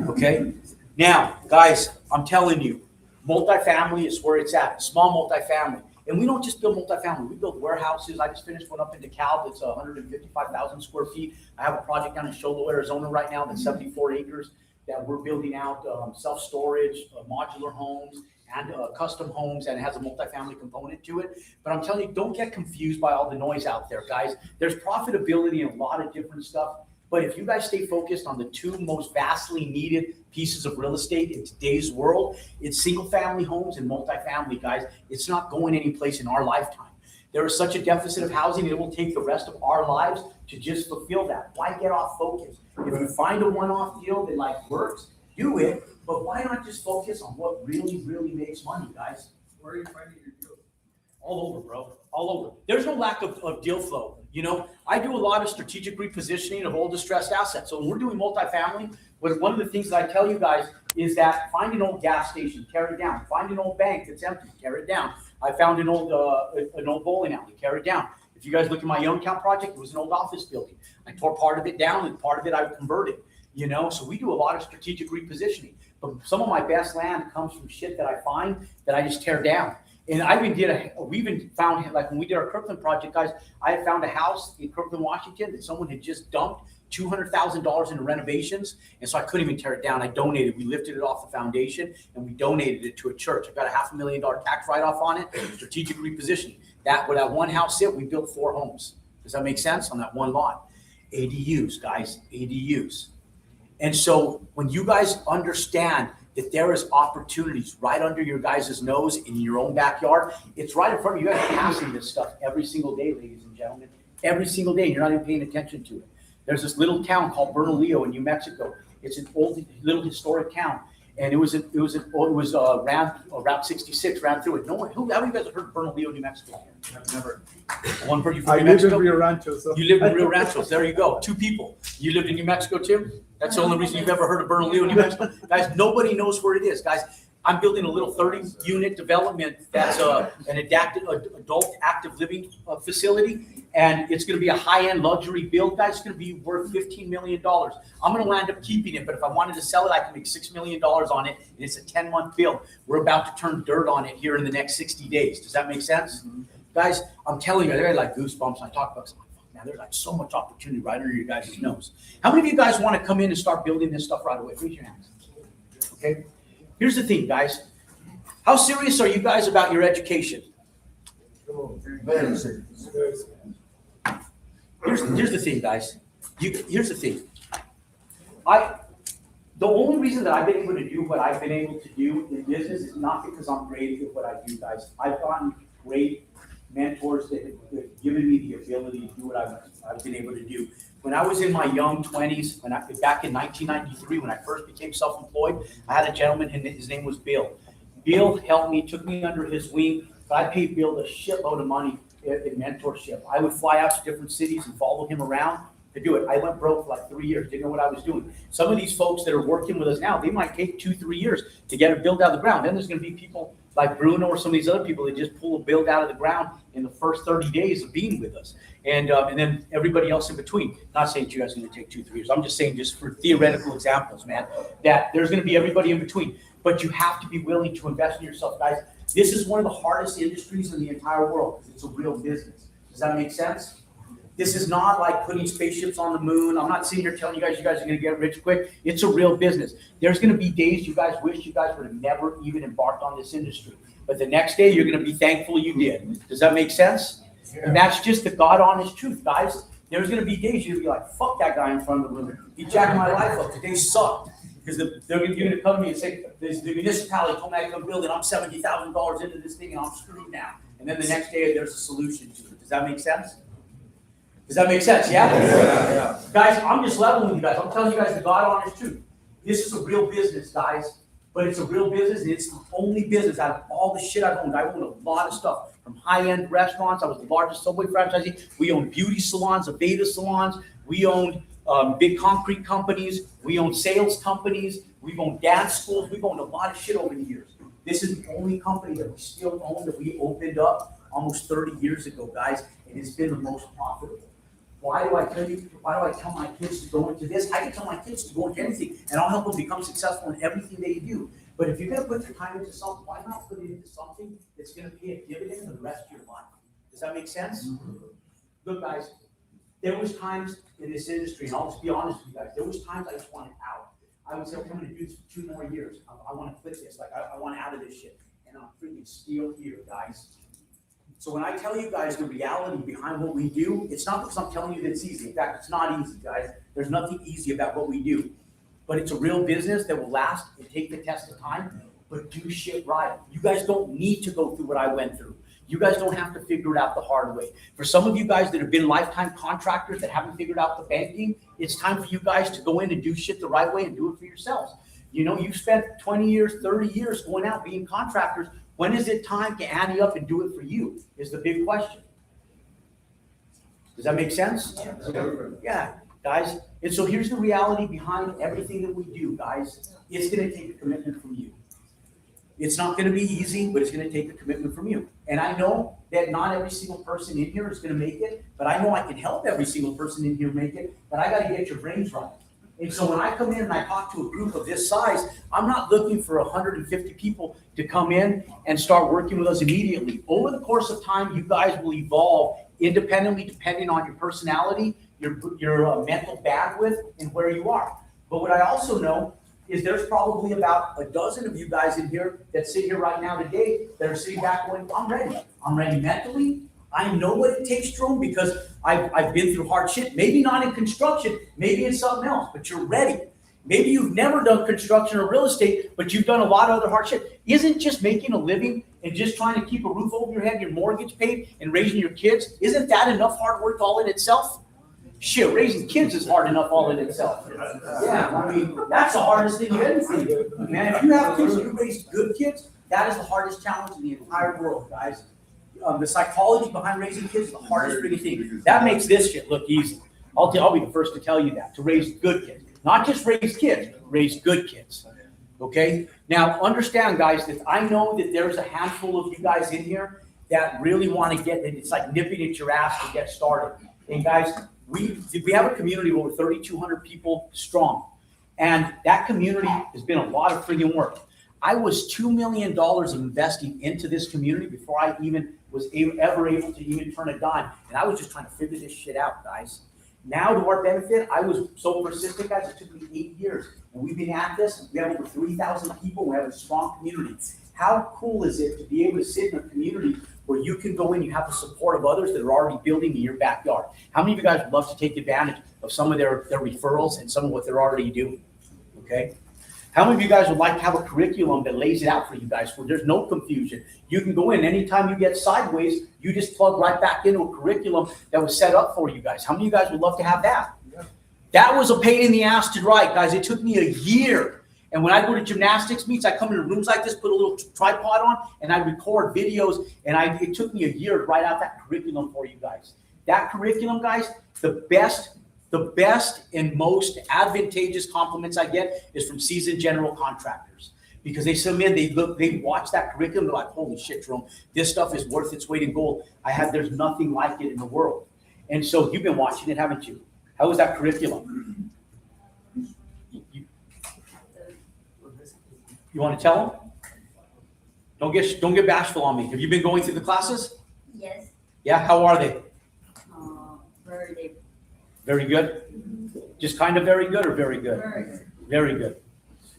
Okay? Now, guys, I'm telling you, multifamily is where it's at, small multifamily. And we don't just build multifamily. We build warehouses. I just finished one up in DeKalb that's 155,000 square feet. I have a project down in Sholo, Arizona right now that's 74 acres that we're building out self-storage, modular homes, and custom homes, and it has a multifamily component to it. But I'm telling you, don't get confused by all the noise out there, guys. There's profitability in a lot of different stuff. But if you guys stay focused on the two most vastly needed pieces of real estate in today's world, it's single family homes and multifamily, guys. It's not going any place in our lifetime. There is such a deficit of housing, it will take the rest of our lives to just fulfill that. Why get off focus? If you find a one-off deal that like works, do it, but why not just focus on what really, really makes money, guys? Where are you finding your deals? All over, bro. All over. There's no lack of deal flow. You know, I do a lot of strategic repositioning of old distressed assets. So when we're doing multifamily, one of the things that I tell you guys is that find an old gas station, tear it down. Find an old bank that's empty, tear it down. I found an old bowling alley, tear it down. If you guys look at my Youngtown project, it was an old office building. I tore part of it down and part of it I converted. You know, so we do a lot of strategic repositioning. But some of my best land comes from shit that I find that I just tear down. And we even found, like when we did our Kirkland project, guys, I had found a house in Kirkland, Washington that someone had just dumped $200,000 into renovations. And so I couldn't even tear it down. I donated. We lifted it off the foundation and we donated it to a church. I got a $500,000 tax write-off on it, strategic repositioning. Where that one house sit, we built 4 homes. Does that make sense? On that one lot. ADUs, guys, ADUs. And so when you guys understand that there is opportunities right under your guys' nose in your own backyard, it's right in front of you. You guys are passing this stuff every single day, ladies and gentlemen. Every single day, you're not even paying attention to it. There's this little town called Bernalillo in New Mexico. It's an old, little historic town, and it was Route 66 ran through it. No one, how many of you guys have heard of Bernalillo, New Mexico? Never. One person from I New live Mexico. in Rio Rancho, so. You live in Rio Ranchos. There you go. 2 people. You lived in New Mexico too? That's the only reason you've ever heard of Bernalillo, New Mexico. Guys, nobody knows where it is. Guys, I'm building a little 30-unit development that's an adult active living facility, and it's going to be a high-end luxury build, guys. It's going to be worth $15 million. I'm going to land up keeping it, but if I wanted to sell it, I can make $6 million on it, and it's a 10-month build. We're about to turn dirt on it here in the next 60 days. Does that make sense? Mm-hmm. Guys, I'm telling you, they're like goosebumps when I talk about something. Man, there's like so much opportunity right under your guys' nose. How many of you guys want to come in and start building this stuff right away? Raise your hands. Okay. Here's the thing, guys. How serious are you guys about your education? Very serious. Here's the thing, guys. Here's the thing. The only reason that I've been able to do what I've been able to do in business is not because I'm great at what I do, guys. I've gotten great mentors that have given me the ability to do what I've been able to do. When I was in my young 20s, back in 1993, when I first became self-employed, I had a gentleman, his name was Bill. Bill helped me, took me under his wing, but I paid Bill a shitload of money in mentorship. I would fly out to different cities and follow him around to do it. I went broke for like 3 years, didn't know what I was doing. Some of these folks that are working with us now, they might take 2-3 years to get a build out of the ground. Then there's going to be people like Bruno or some of these other people that just pull a build out of the ground in the first 30 days of being with us. And then everybody else in between. Not saying that you guys are going to take 2-3 years. I'm just saying, just for theoretical examples, man, that there's going to be everybody in between. But you have to be willing to invest in yourself, guys. This is one of the hardest industries in the entire world. It's a real business. Does that make sense? This is not like putting spaceships on the moon. I'm not sitting here telling you guys are going to get rich quick. It's a real business. There's going to be days you guys wish you guys would have never even embarked on this industry. But the next day, you're going to be thankful you did. Does that make sense? Yeah. And that's just the God honest truth, guys. There's going to be days you'll be like, fuck that guy in front of the room. He jacked my life up. Today sucked. Because you're going to come to me and say, the municipality told me I come build it. I'm $70,000 into this thing and I'm screwed now. And then the next day, there's a solution to it. Does that make sense? Does that make sense? Yeah? Yeah. Guys, I'm just leveling with you guys. I'm telling you guys the God honest truth. This is a real business, guys. But it's a real business, and it's the only business out of all the shit I've owned. I owned a lot of stuff, from high-end restaurants. I was the largest Subway franchisee. We owned beauty salons, Aveda salons. We owned big concrete companies. We owned sales companies. We've owned dance schools. We've owned a lot of shit over the years. This is the only company that we still own that we opened up almost 30 years ago, guys, and it's been the most profitable. Why do I tell my kids to go into this? I can tell my kids to go into anything, and I'll help them become successful in everything they do. But if you're going to put your time into something, why not put it into something that's going to pay a dividend for the rest of your life? Does that make sense? Mm-hmm. Look, guys, there was times in this industry, and I'll just be honest with you guys, there was times I just wanted out. I would say, okay, I'm going to do this for 2 more years. I want to quit this. Like, I want out of this shit. And I'm freaking still here, guys. So when I tell you guys the reality behind what we do, it's not because I'm telling you that it's easy. In fact, it's not easy, guys. There's nothing easy about what we do. But it's a real business that will last and take the test of time, but do shit right. You guys don't need to go through what I went through. You guys don't have to figure it out the hard way. For some of you guys that have been lifetime contractors that haven't figured out the banking, it's time for you guys to go in and do shit the right way and do it for yourselves. You know, you've spent 20 years, 30 years going out being contractors. When is it time to ante up and do it for you is the big question. Does that make sense? Yeah, guys. And so here's the reality behind everything that we do, guys. It's going to take a commitment from you. It's not going to be easy, but it's going to take a commitment from you. And I know that not every single person in here is going to make it, but I know I can help every single person in here make it, but I got to get your brains right. And so when I come in and I talk to a group of this size, I'm not looking for 150 people to come in and start working with us immediately. Over the course of time, you guys will evolve independently depending on your personality, your mental bandwidth, and where you are. But what I also know is there's probably about a dozen of you guys in here that sit here right now today that are sitting back going, I'm ready. I'm ready mentally. I know what it takes, Jerome, because I've been through hard shit. Maybe not in construction, maybe in something else, but you're ready. Maybe you've never done construction or real estate, but you've done a lot of other hard shit. Isn't just making a living and just trying to keep a roof over your head, your mortgage paid, and raising your kids, isn't that enough hard work all in itself? Shit, raising kids is hard enough all in itself. Yeah, I mean, that's the hardest thing you ever see. Man, if you have kids and you raise good kids, that is the hardest challenge in the entire world, guys. The psychology behind raising kids is the hardest freaking thing. That makes this shit look easy. I'll be the first to tell you that, to raise good kids. Not just raise kids, raise good kids. Okay? Now, understand, guys, that I know that there's a handful of you guys in here that really want to get it. It's like nipping at your ass to get started. And guys, we have a community of over 3,200 people strong. And that community has been a lot of freaking work. I was $2 million of investing into this community before I even was ever able to even turn a dime. And I was just trying to figure this shit out, guys. Now, to our benefit, I was so persistent, guys, it took me 8 years. And we've been at this. We have over 3,000 people. We have a strong community. How cool is it to be able to sit in a community where you can go in, you have the support of others that are already building in your backyard? How many of you guys would love to take advantage of some of their referrals and some of what they're already doing? Okay? How many of you guys would like to have a curriculum that lays it out for you guys where there's no confusion? You can go in anytime you get sideways, you just plug right back into a curriculum that was set up for you guys. How many of you guys would love to have that? Yeah. That was a pain in the ass to write, guys. It took me a year. And when I go to gymnastics meets, I come into rooms like this, put a little tripod on, and I record videos. And it took me a year to write out that curriculum for you guys. That curriculum, guys, the best and most advantageous compliments I get is from seasoned general contractors, because they come in, they watch that curriculum, they're like, holy shit, Jerome, this stuff is worth its weight in gold. There's nothing like it in the world. And so you've been watching it, haven't you? How was that curriculum? You want to tell them? Don't get bashful on me. Have you been going through the classes? Yes. Yeah, how are they? Very. Very good? Just kind of very good or very good? Very good. Very good.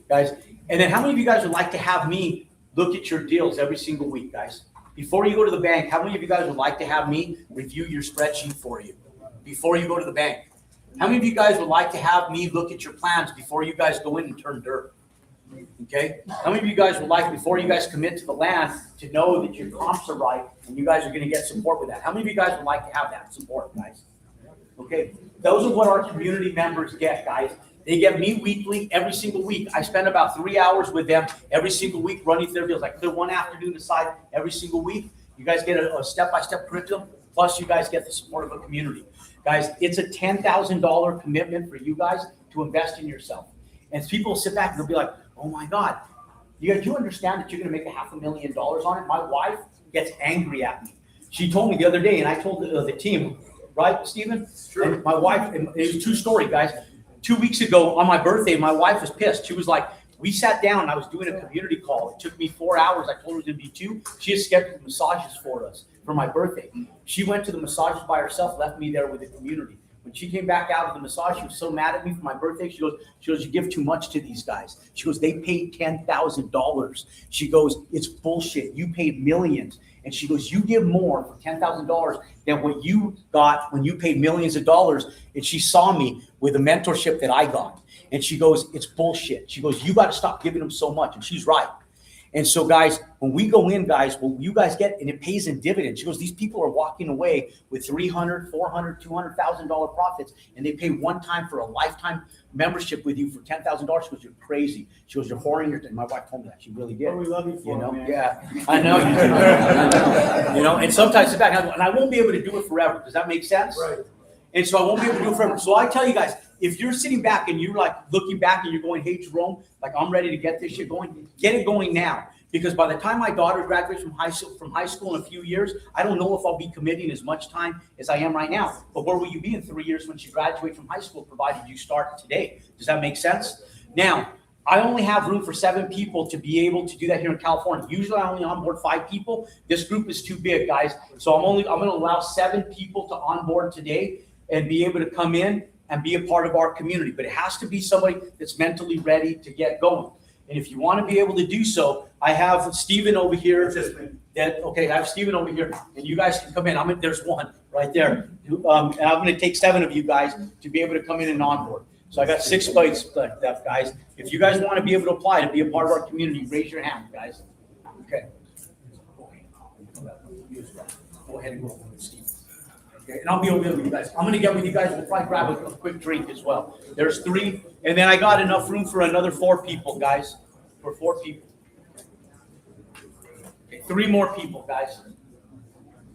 Guys, and then how many of you guys would like to have me look at your deals every single week, guys? Before you go to the bank, how many of you guys would like to have me review your spreadsheet for you before you go to the bank? How many of you guys would like to have me look at your plans before you guys go in and turn dirt? Okay? How many of you guys would like, before you guys commit to the land, to know that your comps are right and you guys are going to get support with that? How many of you guys would like to have that support, guys? Okay? Those are what our community members get, guys. They get me weekly, every single week. I spend about 3 hours with them every single week running their deals. I clear one afternoon aside every single week. You guys get a step-by-step curriculum, plus you guys get the support of a community. Guys, it's a $10,000 commitment for you guys to invest in yourself. And people sit back and they'll be like, oh my God, you understand that you're going to make $500,000 on it? My wife gets angry at me. She told me the other day, and I told the team, right, Stephen? Sure. And my wife, and it was a true story, guys. 2 weeks ago on my birthday, my wife was pissed. She was like, we sat down, I was doing a community call. It took me 4 hours. I told her it was going to be 2. She had scheduled massages for us for my birthday. She went to the massages by herself, left me there with the community. When she came back out of the massage, she was so mad at me for my birthday. She goes, you give too much to these guys. She goes, they paid $10,000. She goes, it's bullshit. You paid millions. And she goes, you give more for $10,000 than what you got when you paid millions of dollars. And she saw me with the mentorship that I got. And she goes, it's bullshit. She goes, you got to stop giving them so much. And she's right. And so, guys, when we go in, guys, what you guys get, and it pays in dividends. She goes, these people are walking away with $300,000, $400,000, $200,000 profits, and they pay one time for a lifetime membership with you for $10,000. She goes, you're crazy. She goes, you're whoring your. And my wife told me that. She really did. What we love you for, You know, man. yeah, I know you do. You know, and sometimes sit back and I won't be able to do it forever. Does that make sense? Right. And so I won't be able to do it forever. So I tell you guys, if you're sitting back and you're like looking back and you're going, hey, Jerome, like I'm ready to get this shit going, get it going now. Because by the time my daughter graduates from high school in a few years, I don't know if I'll be committing as much time as I am right now. But where will you be in 3 years when she graduates from high school, provided you start today? Does that make sense? Now, I only have room for 7 people to be able to do that here in California. Usually I only onboard 5 people. This group is too big, guys. So I'm going to allow 7 people to onboard today and be able to come in and be a part of our community. But it has to be somebody that's mentally ready to get going. And if you want to be able to do so, I have Steven over here. I have Steven over here, and you guys can come in. There's one right there. And I'm going to take 7 of you guys to be able to come in and onboard. So I got 6 plates left, guys. If you guys want to be able to apply to be a part of our community, raise your hand, guys. Okay. Go ahead and go with Steven. Okay, and I'll be over with you guys. I'm going to get with you guys. We'll probably grab a quick drink as well. There's 3, and then I got enough room for another 4 people, guys. For 4 people. Okay, 3 more people, guys.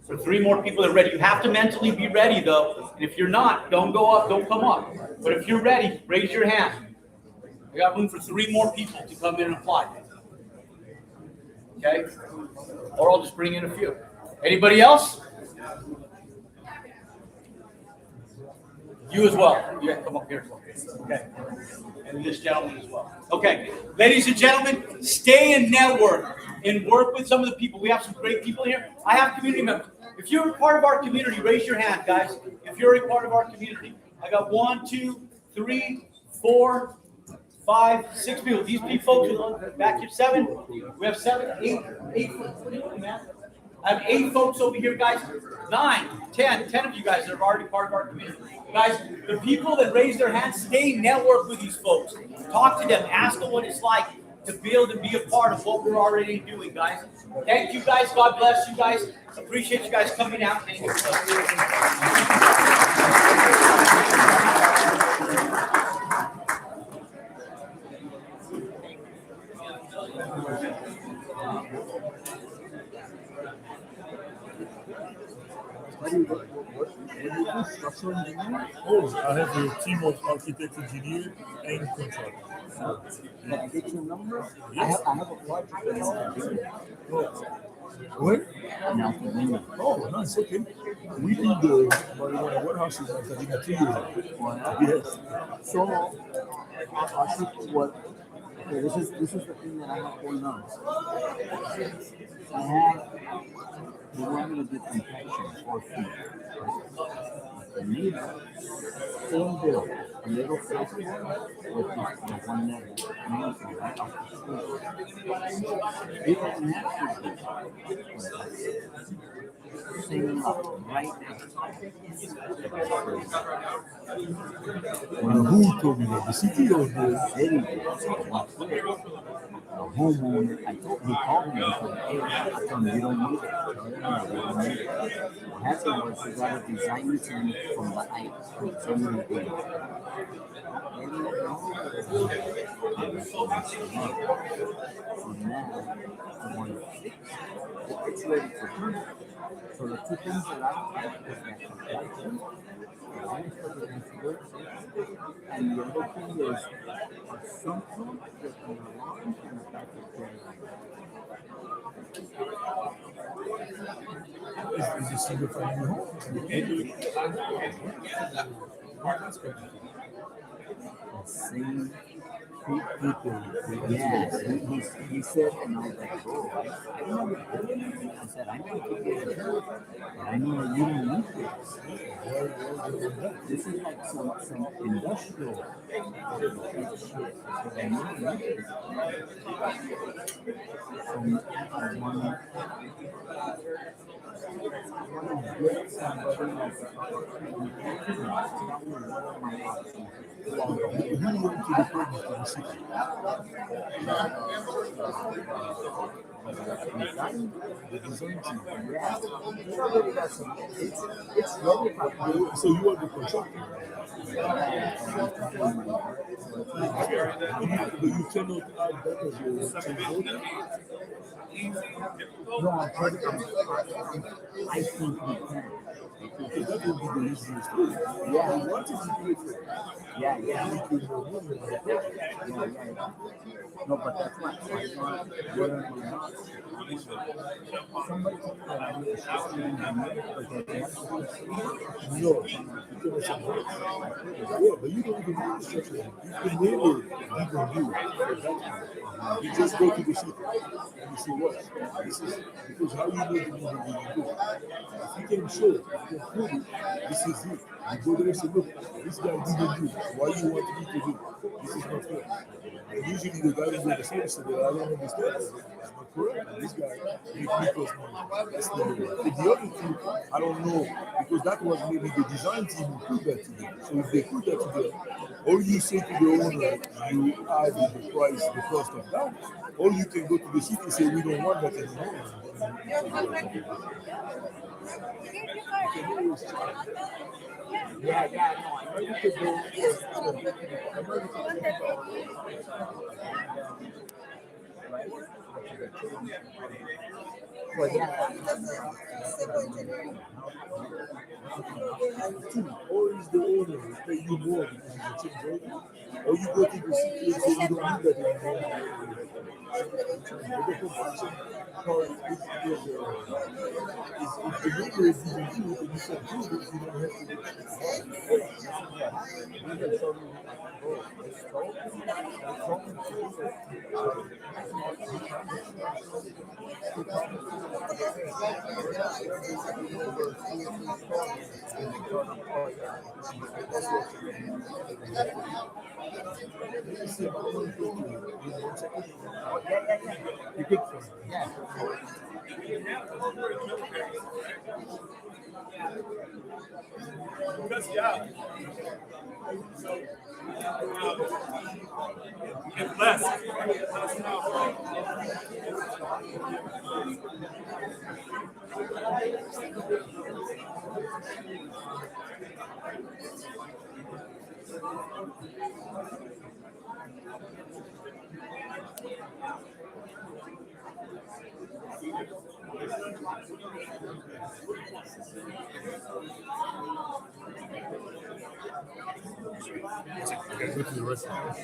So 3 more people that are ready. You have to mentally be ready, though. And if you're not, don't go up, don't come up. But if you're ready, raise your hand. I got room for 3 more people to come in and apply. Okay? Or I'll just bring in a few. Anybody else? You as well. Yeah, come up here. Okay. And this gentleman as well. Okay. Ladies and gentlemen, stay and network and work with some of the people. We have some great people here. I have community members. If you're a part of our community, raise your hand, guys. If you're a part of our community. I got 1, 2, 3, 4, 5, 6 people. These people folks back here, 7. We have 7, 8 folks. What are you doing, man? I have 8 folks over here, guys. 9, 10 of you guys that are already part of our community. Guys, the people that raise their hands, stay network with these folks. Talk to them. Ask them what it's like to be able to be a part of what we're already doing, guys. Thank you, guys. God bless you guys. Appreciate you guys coming out. Thank you. Structural engineering? Oh, I have a team of architect, engineer, and contractor. Can I get your number? I have a project that I can do. Where? Now for me. Oh, nice. Okay. We do the marijuana warehouses in Cartagena 2 years ago. Yes. So, I'll see what. Okay, this is the thing that I have going on. I have the regular good compaction 4 feet. The neighbor, same bill, a little closer with the one that right off the street. They don't have to do same lot right Who told me that? The city or the city? The homeowner, he called me and said, hey, I told him, you don't need it. What happened was he got a design return from the ice. So many things. So now, I want to fix it. It's ready for her. So the 2 things that I have is that complexion, and the other thing is a central with an alarm and a backup care. is a single family home. Same people. Yes, he said, and I was like, bro, I know. I said, I know you get it, but I know you don't need this. This is like some industrial shit. I know you need this. So I want to get somebody else. what are my options? Who went to the purchase to the city? Design? The design team. Yeah. It's already got some. It's ready for So you are the contractor. But you cannot add that as your change order. No, I'm trying to. I think we can. Because that will be the easiest way. Yeah. You wanted to do it for Yeah, yeah. you could more money on the project. Yeah. No, but that's why I want whether or not somebody told me that I need a structural engineer because they have to do No, you cannot say no. Yeah, but you don't even need the structure. You can never even do that. You just go to the city and you say, what? This is because how you know the movie when you do it. If you can show it, you can prove it, this is it. You go there and say, look, this guy didn't do it. Why you want me to do it? This is not fair. And usually the guy who the same said that I don't understand. It's not correct. And this guy make me plus money. That's not the way. For the other two, I don't know because that was maybe the design team who put that together. So if they put that together, or you say to the owner, you add the price, the cost of that, or you can go to the city and say we don't want that anymore. Yeah, no, I know you could do right? Well, yeah, Or is the owner will pay you more because it's a change order, or you go to the city and say you don't need that anymore. But the construction part is the owner is even do it and you can prove it, you don't have to do You think so? Yeah. Okay, go to the restaurant.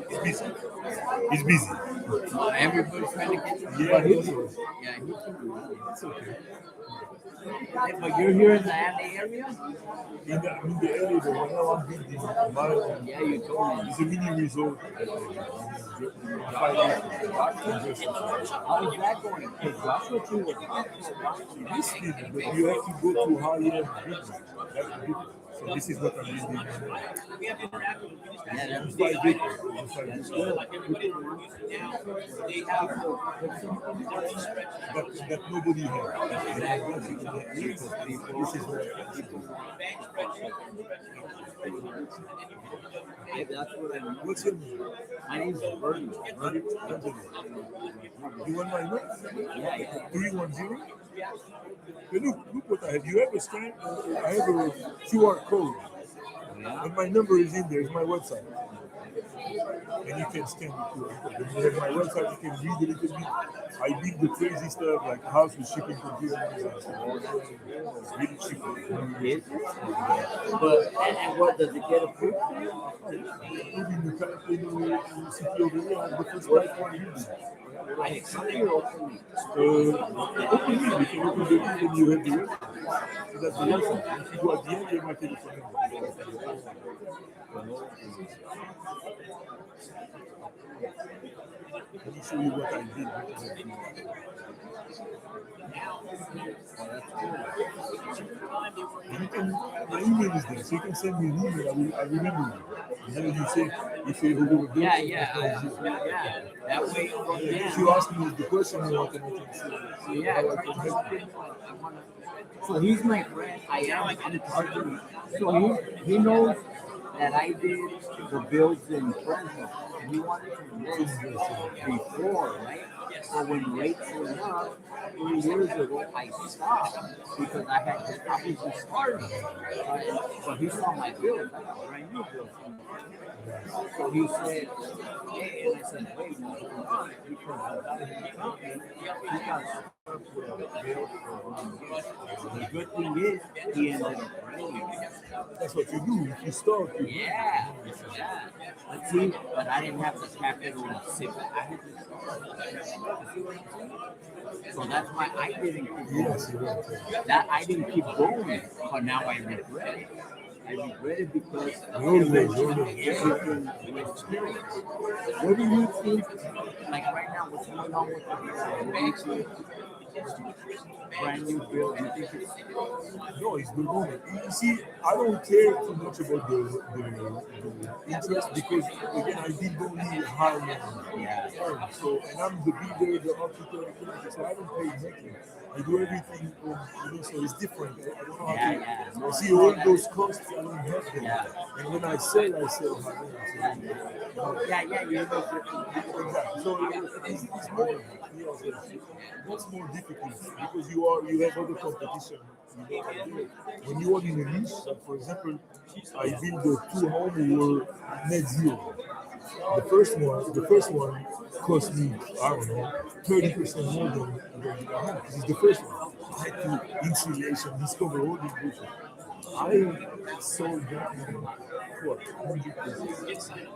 He's busy. He's busy. Everybody's trying to get you. Yeah, But he, that's all. yeah, he can do it. It's okay. Hey, but you're here in the LA area? In the area, the one now I'm building, my, Yeah, you told me. it's a mini resort. 5 acres. How is that going? Because Joshua Tree was up for a while. This thing, but you have to go to high-end buildings. That's the difference. So this is what I'm building. Yeah, that's 5 acres. It's 5 that's acres. good. That nobody has. This is what Yeah, that's what I know. What's your name? My name's Bertie. Anthony. You want my notes? Yeah, yeah. 310? Hey, look what I have. You have a scan? I have a QR code. And my number is in there. It's my website. And you can scan the QR code. When you have my website, you can read a little bit. I build the crazy stuff like house with shipping containers. It's really cheap. Yes. But and what does it get approved? Moving the city over here, the first price for building. I something you're opening. Open me. You can open the link when you have the website. So that's the website. If you go at the end, you have my telephone number. Let me show you what I did. You can, my email is there, so you can send me an email. I remember you. And then you say, if you ever go to Yeah. That way, if you ask me the question you want, and I can say, yeah. how I can help you. So he's my friend. I am an attorney. So he knows that I did the builds in Fresno. And he wanted to know before, right? So when rates went up 3 years ago, I stopped because I was just starting. Right? So he saw my bills. I got brand new bills. So he said, hey, and I said, wait, no, hold on, because I got it in the company. He got stuck with a bill for 1 year. The good thing is, he ended up paying. That's what you do. If you start, you Yeah. But see, but I didn't have the capital to sit back. I had to so that's why I didn't keep going. yes, you want That I didn't keep going, but now I regret it. I regret it because Always. everything with experience. What do you think? Like right now, what's going on with the brand new build? You think it's No, it's the moment. You see, I don't care too much about the interest because, again, I did only high end. So, and I'm the builder, the architect, so I don't pay nothing. I do everything, so it's different. I don't know how to. See, all those costs, I don't have them. And when I sell high end. you're Exactly. So it's more, what's more difficult because you have other competition. When you are in a niche, like for example, I built the 2 homes were net zero. The first one cost me, I don't know, 30% more than the home. This is the first one. I had to insulation, discover all this bullshit. I sold that in what? 100%.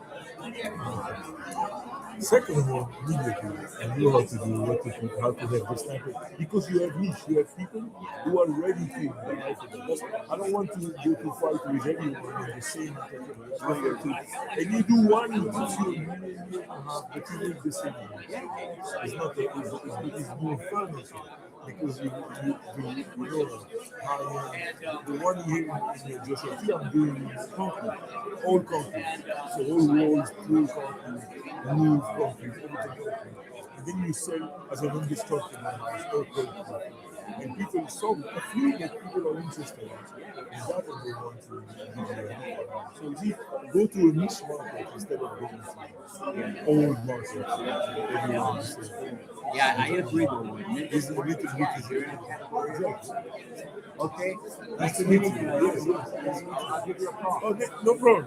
Second one, immediately, and you know how to do what to put, how to have this type of, because you have niche, you have people who are ready to buy for them. I don't want to go to fight with everyone in the same category. And you do one, it gives you a year and a half, but you make the same. It's not it's more fun also. Because you know the one here in Joshua Tree, I'm doing concrete, all concrete. So all walls, through concrete, roof concrete, everything concrete. and then you sell as an investor from the house or credit. And people, so a few that people are interested in, and that what they want to give you a look around. So you see, go to a niche market instead of going to old market. Everyone is saying. Yeah, I agree though. It's a little bit easier. Exactly. Okay. Nice to meet you. Yes, yes. I'll give you a call. Okay, no problem.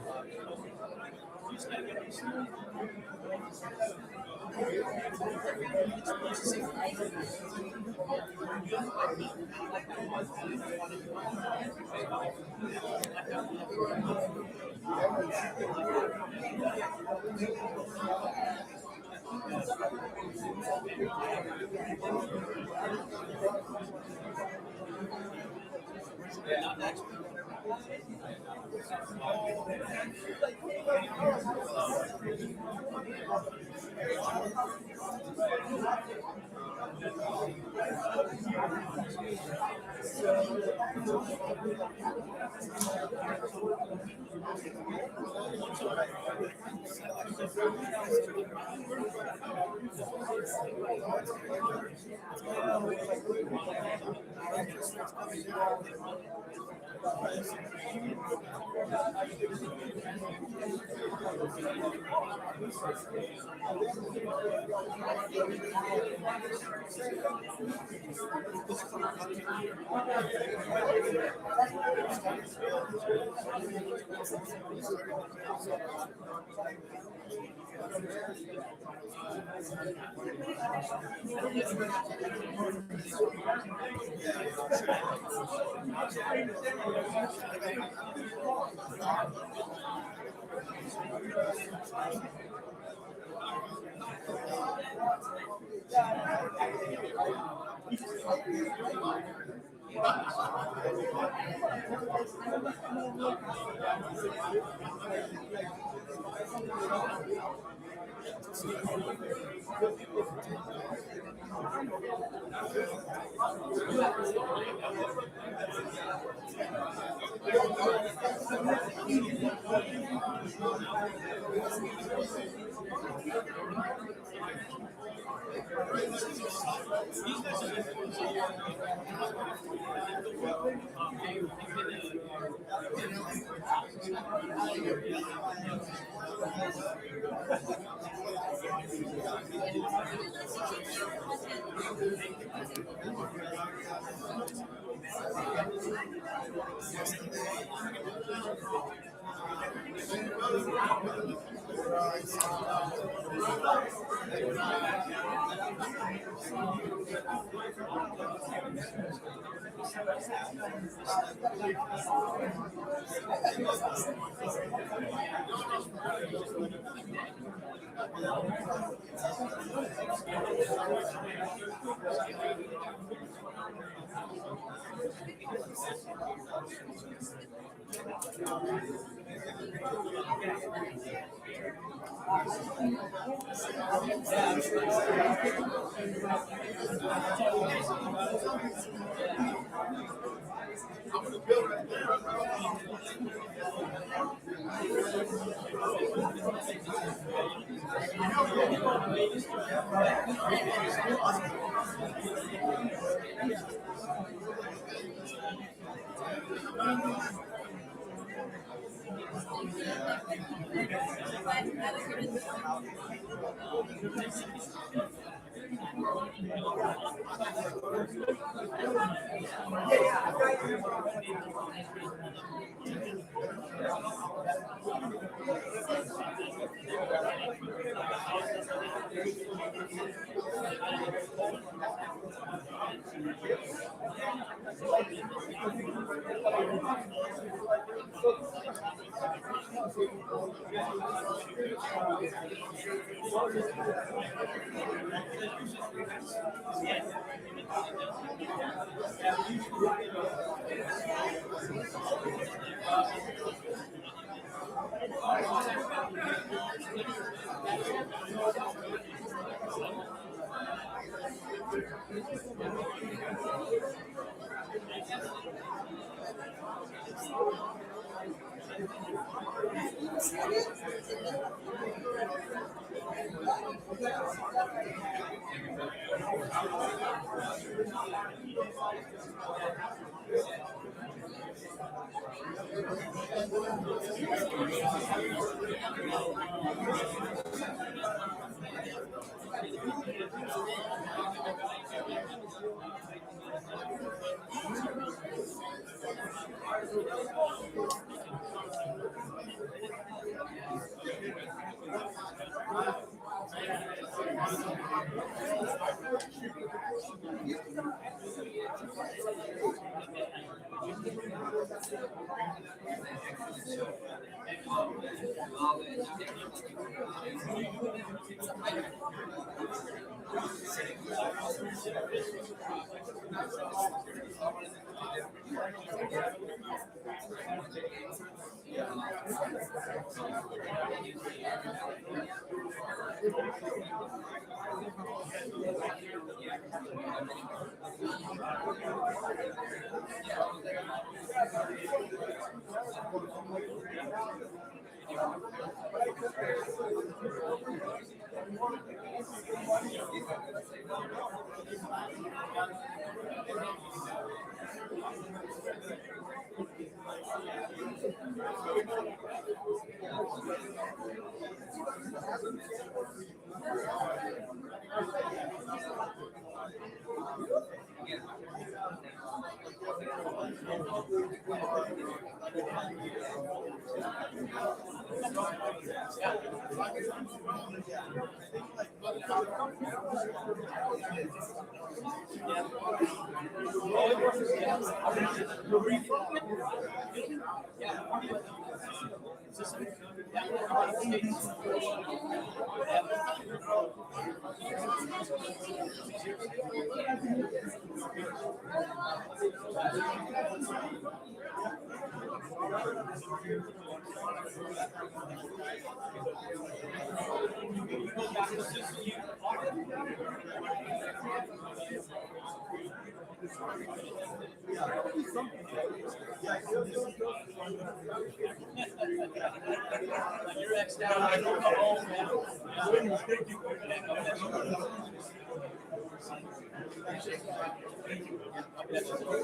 Your ex down, I don't come home, man.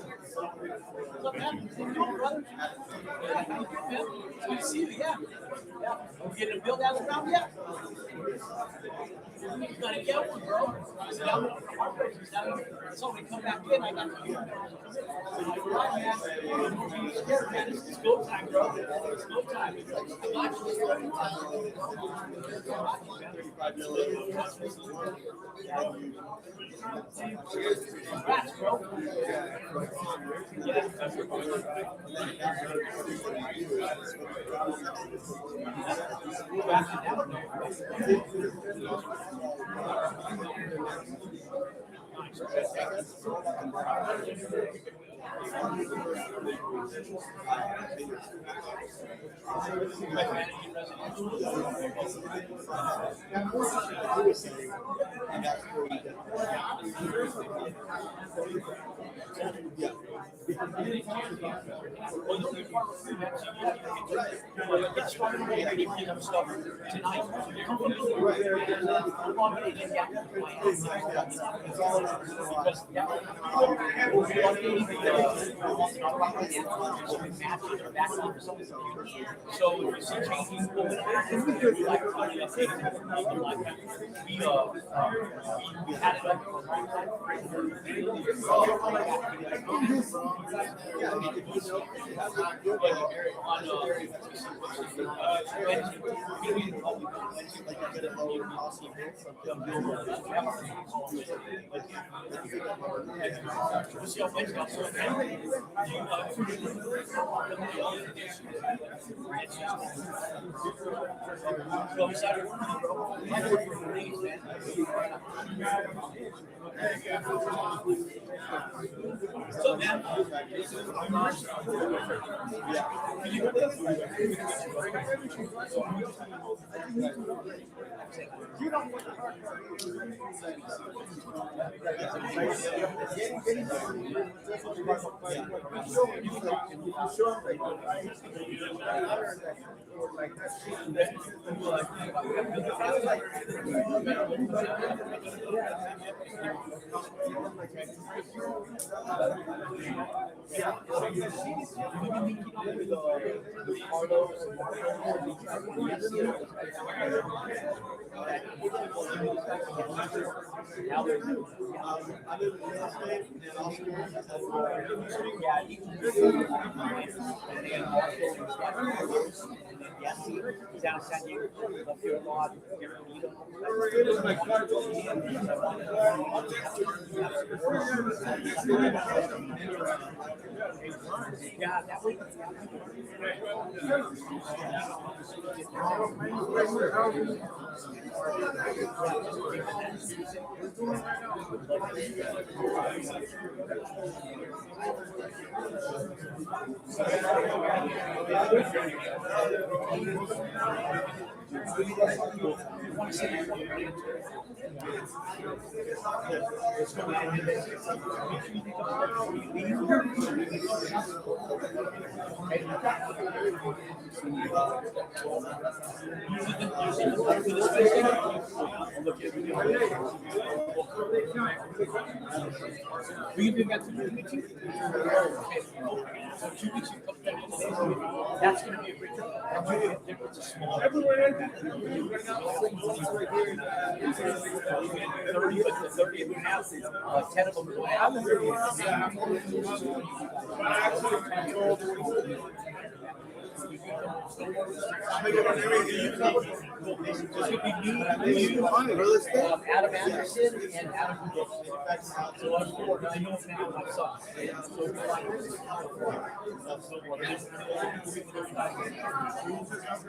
What's up, man? How you doing, brother? Yeah, how you doing, man? It's good to see you, yeah. Yeah. We're getting a build out around yet? You gotta get one, bro. Somebody come back in, I got you. It's go time, bro. It's go time. I got you. Congrats, bro. Get started with any stuff tonight. So if you see changes, we had it up for a long time. So That's going to be a big difference. A small. 30, but the 30 and a half, 10 of them go out. Adam Anderson and Adam Brooks. So I'm four, and I know now my son.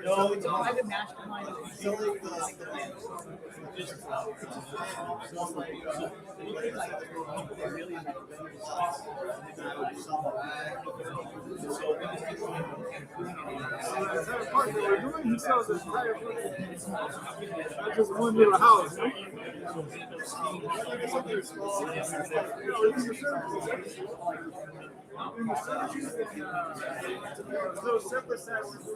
No, it's a private mastermind. He sells his entire not just one little house. So separate taxes.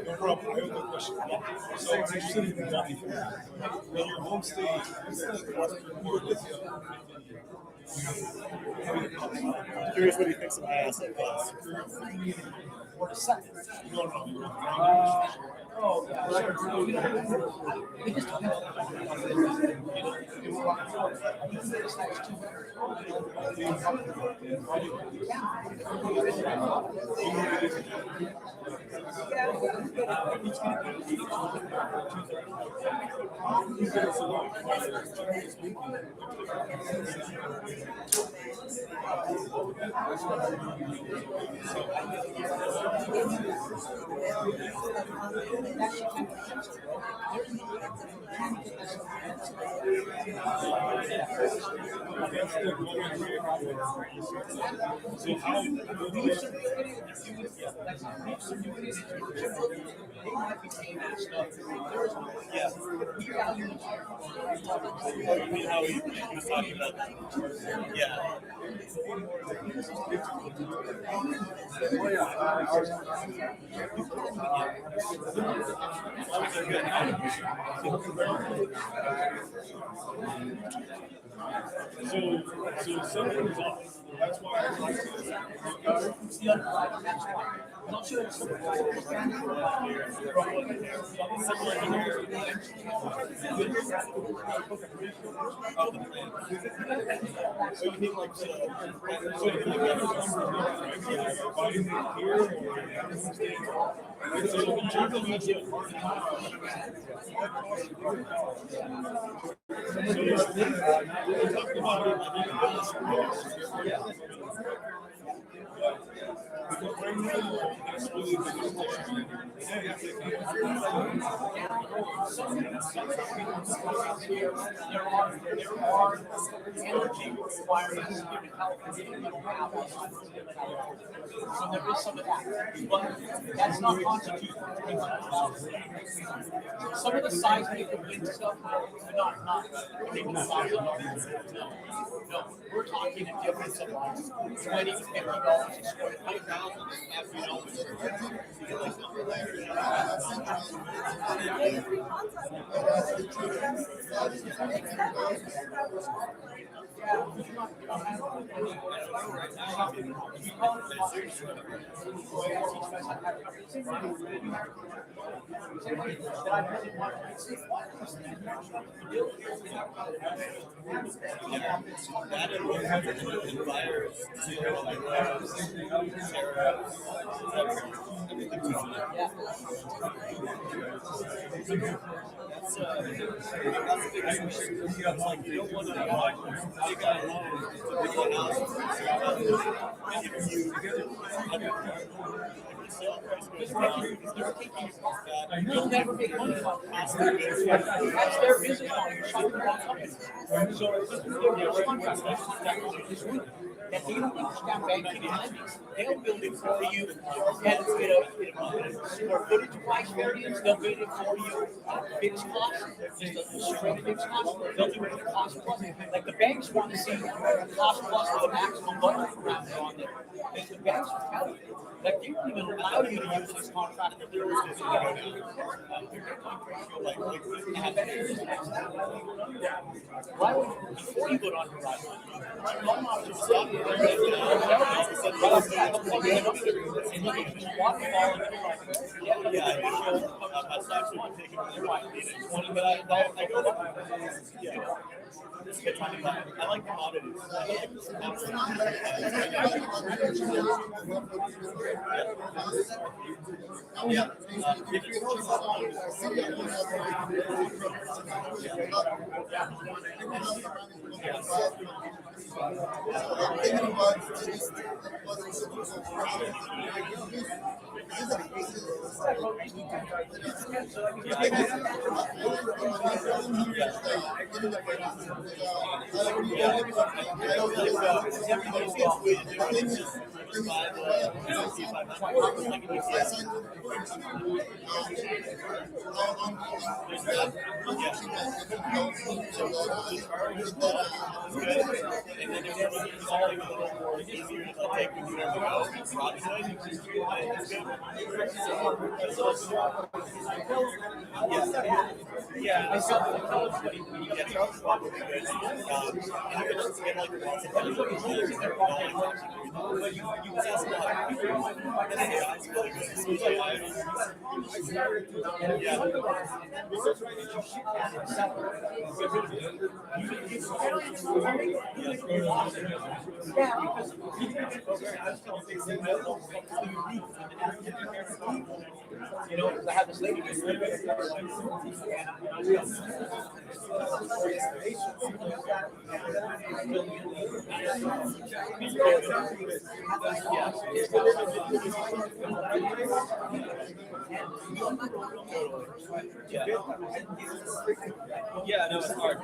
No problem. I have a question. So you're sitting in multifamily. When your home stays, I'm curious what he thinks of my asset class. So how So something's off. That's why I like to. It's the underwriting, that's why. Energy requirements here in California that we don't have outside of the So there is some of that, but that's not constitutional. Some of the seismic and wind stuff, not taking the size of it. No, we're talking a difference of like $20 to $50 a square foot. As you know. You'll never make money off that. That's their business model. You're talking about companies. So there's contracts that they don't understand banking and lending. They'll build it for you and get a square footage price variance. They'll build it for you fixed cost, just a straight fixed cost. They'll do it at cost plus. Like the banks want to see cost plus with a maximum budget parameter on there. And the banks will tell you. Like they don't even allow you to use this contract if there is why would you, before you go to underwriting, loan officers stop you and I like commodities. Yeah. Yeah, I saw you know, because I had this lady yeah, no, it's hard.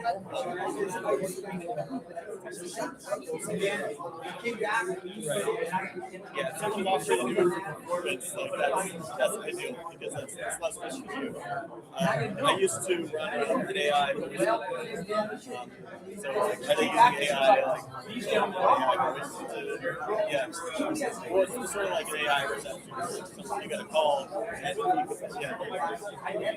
Yeah, someone lost it to do it. It's like that's a good deal because that's less fish to do. I used to run an AI. So I using AI yeah, well, it's sort of like an AI reception. So you got a call and yeah.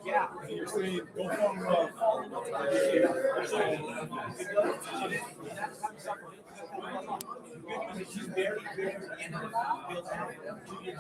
Yeah. You're saying go from She's very good and built out 2 years.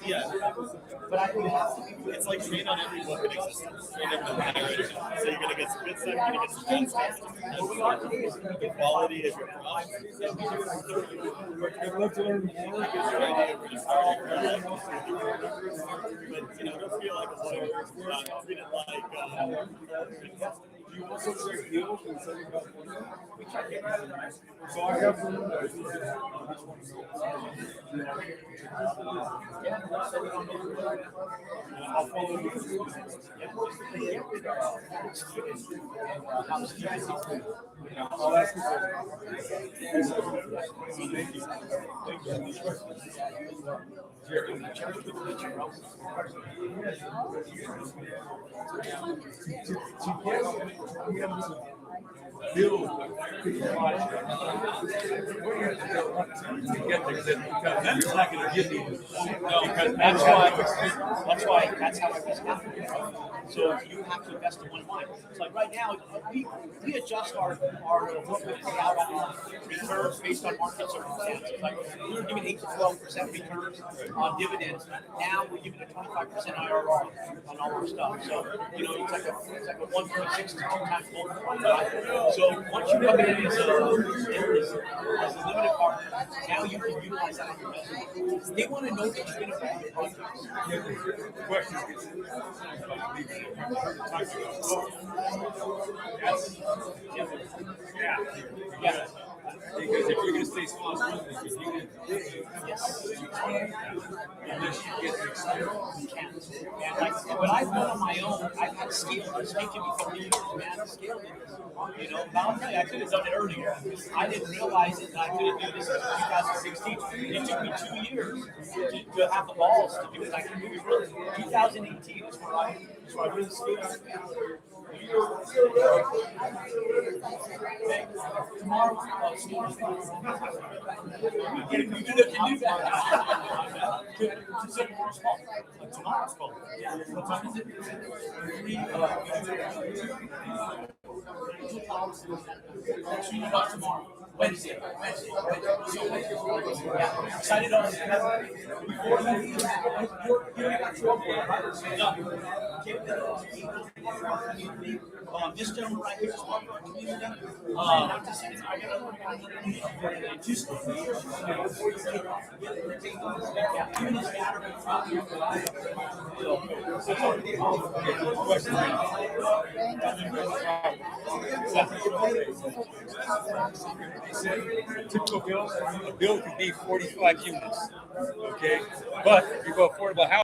Yeah. But I think it's like train on every book in existence. Train on the narrative. So you're gonna get some good stuff, you're gonna get some bad stuff. The quality is your problem. I'd love to learn more. But you know, don't feel like a lawyer. Treat it like Do you also check deals in Southern California? So I have one that I think I'll follow you. I'll ask you. Thank you. Bill, That's not going to give you. No, because that's how I invest capital. So you have to invest in one line. So like right now, we adjust our what we pay out on returns based on market circumstances. Like we were giving 8 to 12% returns on dividends. Now we're giving a 25% IRR on all our stuff. So you know it's like a 1.6 to 2 times multiplier. Right? So once you come in as a limited partner, now you can utilize that on your investment. They want to know that you're going to buy projects. Yeah. Because if you're going to stay small, if you get unless you get extended. You can't. And like what I've done on my own, I've had scale. It's taken me 30 years, man, to scale this. You know, I'll tell you, I could have done it earlier. I didn't realize it, and I could have done this in 2016. It took me 2 years to have the balls to do it. I can do it really. 2018 is where I really scaled. Tomorrow, you do that. Tomorrow's called. Yeah. What time is it? 3 tomorrow. Wednesday. So, yeah, excited on this gentleman right here is part of our community. Typical bill, a bill could be 45 units, okay? But if you go affordable housing,